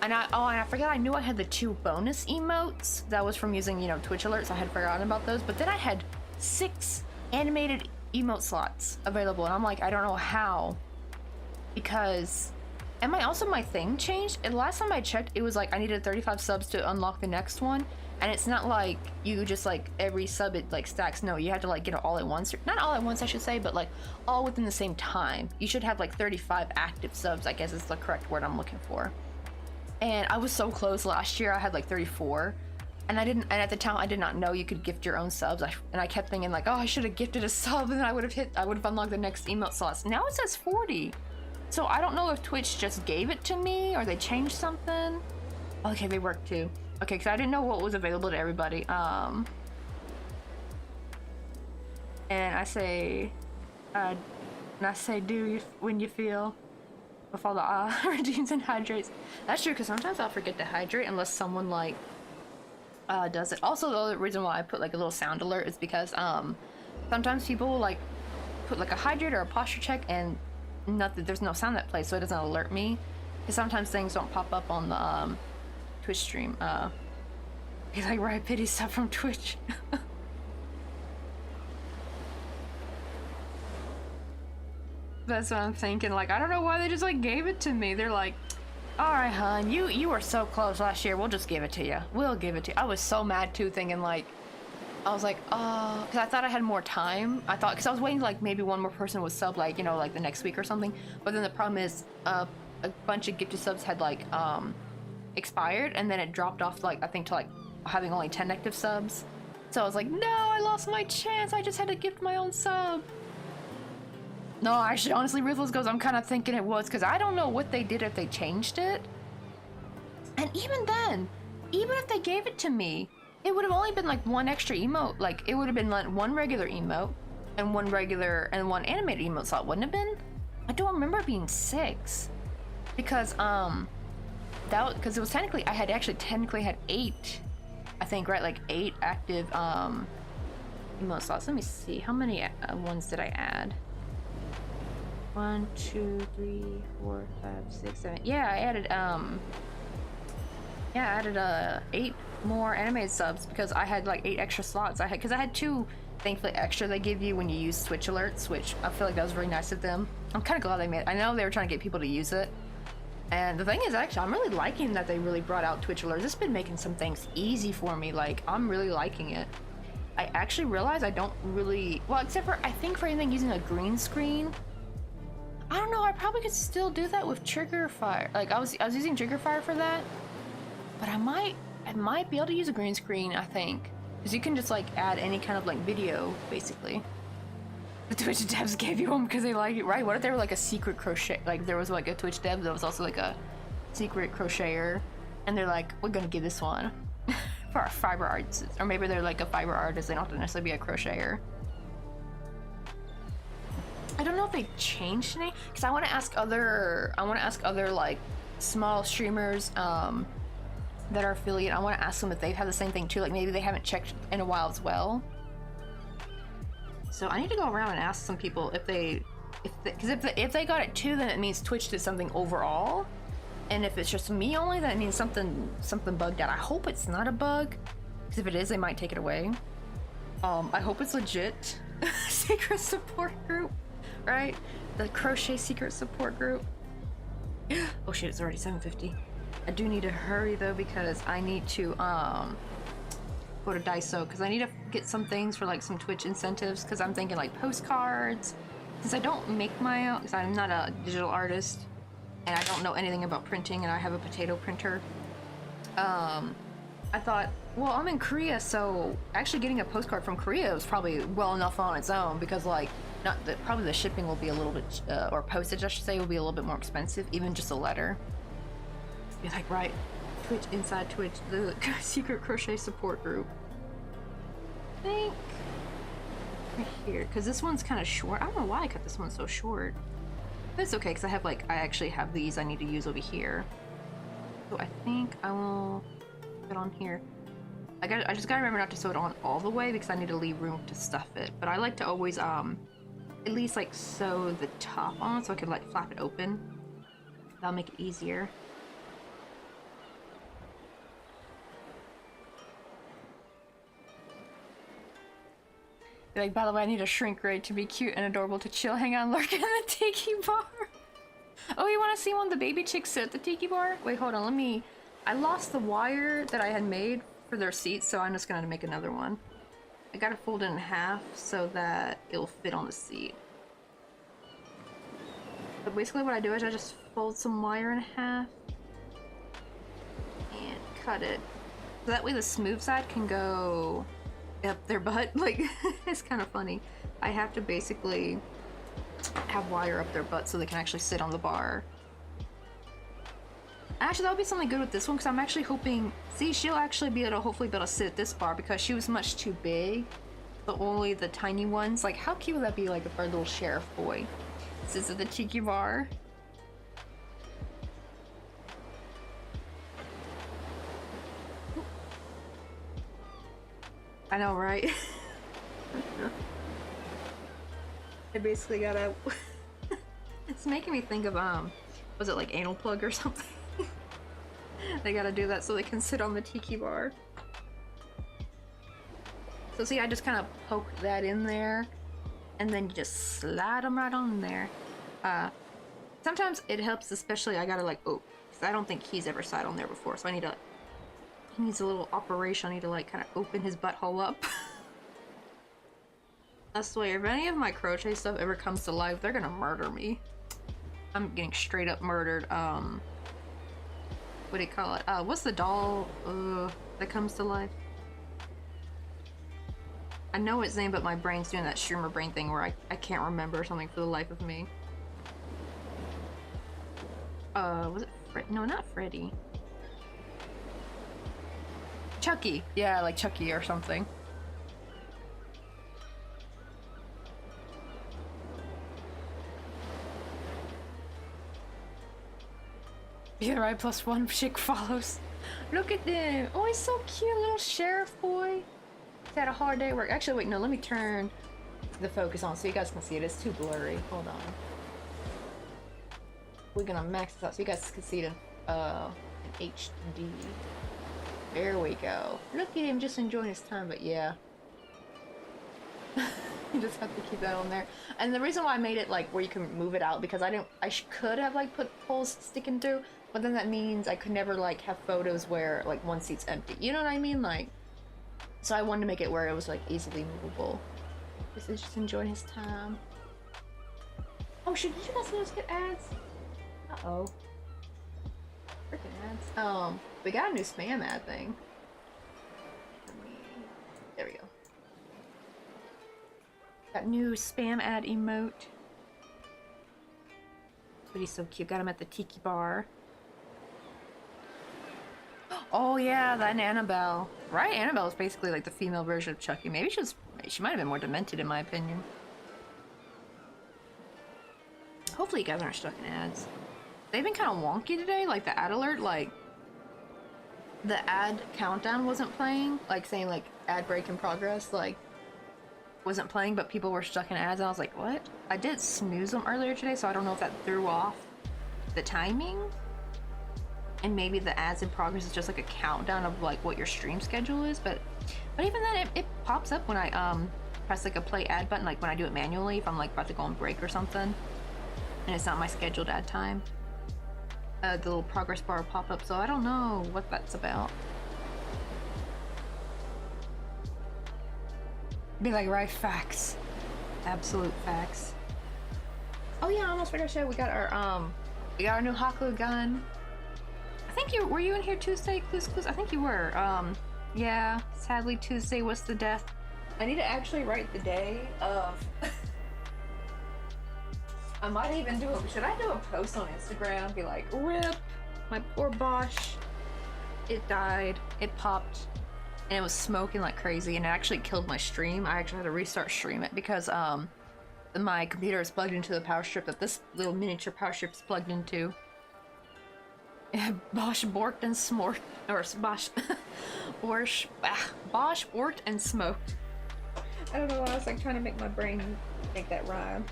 Speaker 1: and I forgot, I knew I had the 2 bonus emotes that was from using, you know, Twitch alerts. I had forgotten about those, but then I had 6 animated emote slots available, and I'm like, I don't know how, because my thing changed, and last time I checked it was like I needed 35 subs to unlock the next one, and it's not like you just like every sub it like stacks. No, you have to like get it all at once, not all at once I should say, but like all within the same time. You should have like 35 active subs, I guess is the correct word I'm looking for. And I was so close last year. I had like 34, and at the time I did not know you could gift your own subs. And I kept thinking like, oh, I should have gifted a sub, and then I would have unlocked the next emote slots. Now it says 40. So I don't know if Twitch just gave it to me or they changed something. Okay, they work too. Okay, because I didn't know what was available to everybody. And I say, do you when you feel with all the redeems and hydrates. That's true, because sometimes I'll forget to hydrate unless someone like does it. Also, the other reason why I put like a little sound alert is because sometimes people will like put like a hydrate or a posture check and there's no sound that plays, so it doesn't alert me. Because sometimes things don't pop up on the Twitch stream. He's like, right, pity stuff from Twitch. That's what I'm thinking. Like, I don't know why they just like gave it to me. They're like, all right, hon, you were so close last year. We'll just give it to you. We'll give it to you. I was so mad too, thinking like, I was like, because I thought I had more time. Because I was waiting like maybe one more person would sub, like, you know, like the next week or something. But then the problem is a bunch of gifted subs had like expired, and then it dropped off like, I think, to like having only 10 active subs. So I was like, no, I lost my chance. I just had to gift my own sub. No, actually, honestly, Ruthless goes, I'm kind of thinking it was, because I don't know what they did if they changed it. And even then, even if they gave it to me, it would have only been like one extra emote. Like, it would have been like one regular emote and one animated emote slot, wouldn't it have been? I don't remember it being 6. Because, because it was technically, I had actually technically had 8, I think, right? Like 8 active emote slots. Let me see, how many ones did I add? 1, 2, 3, 4, 5, 6, 7. Yeah, I added Yeah, I added 8 more animated subs because I had like 8 extra slots. Because I had 2, thankfully, extra they give you when you use Twitch alerts, which I feel like that was really nice of them. I'm kind of glad they made it. I know they were trying to get people to use it. And the thing is, actually, I'm really liking that they really brought out Twitch alerts. It's been making some things easy for me. Like, I'm really liking it. I actually realized I don't really, well, except for, I think for anything using a green screen, I don't know, I probably could still do that with Trigger Fire. Like, I was using Trigger Fire for that, but I might be able to use a green screen, I think. Because you can just, like, add any kind of, like, video, basically. The Twitch devs gave you them because they like it, right? What if they were, like, a secret crochet? Like, there was, like, a Twitch dev that was also, like, a secret crocheter. And they're like, we're gonna give this one for our fiber artists. Or maybe they're, like, a fiber artist. They don't have to necessarily be a crocheter. I don't know if they changed any, because I want to ask other like small streamers that are affiliate. I want to ask them if they've had the same thing too. Like maybe they haven't checked in a while as well. So I need to go around and ask some people if they got it too, then it means Twitch did something overall. And if it's just me only, then it means something bugged out. I hope it's not a bug, because if it is, they might take it away. I hope it's legit. Secret support group. Right? The crochet secret support group. Oh shit, it's already 7:50. I do need to hurry though because I need to go to Daiso because I need to get some things for like some Twitch incentives because I'm thinking like postcards. Since I don't make my own, because I'm not a digital artist and I don't know anything about printing and I have a potato printer. I thought, well, I'm in Korea, so actually getting a postcard from Korea is probably well enough on its own because like probably the shipping will be a little bit, or postage I should say, will be a little bit more expensive, even just a letter. Be like, right, Twitch, inside Twitch, the secret crochet support group. I think right here, because this one's kind of short. I don't know why I cut this one so short. But it's okay, because I actually have these I need to use over here. So I think I will put it on here. I just gotta remember not to sew it on all the way because I need to leave room to stuff it. But I like to always at least like sew the top on so I can like flap it open. That'll make it easier. Be like, by the way, I need a shrink ray to be cute and adorable to chill, hang on, lurk in the tiki bar. Oh, you want to see one of the baby chicks sit at the tiki bar? Wait, hold on, I lost the wire that I had made for their seats, so I'm just gonna make another one. I gotta fold it in half so that it'll fit on the seat. So basically what I do is I just fold some wire in half and cut it. So that way the smooth side can go up their butt. Like, it's kind of funny. I have to basically have wire up their butt so they can actually sit on the bar. Actually, that would be something good with this one because I'm actually hoping, see, she'll actually be able to hopefully be able to sit at this bar because she was much too big. But only the tiny ones. Like, how cute would that be, like, if our little sheriff boy sits at the tiki bar? I know, right? I basically gotta... It's making me think of, was it like anal plug or something? They gotta do that so they can sit on the tiki bar. So see, I just kind of poke that in there, and then you just slide them right on there. Sometimes it helps, especially I gotta like, oh, because I don't think he's ever sat on there before, so I need to, he needs a little operation. I need to like kind of open his butthole up. I swear, if any of my crochet stuff ever comes to life, they're gonna murder me. I'm getting straight up murdered. What do you call it? What's the doll that comes to life? I know its name, but my brain's doing that streamer brain thing where I can't remember something for the life of me. Was it no, not Freddy. Chucky. Yeah, like Chucky or something. Yeah, right, +1 chick follows. Look at them. Oh, he's so cute, little sheriff boy. He's had a hard day at work. Actually, wait, no, let me turn the focus on so you guys can see it. It's too blurry. Hold on. We're gonna max this out so you guys can see it in HD. There we go. Look at him just enjoying his time, but yeah. You just have to keep that on there. And the reason why I made it like where you can move it out, because I could have like put poles sticking through, but then that means I could never like have photos where like one seat's empty. You know what I mean? Like, so I wanted to make it where it was like easily movable. This is just enjoying his time. Oh shit, did you guys see those get ads? Uh-oh. Freaking ads. We got a new spam ad thing. There we go. Got new spam ad emote. But he's so cute. Got him at the Tiki bar. Oh yeah, that Annabelle. Right? Annabelle is basically like the female version of Chucky. Maybe she might have been more demented in my opinion. Hopefully you guys aren't stuck in ads. They've been kind of wonky today, like the ad alert, like the ad countdown wasn't playing, like saying like ad break in progress, like wasn't playing, but people were stuck in ads and I was like, what? I did snooze them earlier today, so I don't know if that threw off the timing. And maybe the ads in progress is just like a countdown of like what your stream schedule is, but even then it pops up when I press like a play ad button, like when I do it manually, if I'm like about to go on break or something and it's not my scheduled ad time. The little progress bar will pop up, so I don't know what that's about. Be like, right, facts. Absolute facts. Oh yeah, I almost forgot to show, we got our new hot glue gun. I think were you in here Tuesday, Clues? I think you were. Yeah, sadly Tuesday was the death. I need to actually write the day of... I might even should I do a post on Instagram? Be like, rip, my poor Bosch. It died, it popped, and it was smoking like crazy, and it actually killed my stream. I actually had to restart stream it because my computer is plugged into the power strip that this little miniature power strip is plugged into. Bosch borked and smoked, or Bosch, Bosch borked and smoked. I don't know why I was like trying to make my brain make that rhyme.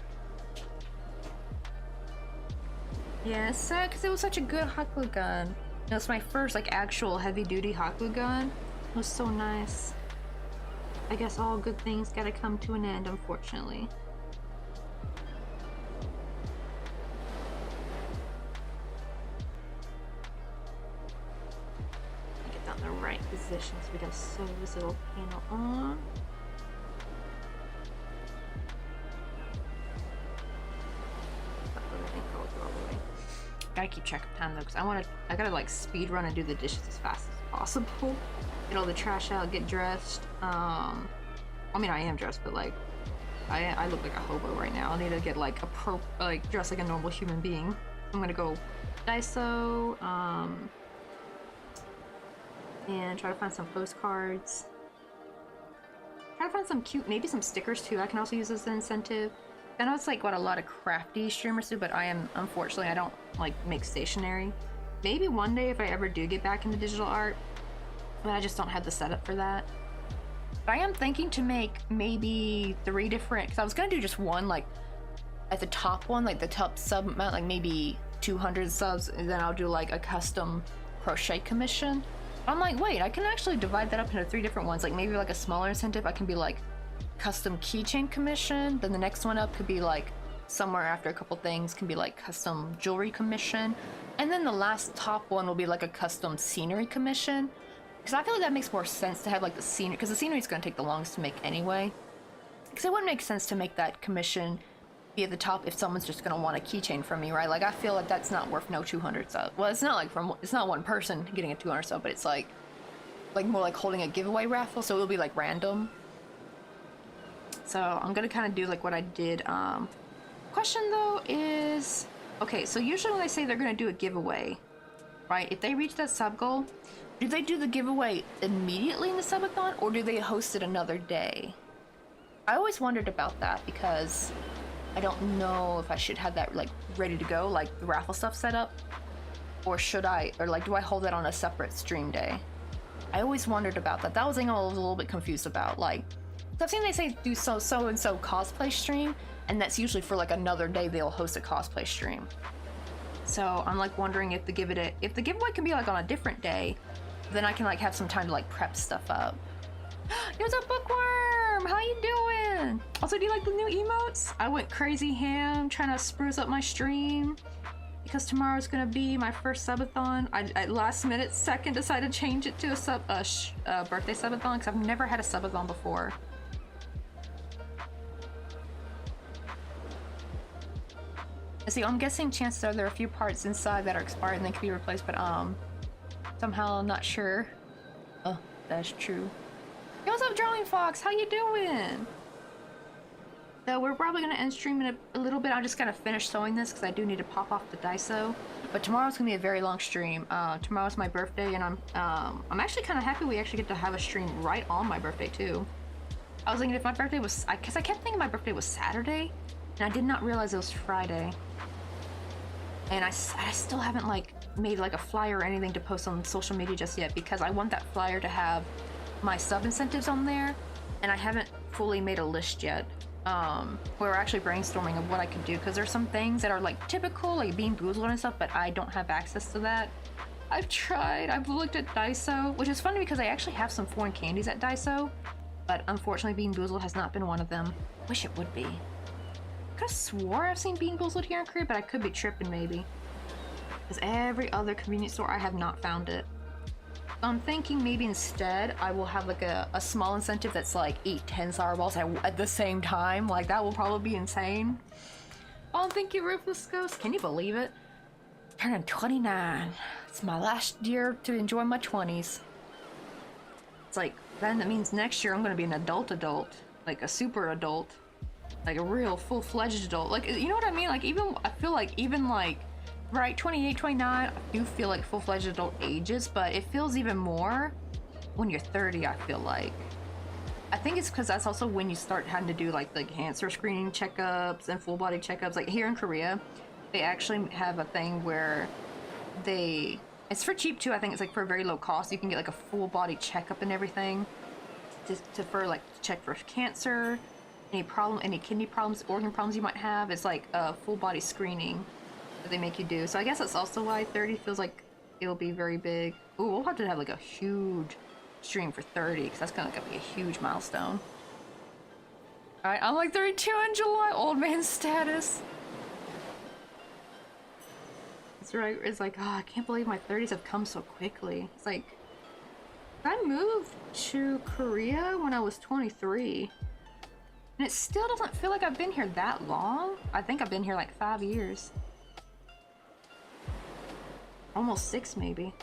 Speaker 1: Yeah, it's sad because it was such a good hot glue gun. It was my first like actual heavy duty hot glue gun. It was so nice. I guess all good things gotta come to an end, unfortunately. Get that in the right position so we can sew this little panel on. Gotta keep track of time though, because I gotta like speed run and do the dishes as fast as possible. Get all the trash out, get dressed. I mean I am dressed, but like I look like a hobo right now. I need to get like dress like a normal human being. I'm gonna go Daiso, and try to find some postcards. Try to find some cute, maybe some stickers too. I can also use as an incentive. I know it's like what a lot of crafty streamers do, but unfortunately, I don't like make stationery. Maybe one day if I ever do get back into digital art, but I just don't have the setup for that. But I am thinking to make maybe 3 different, because I was gonna do just one, like at the top one, like the top sub amount, like maybe 200 subs, and then I'll do like a custom crochet commission. I'm like, wait, I can actually divide that up into 3 different ones, like maybe like a smaller incentive. I can be like custom keychain commission, then the next one up could be like somewhere after a couple things can be like custom jewelry commission, and then the last top one will be like a custom scenery commission, because I feel like that makes more sense to have like the scenery, because the scenery is going to take the longest to make anyway, because it wouldn't make sense to make that commission be at the top if someone's just going to want a keychain from me, right? Like I feel like that's not worth no 200 sub. Well, it's not one person getting a 200 sub, but it's like more like holding a giveaway raffle, so it'll be like random. So I'm gonna kind of do like what I did. Question though is, okay, so usually when they say they're gonna do a giveaway, right? If they reach that sub goal, do they do the giveaway immediately in the subathon, or do they host it another day? I always wondered about that because I don't know if I should have that like ready to go, like the raffle stuff set up, or should I, or like do I hold that on a separate stream day? I always wondered about that. That was the thing I was a little bit confused about. Like, I've seen they say do so and so cosplay stream, and that's usually for like another day they'll host a cosplay stream. So I'm like wondering if the giveaway can be like on a different day, then I can like have some time to like prep stuff up. What's up, Bookworm? How you doing? Also, do you like the new emotes? I went crazy ham trying to spruce up my stream because tomorrow's gonna be my first subathon. I last minute second decided to change it to a birthday subathon because I've never had a subathon before. See, I'm guessing chances are there are a few parts inside that are expired and they can be replaced, but somehow I'm not sure. Oh, that's true. Hey, what's up, Drawing Fox? How you doing? So we're probably gonna end stream in a little bit. I'm just gonna finish sewing this because I do need to pop off the Daiso. But tomorrow's gonna be a very long stream. Tomorrow's my birthday, and I'm actually kind of happy we actually get to have a stream right on my birthday too. I was thinking if my birthday was, because I kept thinking my birthday was Saturday, and I did not realize it was Friday. And I still haven't like made like a flyer or anything to post on social media just yet because I want that flyer to have my sub incentives on there, and I haven't fully made a list yet. We're actually brainstorming of what I could do because there's some things that are like typical, like Bean Boozled and stuff, but I don't have access to that. I've tried. I've looked at Daiso, which is funny because I actually have some foreign candies at Daiso, but unfortunately Bean Boozled has not been one of them. Wish it would be. I could have swore I've seen Bean Boozled here in Korea, but I could be tripping maybe. Because every other convenience store I have not found it. So I'm thinking maybe instead I will have like a small incentive that's like eat 10 sour balls at the same time. Like that will probably be insane. Oh, thank you, Ruthless Ghost. Can you believe it? Turning 29. It's my last year to enjoy my 20s. It's like, then that means next year I'm gonna be an adult, like a super adult. Like a real full-fledged adult. Like, you know what I mean? Like even, I feel like even like, right, 28, 29, I do feel like full-fledged adult ages, but it feels even more when you're 30, I feel like. I think it's because that's also when you start having to do like the cancer screening checkups and full body checkups. Like here in Korea, they actually have a thing where it's for cheap too. I think it's like for a very low cost. You can get like a full body checkup and everything for like check for cancer, any kidney problems, organ problems you might have. It's like a full body screening that they make you do. So I guess that's also why 30 feels like it'll be very big. Ooh, we'll have to have like a huge stream for 30 because that's gonna be a huge milestone. All right, I'm like 32 in July, old man status. That's right. It's like, oh, I can't believe my 30s have come so quickly. It's like, I moved to Korea when I was 23. And it still doesn't feel like I've been here that long. I think I've been here like 5 years. Almost 6 maybe.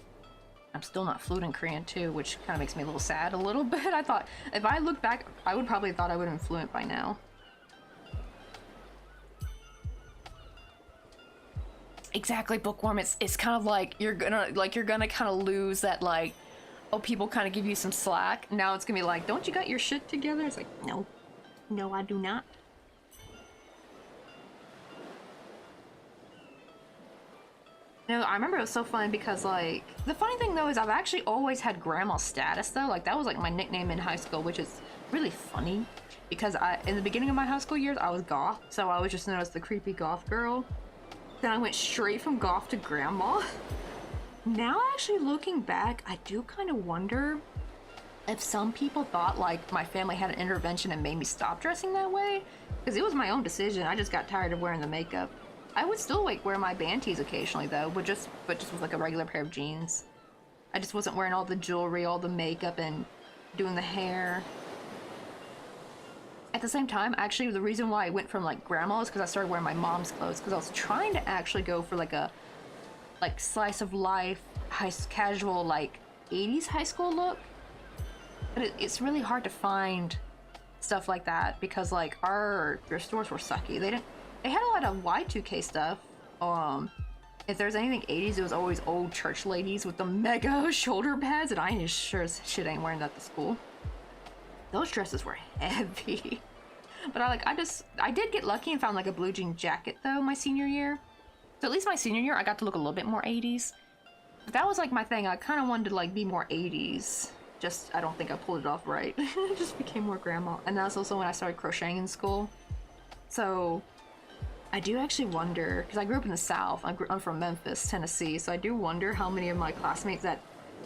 Speaker 1: I'm still not fluent in Korean too, which kind of makes me a little sad a little bit. I thought, if I look back, I would probably thought I would have been fluent by now. Exactly, Bookworm. It's kind of like you're gonna kind of lose that like, oh, people kind of give you some slack. Now it's gonna be like, don't you got your shit together? It's like, no. No, I do not. No, I remember it was so fun because like, the funny thing though is I've actually always had grandma status though. Like that was like my nickname in high school, which is really funny because in the beginning of my high school years, I was goth. So I was just known as the creepy goth girl. Then I went straight from goth to grandma. Now actually looking back, I do kind of wonder if some people thought like my family had an intervention and made me stop dressing that way, because it was my own decision. I just got tired of wearing the makeup. I would still like wear my band tees occasionally though, but just with like a regular pair of jeans. I just wasn't wearing all the jewelry, all the makeup, and doing the hair. At the same time, actually, the reason why I went from like grandma is because I started wearing my mom's clothes, because I was trying to actually go for like a slice of life, casual like 80s high school look. But it's really hard to find stuff like that because like their stores were sucky. They had a lot of Y2K stuff. If there's anything 80s, it was always old church ladies with the mega shoulder pads, and I sure as shit ain't wearing that to school. Those dresses were heavy. But I did get lucky and found like a blue jean jacket though my senior year. So at least my senior year I got to look a little bit more 80s. But that was like my thing. I kind of wanted to like be more 80s. Just, I don't think I pulled it off right. It just became more grandma. And that's also when I started crocheting in school. So I do actually wonder, because I grew up in the South. I'm from Memphis, Tennessee, so I do wonder how many of my classmates that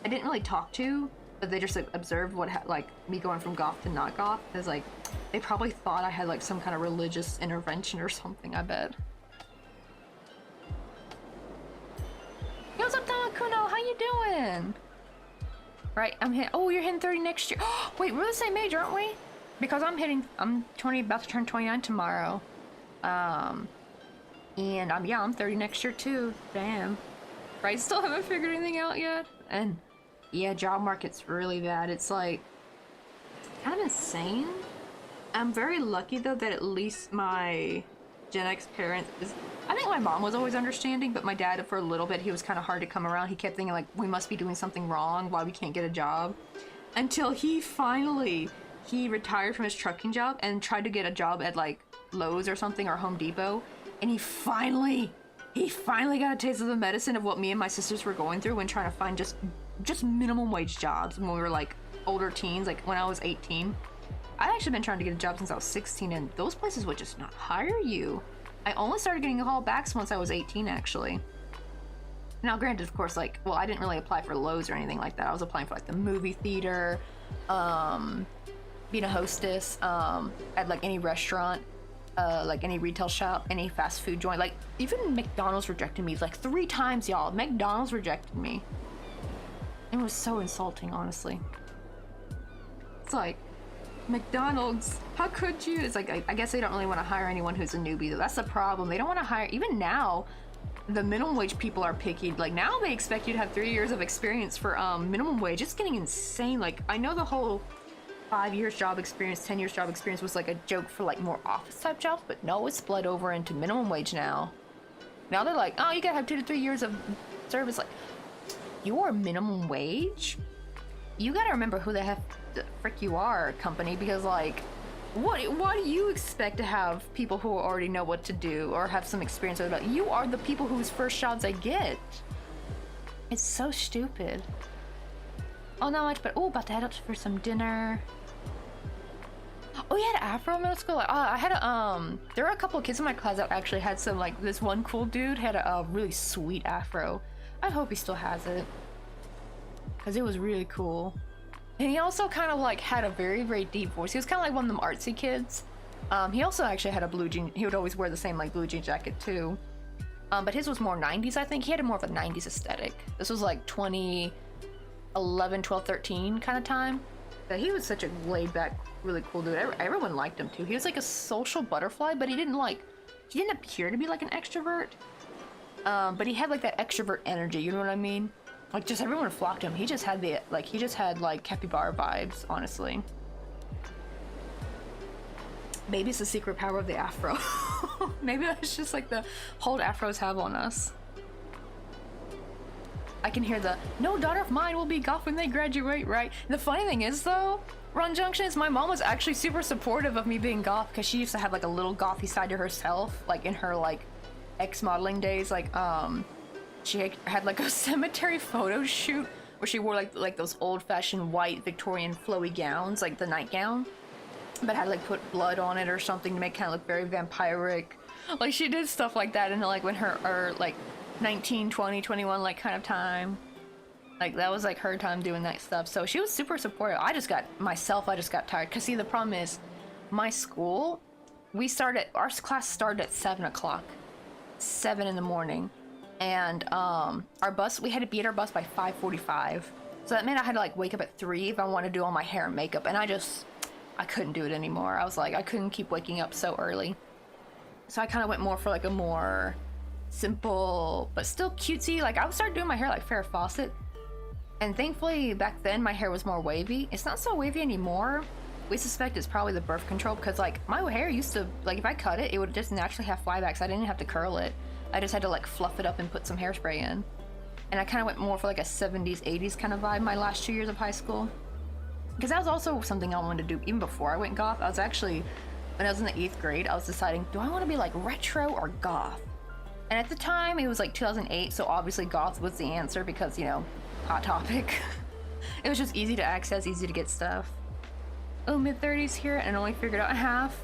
Speaker 1: I didn't really talk to, but they just like observed what like me going from goth to not goth, is like they probably thought I had like some kind of religious intervention or something. I bet. Yo, what's up, Kuno? How you doing? Right, I'm hitting. Oh, you're hitting 30 next year. Wait, we're the same age, aren't we? Because I'm 20, about to turn 29 tomorrow. And I'm 30 next year too. Damn. Right, still haven't figured anything out yet. And yeah, job market's really bad. It's like kind of insane. I'm very lucky though that at least my Gen X parents is, I think my mom was always understanding, but my dad for a little bit he was kind of hard to come around. He kept thinking like we must be doing something wrong, why we can't get a job. Until he retired from his trucking job and tried to get a job at like Lowe's or something or Home Depot, and he finally got a taste of the medicine of what me and my sisters were going through when trying to find just minimum wage jobs when we were like older teens, like when I was 18. I'd actually been trying to get a job since I was 16, and those places would just not hire you. I only started getting callbacks once I was 18 actually. Now granted, of course, like, well, I didn't really apply for Lowe's or anything like that. I was applying for like the movie theater, being a hostess, at like any restaurant, like any retail shop, any fast food joint. Like even McDonald's rejected me like 3 times, y'all. McDonald's rejected me. It was so insulting, honestly. It's like, McDonald's, how could you? It's like, I guess they don't really want to hire anyone who's a newbie though. That's the problem. They don't want to hire, even now, the minimum wage people are picky. Like now they expect you to have 3 years of experience for minimum wage. It's getting insane. Like I know the whole 5 years job experience, 10 years job experience was like a joke for like more office type jobs, but no, it's bled over into minimum wage now. Now they're like, oh, you gotta have 2 to 3 years of service. Like, you're minimum wage? You gotta remember who the frick you are, company, because like, why do you expect to have people who already know what to do or have some experience with it? You are the people whose first jobs I get. It's so stupid. Oh, not much, but oh, about to head out for some dinner. Oh, you had an afro in middle school? I had a, there were a couple of kids in my class that actually had some, like, this one cool dude had a really sweet afro. I hope he still has it. Because it was really cool. And he also kind of, like, had a very, very deep voice. He was kind of like one of them artsy kids. He also actually had a blue jean, he would always wear the same, like, blue jean jacket, too. But his was more 90s, I think. He had a more of a 90s aesthetic. This was, like, 2011, 12, 13 kind of time. But he was such a laid-back, really cool dude. Everyone liked him too. He was like a social butterfly, but he didn't appear to be like an extrovert. But he had like that extrovert energy, you know what I mean? Like just everyone flocked to him. He just had like capybara vibes, honestly. Maybe it's the secret power of the afro. Maybe that's just like the hold afros have on us. I can hear the, no daughter of mine will be goth when they graduate, right? The funny thing is though, Run Junction, is my mom was actually super supportive of me being goth because she used to have like a little gothy side to herself, like in her like ex-modeling days. Like she had like a cemetery photo shoot where she wore like those old-fashioned white Victorian flowy gowns, like the nightgown, but had like put blood on it or something to make it kind of look very vampiric. Like she did stuff like that, and like when her like 19, 20, 21 like kind of time, like that was like her time doing that stuff. So she was super supportive. I just got tired because see, the problem is my school, our class started at 7 o'clock, 7 in the morning, and our bus, we had to be at our bus by 5:45, so that meant I had to like wake up at 3 if I wanted to do all my hair and makeup, and I couldn't do it anymore. I was like, I couldn't keep waking up so early, so I kind of went more for like a more simple but still cutesy, like I would start doing my hair like Farrah Fawcett. And thankfully back then my hair was more wavy. It's not so wavy anymore. We suspect it's probably the birth control, because like my hair used to, like if I cut it, it would just naturally have flybacks. I didn't have to curl it. I just had to like fluff it up and put some hairspray in. And I kind of went more for like a 70s 80s kind of vibe my last 2 years of high school, because that was also something I wanted to do even before I went goth. I was actually, when I was in the 8th grade, I was deciding, do I want to be like retro or goth? And at the time, it was like 2008, so obviously goth was the answer because, you know, Hot Topic. It was just easy to access, easy to get stuff. Oh, mid-30s here, and only figured out half.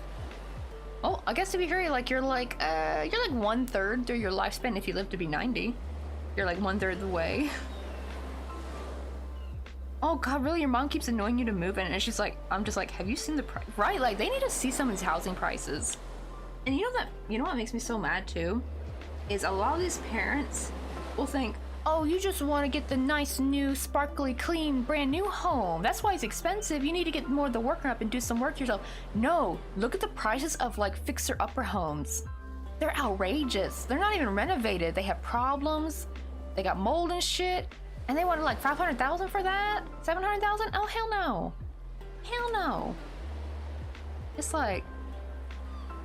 Speaker 1: Oh, I guess to be fair, like you're like 1/3 through your lifespan if you live to be 90. You're like 1/3 of the way. Oh god, really? Your mom keeps annoying you to move in, and she's like, I'm just like, have you seen the price? Right, like they need to see someone's housing prices. And you know what makes me so mad too? Is a lot of these parents will think, oh, you just want to get the nice, new, sparkly, clean, brand new home. That's why it's expensive. You need to get more of the work up and do some work yourself. No, look at the prices of like fixer-upper homes. They're outrageous. They're not even renovated. They have problems. They got mold and shit. And they wanted like 500,000 for that? 700,000? Oh, hell no. Hell no. It's like,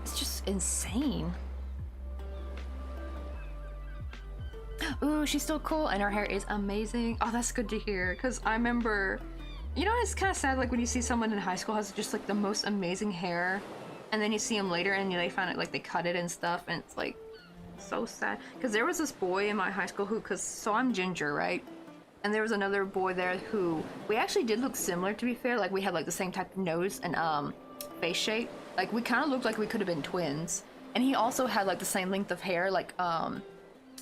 Speaker 1: it's just insane. Ooh, she's still cool and her hair is amazing. Oh, that's good to hear. Because I remember, you know, it's kind of sad like when you see someone in high school has just like the most amazing hair, and then you see them later and they find it like they cut it and stuff, and it's like so sad. Because there was this boy in my high school who, so I'm ginger, right? And there was another boy there who we actually did look similar, to be fair. Like we had like the same type of nose and face shape. Like we kind of looked like we could have been twins. And he also had like the same length of hair. Like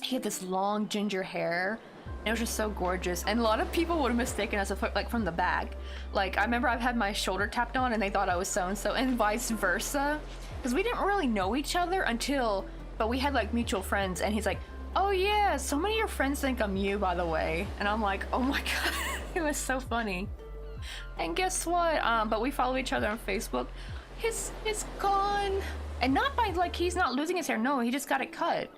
Speaker 1: he had this long ginger hair. And it was just so gorgeous. And a lot of people would have mistaken us like from the back. Like I remember I've had my shoulder tapped on and they thought I was so-and-so, and vice versa. Because we didn't really know each other until, but we had like mutual friends, and he's like, oh yeah, so many of your friends think I'm you, by the way. And I'm like, oh my god. It was so funny. And guess what? But we follow each other on Facebook. It's gone. And not by like he's not losing his hair. No, he just got it cut.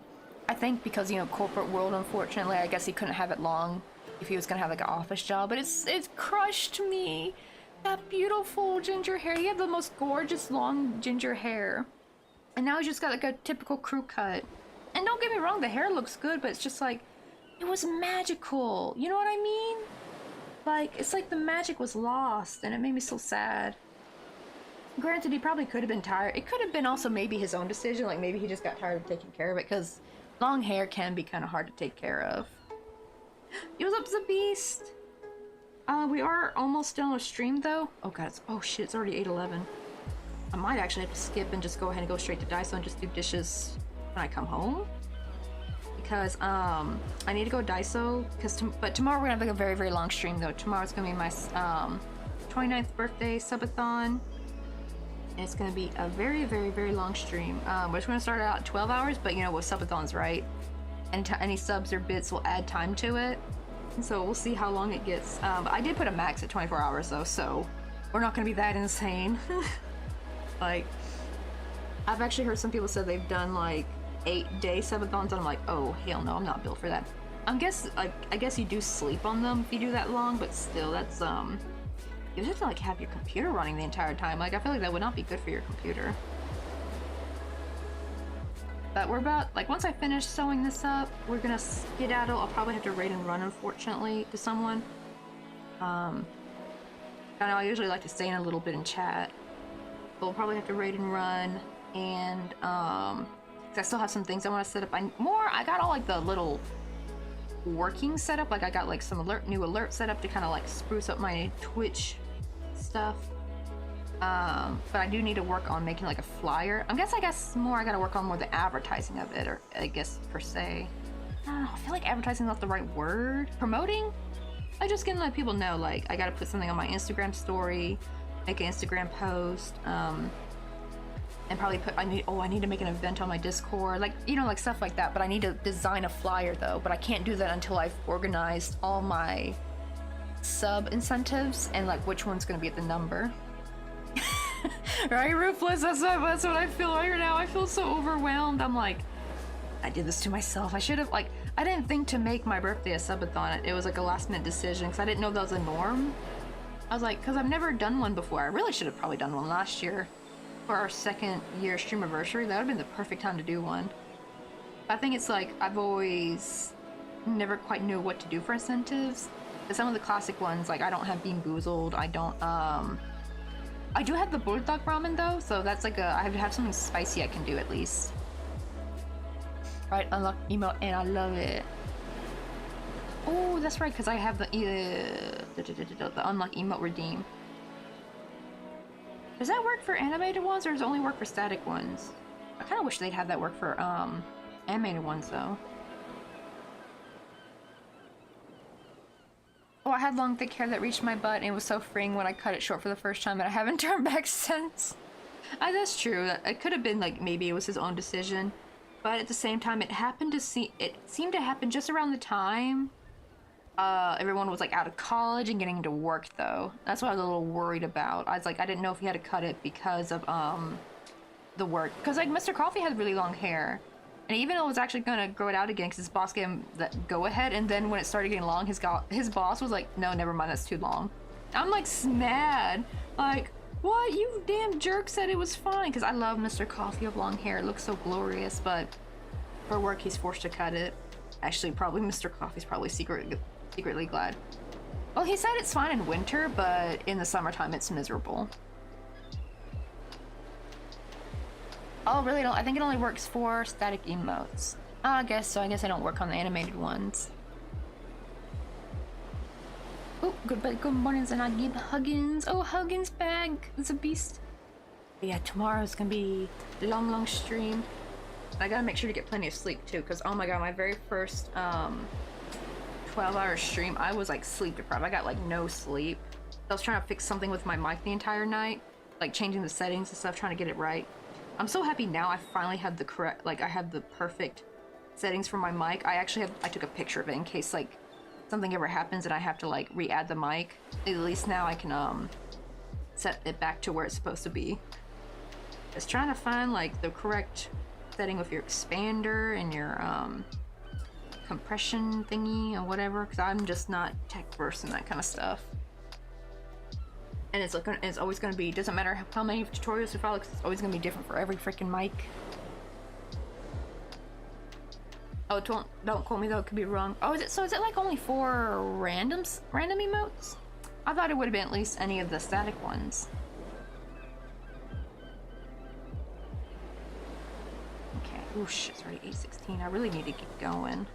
Speaker 1: I think because, you know, corporate world, unfortunately, I guess he couldn't have it long if he was gonna have like an office job. But it's crushed me. That beautiful ginger hair. He had the most gorgeous long ginger hair. And now he's just got like a typical crew cut. And don't get me wrong, the hair looks good, but it's just like, it was magical. You know what I mean? Like, it's like the magic was lost, and it made me so sad. Granted, he probably could have been tired. It could have been also maybe his own decision, like maybe he just got tired of taking care of it, because long hair can be kind of hard to take care of. What's up, the beast? We are almost done with stream, though. Oh god, oh shit, it's already 8:11. I might actually have to skip and just go ahead and go straight to Daiso and just do dishes when I come home, because I need to go Daiso, but tomorrow we're gonna have like a very, very long stream though. Tomorrow's gonna be my 29th birthday subathon, and it's gonna be a very, very, very long stream. We're just gonna start out at 12 hours, but you know, with subathons, right? And any subs or bits will add time to it, and so we'll see how long it gets. But I did put a max at 24 hours though, so we're not gonna be that insane. Like, I've actually heard some people say they've done like 8-day subathons, and I'm like, oh hell no, I'm not built for that. I guess you do sleep on them if you do that long, but still, that's you have to like have your computer running the entire time. Like I feel like that would not be good for your computer. But we're about, like, once I finish sewing this up, we're gonna skedaddle. I'll probably have to raid and run, unfortunately, to someone. I know I usually like to stay in a little bit and chat, but we'll probably have to raid and run, and 'cause I still have some things I want to set up. I got all like the little working setup. Like I got like some new alert set up to kind of like spruce up my Twitch stuff. But I do need to work on making like a flyer. I guess more I gotta work on more the advertising of it, or I guess per se. I don't know, I feel like advertising is not the right word. Promoting? I just can let people know, like I gotta put something on my Instagram story, make an Instagram post, and probably put, I need to make an event on my Discord, like, you know, like stuff like that. But I need to design a flyer though, but I can't do that until I've organized all my sub incentives and like which one's gonna be at the number. Right, Ruthless? That's what I feel right now. I feel so overwhelmed. I'm like, I did this to myself. I should have, like, I didn't think to make my birthday a subathon. It was like a last minute decision because I didn't know that was a norm. I was like, because I've never done one before. I really should have probably done one last year for our 2nd year stream anniversary. That would have been the perfect time to do one. I think it's like I've always never quite knew what to do for incentives. But some of the classic ones, like I don't have Bean Boozled. I don't, I do have the bulldog ramen though, so that's like I have to have something spicy I can do at least. Right, unlock emote, and I love it. Oh, that's right, because I have the unlock emote redeem. Does that work for animated ones, or does it only work for static ones? I kind of wish they'd have that work for animated ones though. Oh, I had long thick hair that reached my butt, and it was so freeing when I cut it short for the first time, and I haven't turned back since. That's true. It could have been like maybe it was his own decision, but at the same time, it seemed to happen just around the time everyone was like out of college and getting into work though. That's what I was a little worried about. I was like, I didn't know if he had to cut it because of the work, because like Mr. Coffee had really long hair, and even though it was actually gonna grow it out again because his boss gave him that go ahead, and then when it started getting long, his boss was like, no, never mind, that's too long. I'm like mad, like, what? You damn jerk said it was fine, because I love Mr. Coffee of long hair. It looks so glorious, but for work he's forced to cut it. Actually, probably Mr. Coffee's probably secretly glad. Well, he said it's fine in winter, but in the summertime it's miserable. Oh, really? I think it only works for static emotes. Oh, I guess so. I guess I don't work on the animated ones. Oh, good morning, Zanagib. Huggins. Oh, Huggins bag. It's a beast. But yeah, tomorrow's gonna be a long stream. I gotta make sure to get plenty of sleep too, because oh my god, my very first 12-hour stream, I was like sleep deprived. I got like no sleep. I was trying to fix something with my mic the entire night, like changing the settings and stuff, trying to get it right. I'm so happy now I finally have the correct, like I have the perfect settings for my mic. I took a picture of it in case like something ever happens and I have to like re-add the mic. At least now I can set it back to where it's supposed to be. Just trying to find like the correct setting with your expander and your compression thingy or whatever, because I'm just not tech versed in that kind of stuff. And it's always going to be, doesn't matter how many tutorials you follow, 'cause it's always going to be different for every freaking mic. Oh, don't quote me though, it could be wrong. Oh, is it like only for random emotes? I thought it would have been at least any of the static ones. Okay, oh shit, it's already 8:16. I really need to keep going.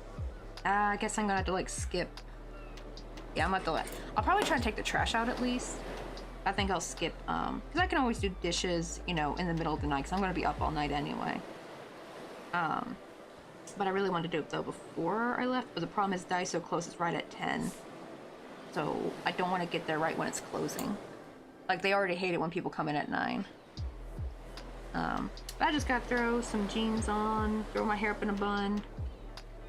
Speaker 1: I guess I'm gonna have to like skip. Yeah, I'm gonna have to I'll probably try to take the trash out at least. I think I'll skip, because I can always do dishes, you know, in the middle of the night, because I'm gonna be up all night anyway. But I really wanted to do it though before I left, but the problem is Daiso closes right at 10. So I don't want to get there right when it's closing. Like, they already hate it when people come in at 9. But I just gotta throw some jeans on, throw my hair up in a bun,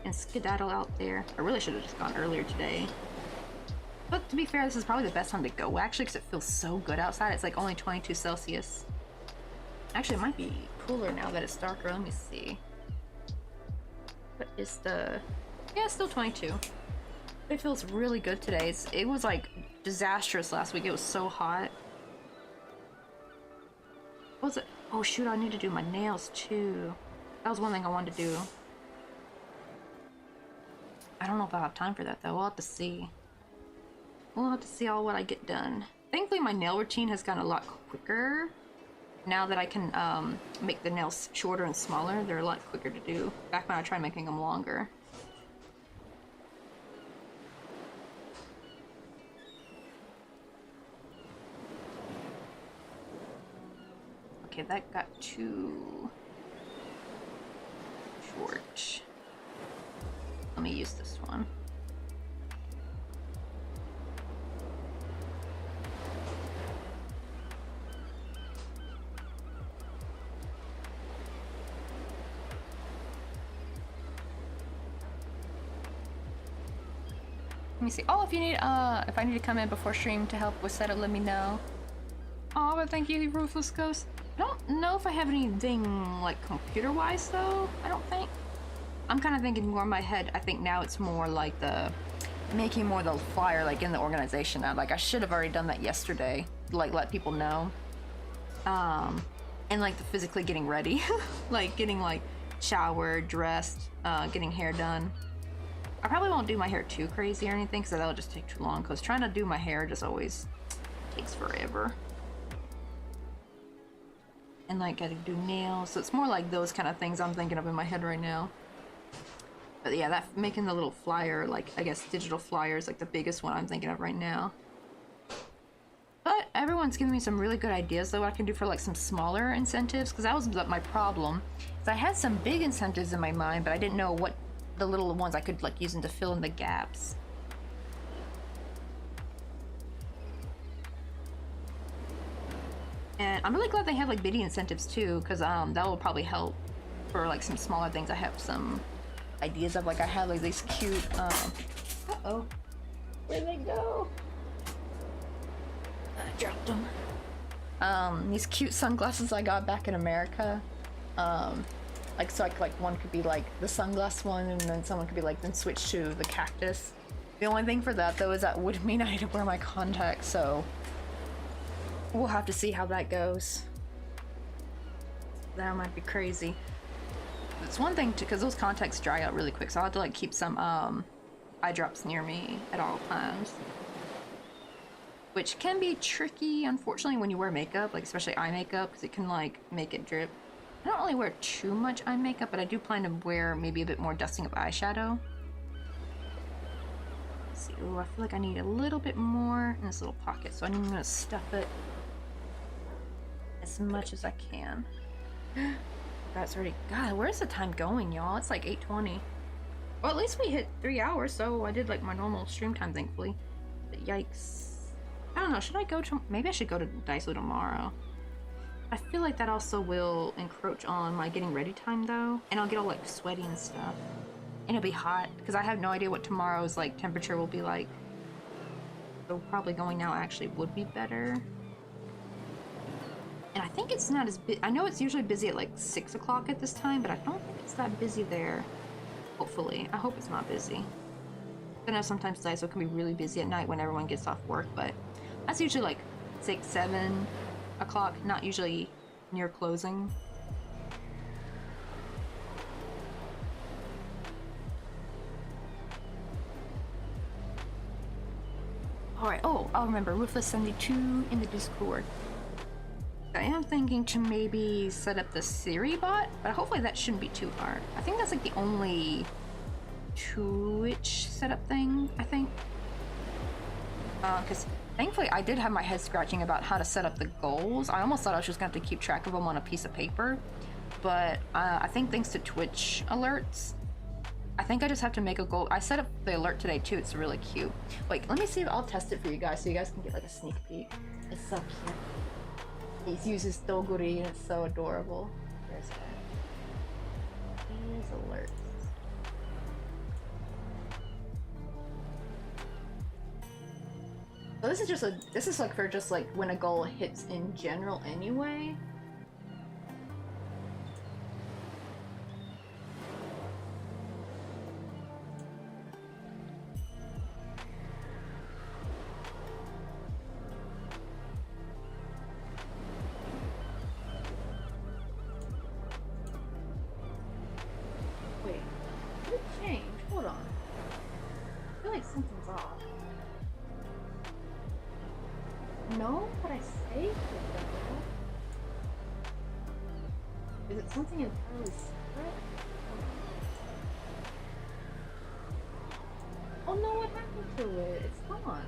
Speaker 1: and skedaddle out there. I really should have just gone earlier today. But to be fair, this is probably the best time to go, actually, because it feels so good outside. It's like only 22 Celsius. Actually, it might be cooler now that it's darker. Let me see. What is the... Yeah, it's still 22. It feels really good today. It was like disastrous last week. It was so hot. What was it? Oh shoot, I need to do my nails too. That was one thing I wanted to do. I don't know if I'll have time for that though. We'll have to see. We'll have to see all what I get done. Thankfully my nail routine has gotten a lot quicker. Now that I can make the nails shorter and smaller, they're a lot quicker to do. Back when I tried making them longer. Okay, that got too short. Let me use this one. Let me see. Oh, if you need, if I need to come in before stream to help with setup, let me know. Oh, but thank you, Ruthless Ghost. I don't know if I have anything, like, computer-wise, though. I don't think. I'm kind of thinking more in my head. I think now it's more like the... making more the flyer, like, in the organization now. Like, I should have already done that yesterday. Like, let people know. And, like, the physically getting ready. Like, getting, like, showered, dressed, getting hair done. I probably won't do my hair too crazy or anything, because that'll just take too long. Because trying to do my hair just always takes forever. And like gotta do nails, so it's more like those kind of things I'm thinking of in my head right now. But yeah, that making the little flyer, like I guess digital flyer is like the biggest one I'm thinking of right now. But everyone's giving me some really good ideas though what I can do for like some smaller incentives, because that was my problem. Is I had some big incentives in my mind, but I didn't know what the little ones I could like use them to fill in the gaps. And I'm really glad they have like biddy incentives too, because that will probably help for like some smaller things. I have some ideas of, like I have like these cute uh-oh, where'd they go? I dropped them. These cute sunglasses I got back in America. Like so like one could be like the sunglass one, and then someone could be like then switch to the cactus. The only thing for that though is that would mean I need to wear my contacts, so we'll have to see how that goes. That might be crazy. It's one thing to, because those contacts dry out really quick, so I'll have to like keep some eye drops near me at all times, which can be tricky unfortunately when you wear makeup, like especially eye makeup, because it can like make it drip. I don't really wear too much eye makeup, but I do plan to wear maybe a bit more dusting of eyeshadow. Let's see. Ooh, I feel like I need a little bit more in this little pocket, so I'm gonna stuff it as much as I can. That's already, God, where's the time going, y'all? It's like 8:20. Well, at least we hit 3 hours, so I did like my normal stream time, thankfully. But yikes. I don't know, should I go to, maybe I should go to Daiso tomorrow. I feel like that also will encroach on my getting ready time though, and I'll get all like sweaty and stuff. And it'll be hot, because I have no idea what tomorrow's like temperature will be like. So probably going now actually would be better. And I think it's not as busy. I know it's usually busy at like 6 o'clock at this time, but I don't think it's that busy there. Hopefully. I hope it's not busy. I know sometimes Daiso can be really busy at night when everyone gets off work, but that's usually like 6, 7 o'clock, not usually near closing. Alright, oh, I'll remember. Ruthless72 in the Discord. I am thinking to maybe set up the Siri bot, but hopefully that shouldn't be too hard. I think that's like the only Twitch setup thing, I think. Because thankfully I did have my head scratching about how to set up the goals. I almost thought I was just going to have to keep track of them on a piece of paper. But I think thanks to Twitch alerts, I think I just have to make a goal. I set up the alert today too. It's really cute. Wait, let me see if I'll test it for you guys so you guys can get like a sneak peek. It's so cute. He uses Doguri and it's so adorable. There's that. Here's alerts. So this is just this is like for just like when a goal hits in general anyway. Something entirely separate? Oh no, what happened to it? It's gone.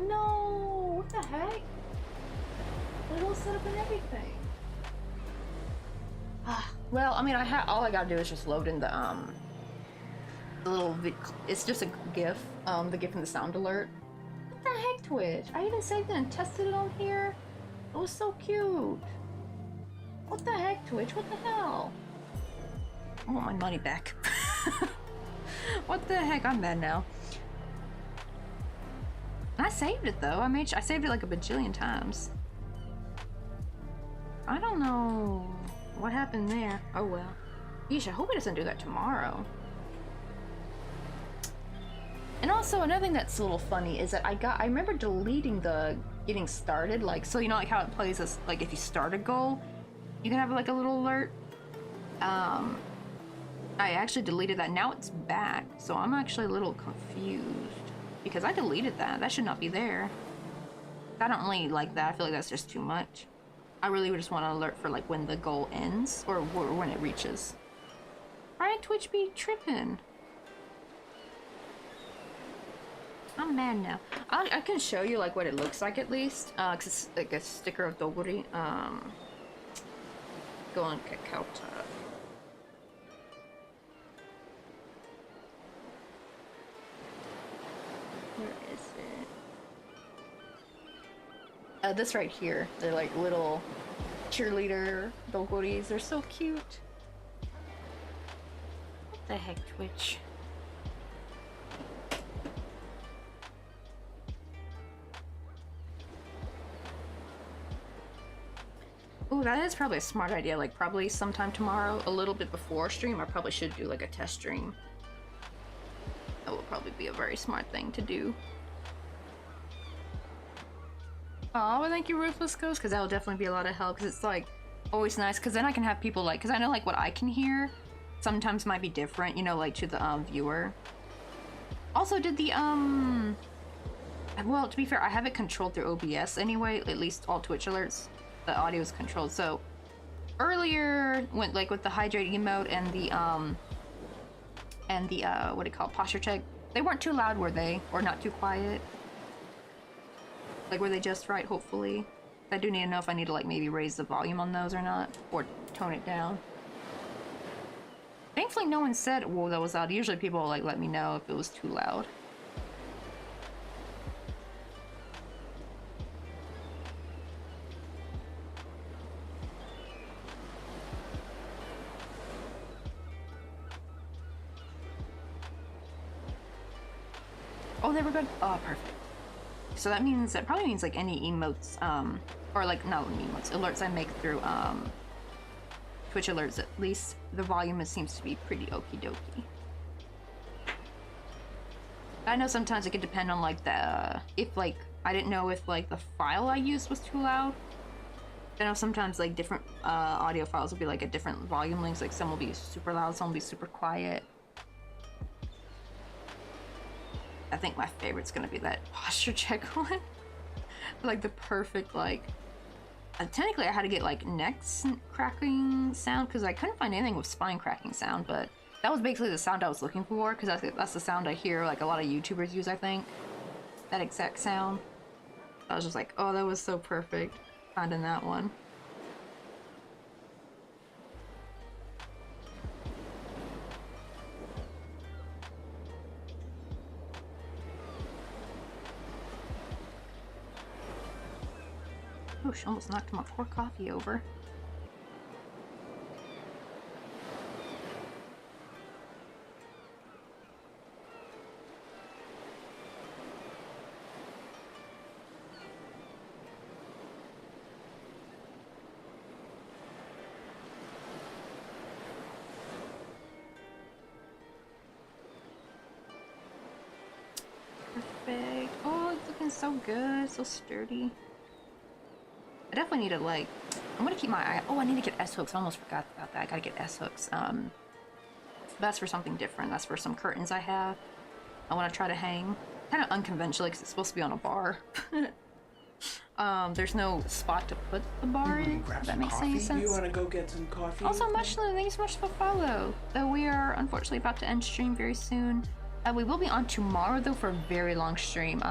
Speaker 1: No, what the heck? It all set up and everything. Well, I mean, all I gotta do is just load in the little it's just a GIF, the GIF and the sound alert. What the heck, Twitch? I even saved it and tested it on here. It was so cute. What the heck, Twitch? What the hell? I want my money back. What the heck? I'm mad now. I saved it though. I saved it like a bajillion times. I don't know what happened there. Oh well. Yeesh, I hope it doesn't do that tomorrow. And also another thing that's a little funny is that I remember deleting the getting started, like, so you know like how it plays as like if you start a goal, you can have like a little alert. I actually deleted that. Now it's back, so I'm actually a little confused because I deleted that. That should not be there. I don't really like that. I feel like that's just too much. I really just want to alert for like when the goal ends or when it reaches. Alright, Twitch be tripping. I'm mad now. I can show you like what it looks like at least. Cause it's like a sticker of Dogori. Go on Kakao Talk. Where is it? This right here. They're like little cheerleader Dogoris. They're so cute. What the heck, Twitch? Oh, that is probably a smart idea. Like, probably sometime tomorrow, a little bit before stream, I probably should do like a test stream. That will probably be a very smart thing to do. Oh, well, thank you, Ruthless Ghost, because that will definitely be a lot of help. Because it's like always nice, because then I can have people like, because I know like what I can hear sometimes might be different, you know, like to the viewer. Also, did the well, to be fair, I have it controlled through OBS anyway. At least all Twitch alerts. The audio is controlled. So earlier went like with the hydrating mode and the what do you call it, posture check, they weren't too loud, were they? Or not too quiet? Like, were they just right, hopefully? I do need to know if I need to like maybe raise the volume on those or not, or tone it down. Thankfully no one said, whoa, that was loud. Usually people will like let me know if it was too loud. Oh, they were good. Oh, perfect. So that means, that probably means like any emotes, or like, not emotes, alerts I make through, Twitch alerts, at least the volume seems to be pretty okie dokie. I know sometimes it could depend on like the, if like, I didn't know if like the file I used was too loud. I know sometimes like different audio files will be like at different volume lengths, like some will be super loud, some will be super quiet. I think my favorite's gonna be that posture check one. Like the perfect, like, technically I had to get like neck cracking sound because I couldn't find anything with spine cracking sound, but that was basically the sound I was looking for because that's the sound I hear like a lot of YouTubers use, I think. That exact sound. I was just like, oh, that was so perfect finding that one. Oh, she almost knocked my poor coffee over. Perfect. Oh, it's looking so good, so sturdy. I definitely need to like, I'm gonna keep my eye, oh, I need to get S-hooks, I almost forgot about that. I gotta get S-hooks. That's for something different. That's for some curtains I have. I want to try to hang, kind of unconventionally because it's supposed to be on a bar. There's no spot to put the bar in, if that makes any sense.
Speaker 2: You want to go get some coffee?
Speaker 1: Also, thank you so much for the follow. Though we are unfortunately about to end stream very soon. We will be on tomorrow though for a very long stream.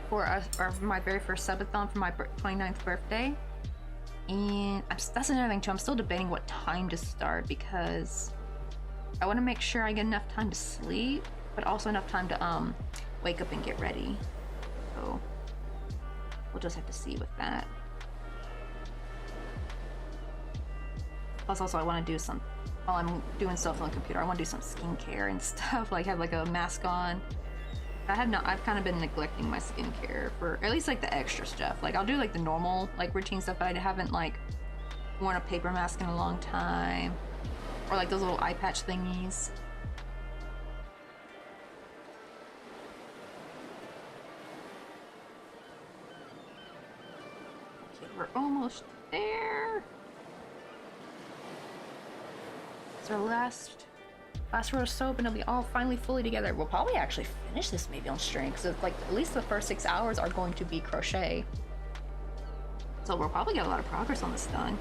Speaker 1: For my very first subathon for my 29th birthday. And that's another thing too, I'm still debating what time to start because I want to make sure I get enough time to sleep, but also enough time to wake up and get ready. So we'll just have to see with that. Plus also I want to do some, while I'm doing stuff on the computer, I want to do some skincare and stuff, like have like a mask on. I've kind of been neglecting my skincare for at least like the extra stuff. Like I'll do like the normal like routine stuff, but I haven't like worn a paper mask in a long time. Or like those little eye patch thingies. Okay, we're almost there. It's our last row of soap and it'll be all finally fully together. We'll probably actually finish this maybe on stream because like at least the first 6 hours are going to be crochet. So we'll probably get a lot of progress on this done.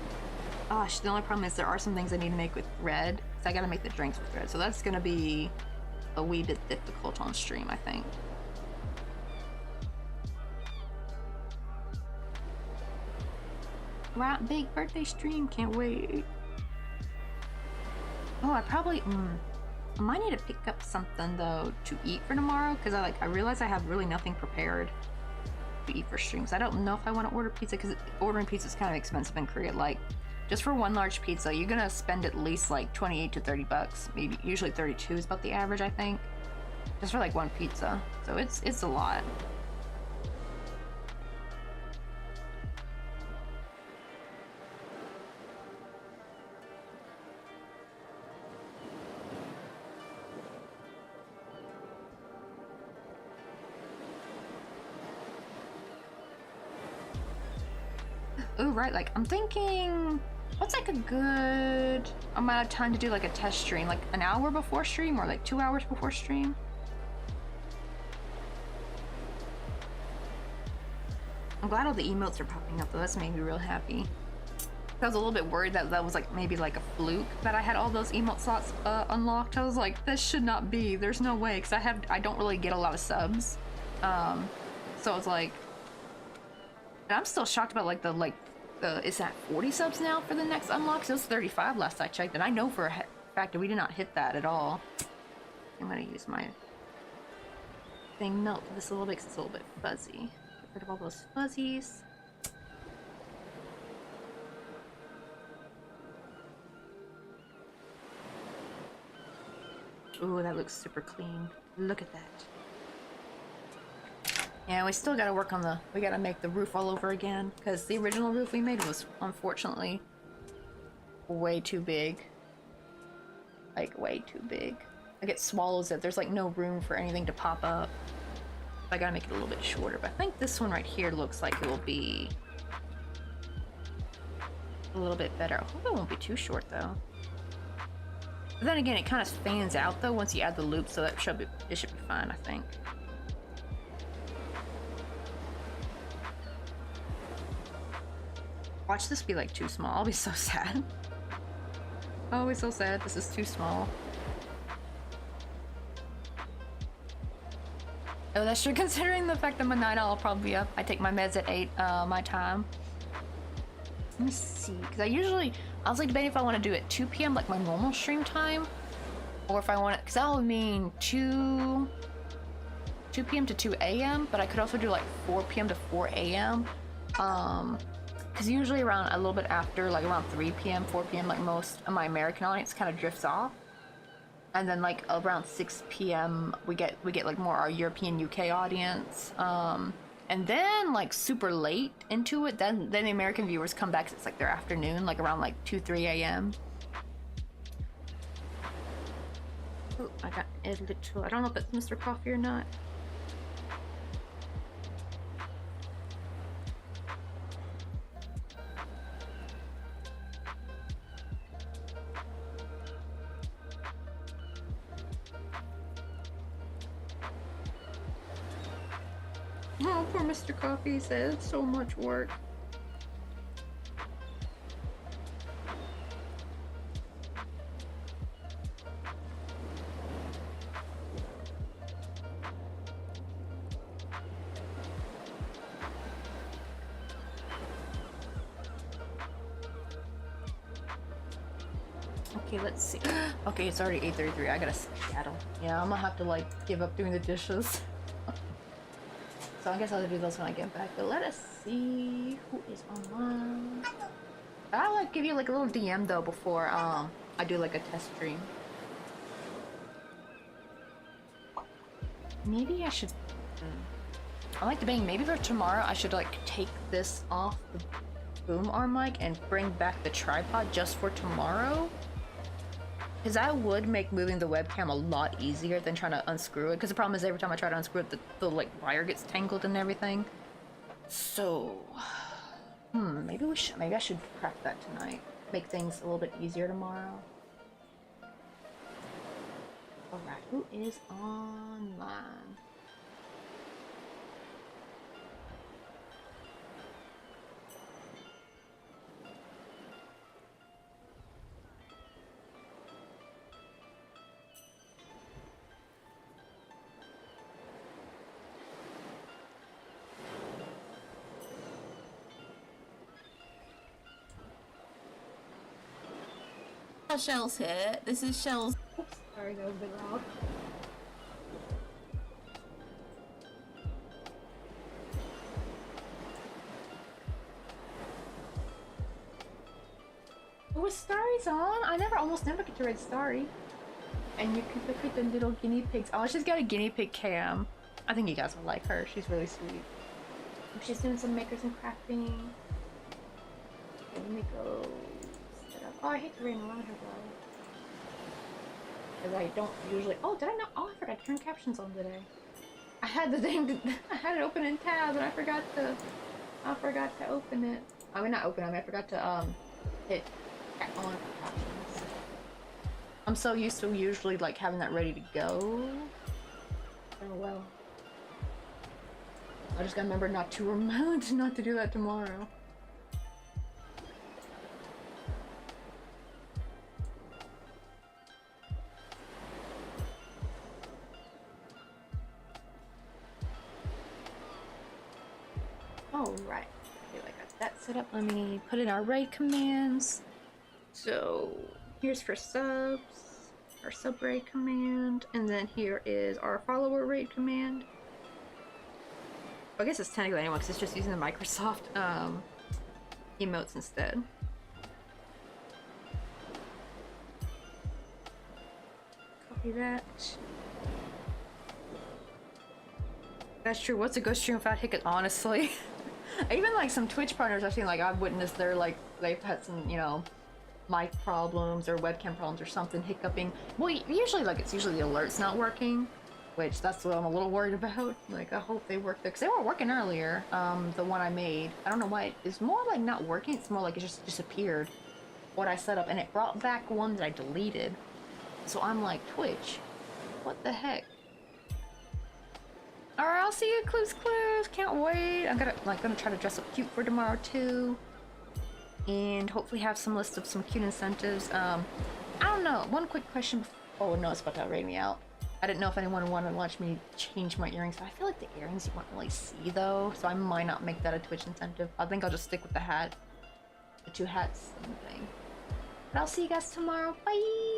Speaker 1: Gosh, the only problem is there are some things I need to make with thread. So I gotta make the drinks with thread. So that's gonna be a wee bit difficult on stream, I think. Right, big birthday stream, can't wait. Oh, I probably, I might need to pick up something though to eat for tomorrow, because I realize I have really nothing prepared to eat for streams. I don't know if I want to order pizza, because ordering pizza is kind of expensive in Korea. Like, just for one large pizza, you're gonna spend at least like 28 to 30 bucks, maybe. Usually 32 is about the average, I think, just for like one pizza. So it's a lot. Oh, right, like, I'm thinking, what's like a good amount of time to do like a test stream? Like an hour before stream or like 2 hours before stream? I'm glad all the emotes are popping up though, that's made me real happy. I was a little bit worried that that was like maybe like a fluke that I had all those emote slots unlocked. I was like, this should not be, there's no way, because I don't really get a lot of subs. So I was like, and I'm still shocked about like is that 40 subs now for the next unlock? So it was 35 last I checked, and I know for a fact that we did not hit that at all. I'm gonna use my thing, melt this a little bit because it's a little bit fuzzy. Get rid of all those fuzzies. Ooh, that looks super clean. Look at that. Yeah, we still gotta work on we gotta make the roof all over again, because the original roof we made was unfortunately way too big. Like, way too big. Like, it swallows it. There's like no room for anything to pop up. I gotta make it a little bit shorter, but I think this one right here looks like it will be a little bit better. I hope it won't be too short though. But then again, it kind of fans out though once you add the loop, so it should be fine, I think. Watch this be like too small. I'll be so sad. I'll be so sad. This is too small. Oh, that's true. Considering the fact that my night I'll probably be up. I take my meds at 8 my time. Let me see, because I was like debating if I want to do it 2 p.m. like my normal stream time, or if I want it, because that would mean 2 p.m. to 2 a.m. But I could also do like 4 p.m. to 4 a.m. Because usually around a little bit after, like around 3 p.m., 4 p.m., like most of my American audience kind of drifts off. And then like around 6 p.m. we get like more our European UK audience. And then like super late into it, then the American viewers come back 'cause it's like their afternoon, like around like 2, 3 a.m. Oh, I got a little, I don't know if it's Mr. Coffee or not. Oh, poor Mr. Coffee said so much work. Okay, let's see. Okay, it's already 8:33. I gotta skedaddle. Yeah, I'm gonna have to like give up doing the dishes. So I guess I'll do those when I get back. But let us see who is online. I'll like give you like a little DM though before I do like a test stream. Maybe I should. I like debating. Maybe for tomorrow I should like take this off the boom arm mic and bring back the tripod just for tomorrow. Because that would make moving the webcam a lot easier than trying to unscrew it. Because the problem is every time I try to unscrew it, the like wire gets tangled and everything. So, maybe I should crack that tonight. Make things a little bit easier tomorrow. All right, who is online?
Speaker 2: Oh, Shell's here. This is Shell's.
Speaker 1: Oops, sorry, that was a bit loud. Oh, Starry's on? I almost never get to read Starry. And you can look at the little guinea pigs. Oh, she's got a guinea pig cam. I think you guys will like her. She's really sweet. She's doing some makers and crafting. Okay, let me go set up. Oh, I hate to read around her though. Because I don't usually. Oh, did I not? Oh, I forgot to turn captions on today. I had the thing. I had it open in tabs, and I forgot to open it. I mean, not open. I forgot to hit on captions. I'm so used to usually like having that ready to go. Oh well. I just gotta remember not to do that tomorrow. Alright. Okay, I got that set up. Let me put in our raid commands. So here's for subs, our sub raid command, and then here is our follower raid command. I guess it's technically anyone because it's just using the Microsoft emotes instead. Copy that. That's true. What's a good stream without hiccup? Honestly, even like some Twitch partners I've seen, like I've witnessed they've had some, you know, mic problems or webcam problems or something hiccuping. Well, usually like it's usually the alerts not working. Which, that's what I'm a little worried about. Like, I hope they work there. Because they weren't working earlier, the one I made. I don't know why. It's more like not working. It's more like it just disappeared. What I set up. And it brought back one that I deleted. So I'm like, Twitch, what the heck? Alright, I'll see you at Clues. Can't wait. I'm gonna try to dress up cute for tomorrow, too. And hopefully have some list of some cute incentives. I don't know. One quick question. Oh, no, it's about to rate me out. I didn't know if anyone wanted to watch me change my earrings, but I feel like the earrings you won't really see though, so I might not make that a Twitch incentive. I think I'll just stick with the hat. The two hats thing. But I'll see you guys tomorrow. Bye!